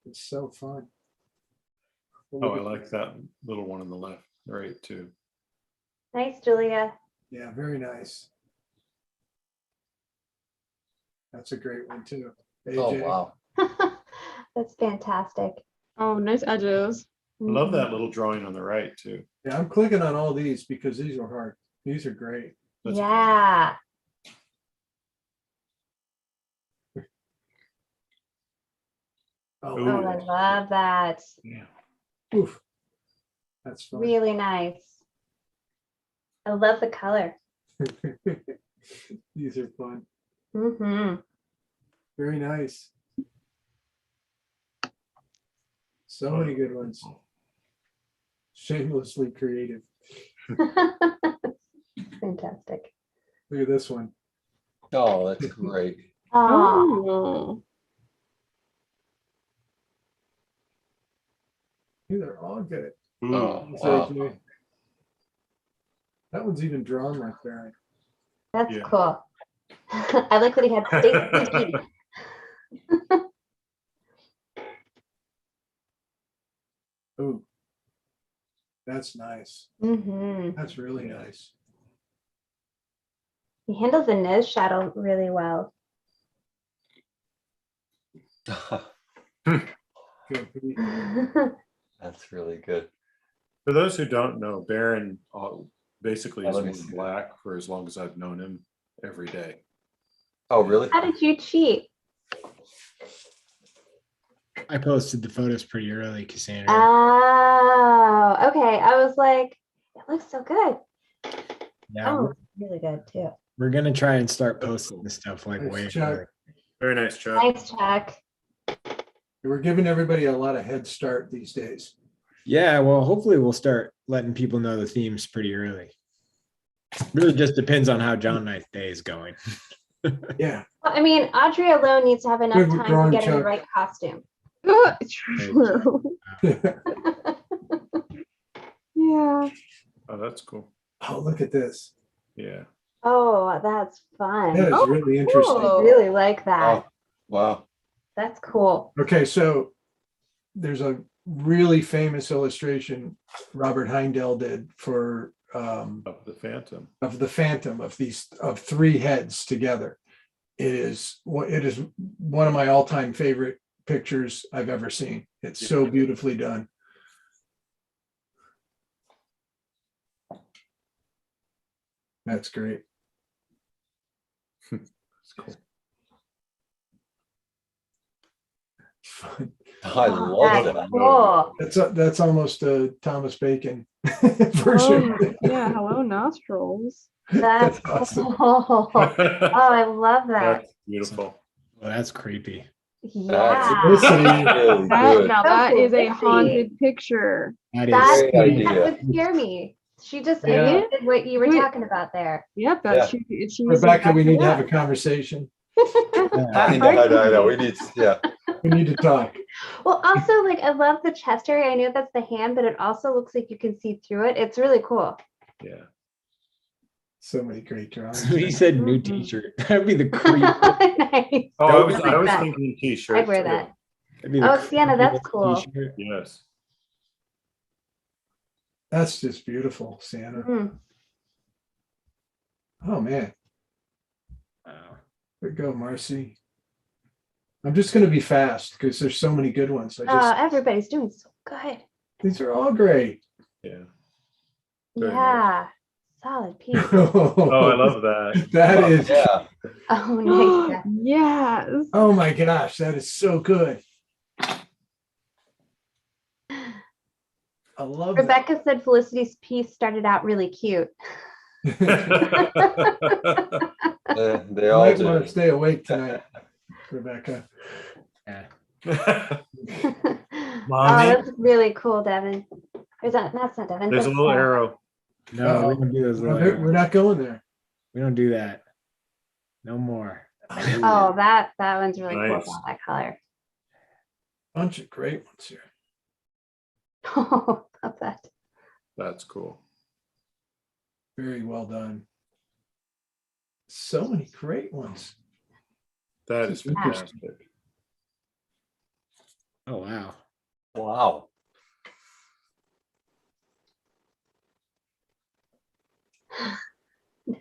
It's so fun. Oh, I like that little one on the left, right, too. Nice, Julia. Yeah, very nice. That's a great one too. Oh, AJ. wow. That's fantastic. oh, nice edges. I love Mhm. that little drawing on the right, too. Yeah, I'm clicking on all these because these are hard. These are great. That's Yeah. Oh, Ooh. Oh, I love that. Yeah. oof. That's fun. Really nice. I love the color. These are fun. Hmm. Very nice. So many good ones. Shamelessly creative. Fantastic. Look at this one. Oh, that's great. Oh, Oh, These are all good. Ooh, Oh, Thanks, wow. AJ. That one's even drawn like Baron. that's Yeah. cool. I like that he had Stacy P. Ooh. That's nice. Hmm. That's really nice. He handles the nose shadow really well. Good. Pete. That's really good. For those who don't know, Baron basically Oh, has let me worn see that. black for as long as I've known him every day. Oh, really? How did you cheat? I posted the photos pretty early, Cassandra. Oh, okay. I was like, it looks so good. Yeah, Oh, we're, it's really good too. we're gonna try and start posting this stuff like Nice way job. early. Very nice, Chuck. Nice, Chuck. We're giving everybody a lot of head start these days. Yeah, well, hopefully we'll start letting people know the themes pretty early. Really just depends on how John Knight's day is going. Yeah. Well, I mean, Audrey alone needs to have enough Good time to drawing, get in the Chuck. right costume. true. Yeah. Oh, that's cool. Oh, look at this. Yeah. Oh, that's fun. That is Oh, really interesting. I cool. really like that. Oh, wow. That's cool. Okay, so there's a really famous illustration Robert Heindel did for Of the Phantom. of the Phantom of three heads together. It is one of my all-time favorite pictures I've ever seen. It's so beautifully done. That's great. That's cool. Fun. I love That's that. cool. That's almost a Thomas Bacon version. Oh, yeah. Hello, nostrils. That's That's awesome. cool. Oh, I love that. That's beautiful. Well, that's creepy. That's Yeah. really good. Now So that cool is a to see. haunted picture. That That, is Great idea. that would scare me. She just Yeah. did what you were Wait. talking about there. Yep, Yeah. that's she Rebecca, we need to have a conversation. yeah. I know. We need, yeah. We need to talk. Well, also, like, I love the chest area. I know that's the hand, but it also looks like you can see through it. It's really cool. Yeah. So many great drawings. He said new Mhm. t-shirt. That'd be the creep. Nice. Oh, That I would was, be I was that. thinking t-shirt. I'd wear too. that. That'd be the Oh, Sienna, that's creepiest cool. t-shirt. Yes. That's just beautiful, Santa. Mhm. Oh, man. Wow. There you go, Marcy. I'm just going to be fast because there's so many good ones. Everybody's doing so good. These are all great. Yeah. Very Yeah. Solid piece. Oh, I love that. That is, Yeah. Oh, nice. Yes. oh my gosh, that is so good. I love that. Rebecca said Felicity's piece started out really cute. They all Might want to do. stay awake tonight, Rebecca. Yeah. Oh, Mommy? that's really cool, Devin. Or is that, that's not Devin. There's a that's, little arrow. No, we don't do those. little We're not going there. We don't do that. No more. Oh, that one's really Nice. cool. That color. Bunch of great ones here. Oh, love that. That's cool. Very well done. So many great ones. That is fantastic. Oh wow. Wow.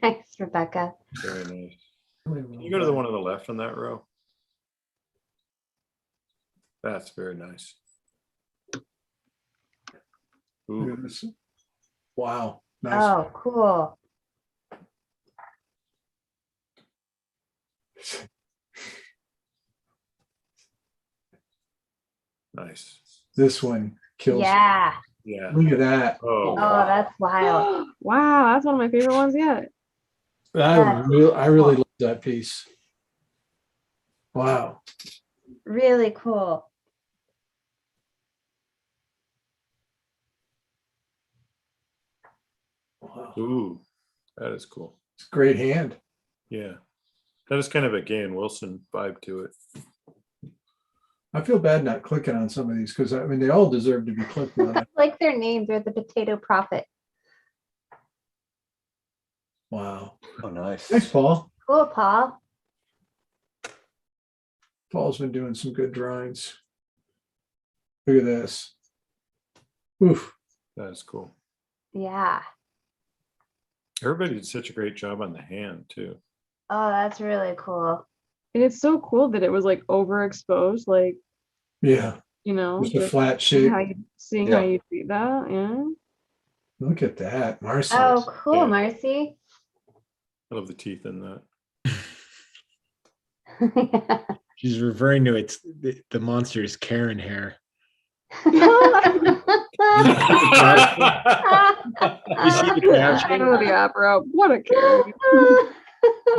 Nice, Rebecca. Very nice. Really Can well you go to the done. one on the left on that row? That's very nice. Look Ooh, at this. Wow. Nice. Oh, cool. nice. This one kills. Yeah. Yeah. Look at that. Oh, Oh, that's wild. Wow, that's one of my favorite ones yet. I really love that piece. Wow. Really cool. Wow. ooh, that is cool. It's a great hand. Yeah. That is kind of a Gay and Wilson vibe to it. I feel bad not clicking on some of these because I mean they all deserve to be clicked on. I like their name. They're the Potato Prophet. Wow. Oh, nice. Thanks, Paul. Cool, Paul. Paul's been doing some good drawings. Look at this. Oof. That is cool. Yeah. Everybody did such a great job on the hand too. Oh, that's really cool. And it's so cool that it was like overexposed, like, Yeah. you know, Just a just flat seeing shape. how you seeing Yeah. how you see that. Yeah. Look at that. Marcy. Oh, cool, Yeah. Marcy. I love the teeth in that. She's referring to the monster's Karen hair. You see the caption? Oh, the opera. What a character.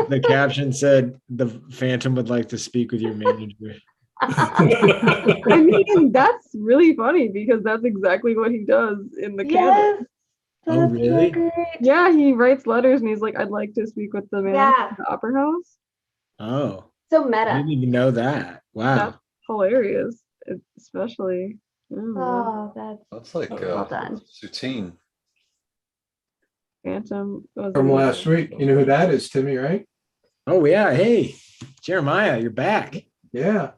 The caption said, "The Phantom would like to speak with your manager." I mean, that's really funny because that's exactly what he does in the canon. Yes. Oh, that's really? great. Yeah, he writes letters and he's like, I'd like to speak with the man Yeah. at the opera house. Oh, So I meta. didn't even know that. Wow. That's hilarious, especially. Oh, that's That's like well done. Soutine. Phantom was From amazing. last week. You know who that is, Timmy, right? Oh yeah. Hey, Jeremiah, you're back. Yeah.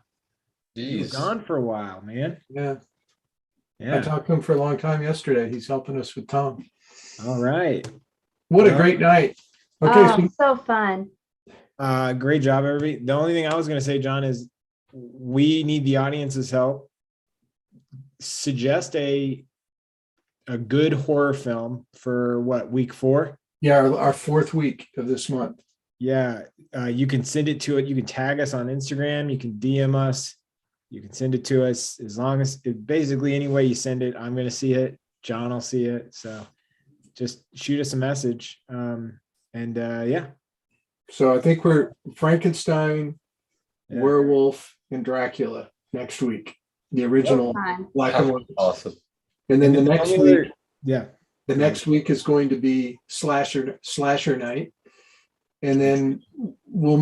You were Jeez. gone for a while, man. Yeah. I Yeah. talked to him for a long time yesterday. He's helping us with Tom. All right. What a Yeah. great night. Okay. Oh, So so fun. Great job, everybody. The only thing I was going to say, John, is we need the audience's help. Suggest a good horror film for what, week 4? yeah, our fourth week of this month. Yeah, you can send it to it. You can tag us on Instagram. You can DM us. You can send it to us as long as basically any way you send it, I'm going to see it. John will see it. So just shoot us a message. Yeah. So I think we're Frankenstein, Yeah. Werewolf, and Dracula next week. The original Fun. black and white. Awesome. And then the the next only week, other- yeah. the next week is going to be slasher night. And then we'll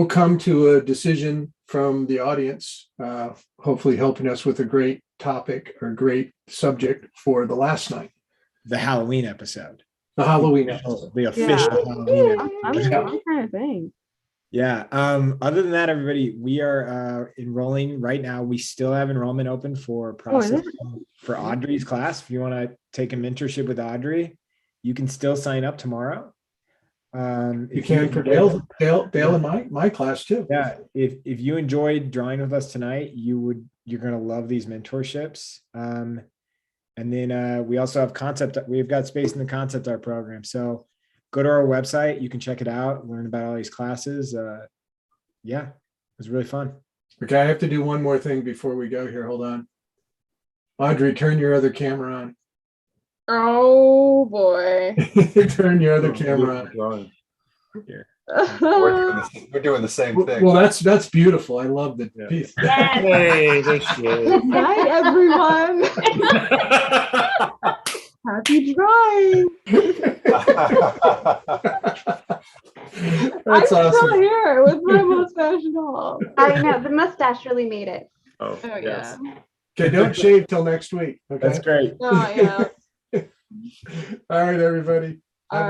come to a decision from the audience, hopefully helping us with a great topic or great subject for the last night, The Halloween episode. the Halloween episode. The official Halloween episode. I'm trying to think. Yeah. Other than that, everybody, we are enrolling right now. We still have enrollment open for process for Audrey's class. If you want to take a mentorship with Audrey, you can still sign up tomorrow. You can for Dale in my class too. Yeah, if you enjoyed drawing with us tonight, you're gonna love these mentorships. And then we also have we've got space in the concept art program. So go to our website, you can check it out, learn about all these classes. Yeah, it was really fun. Okay, I have to do one more thing before we go here. Hold on. Audrey, turn your other camera on. Oh boy. Turn your other camera on. Drawing. We're doing the same thing. Well, that's beautiful. I love the Yeah. piece. Hey, there she is. Good night, everyone. Happy drawing. That's I'm still awesome. here with my mustache and all. I know the mustache really made it. Oh, Oh yes. yeah. Okay, don't shave till next week. Okay. That's great. Oh yeah. All right, everybody.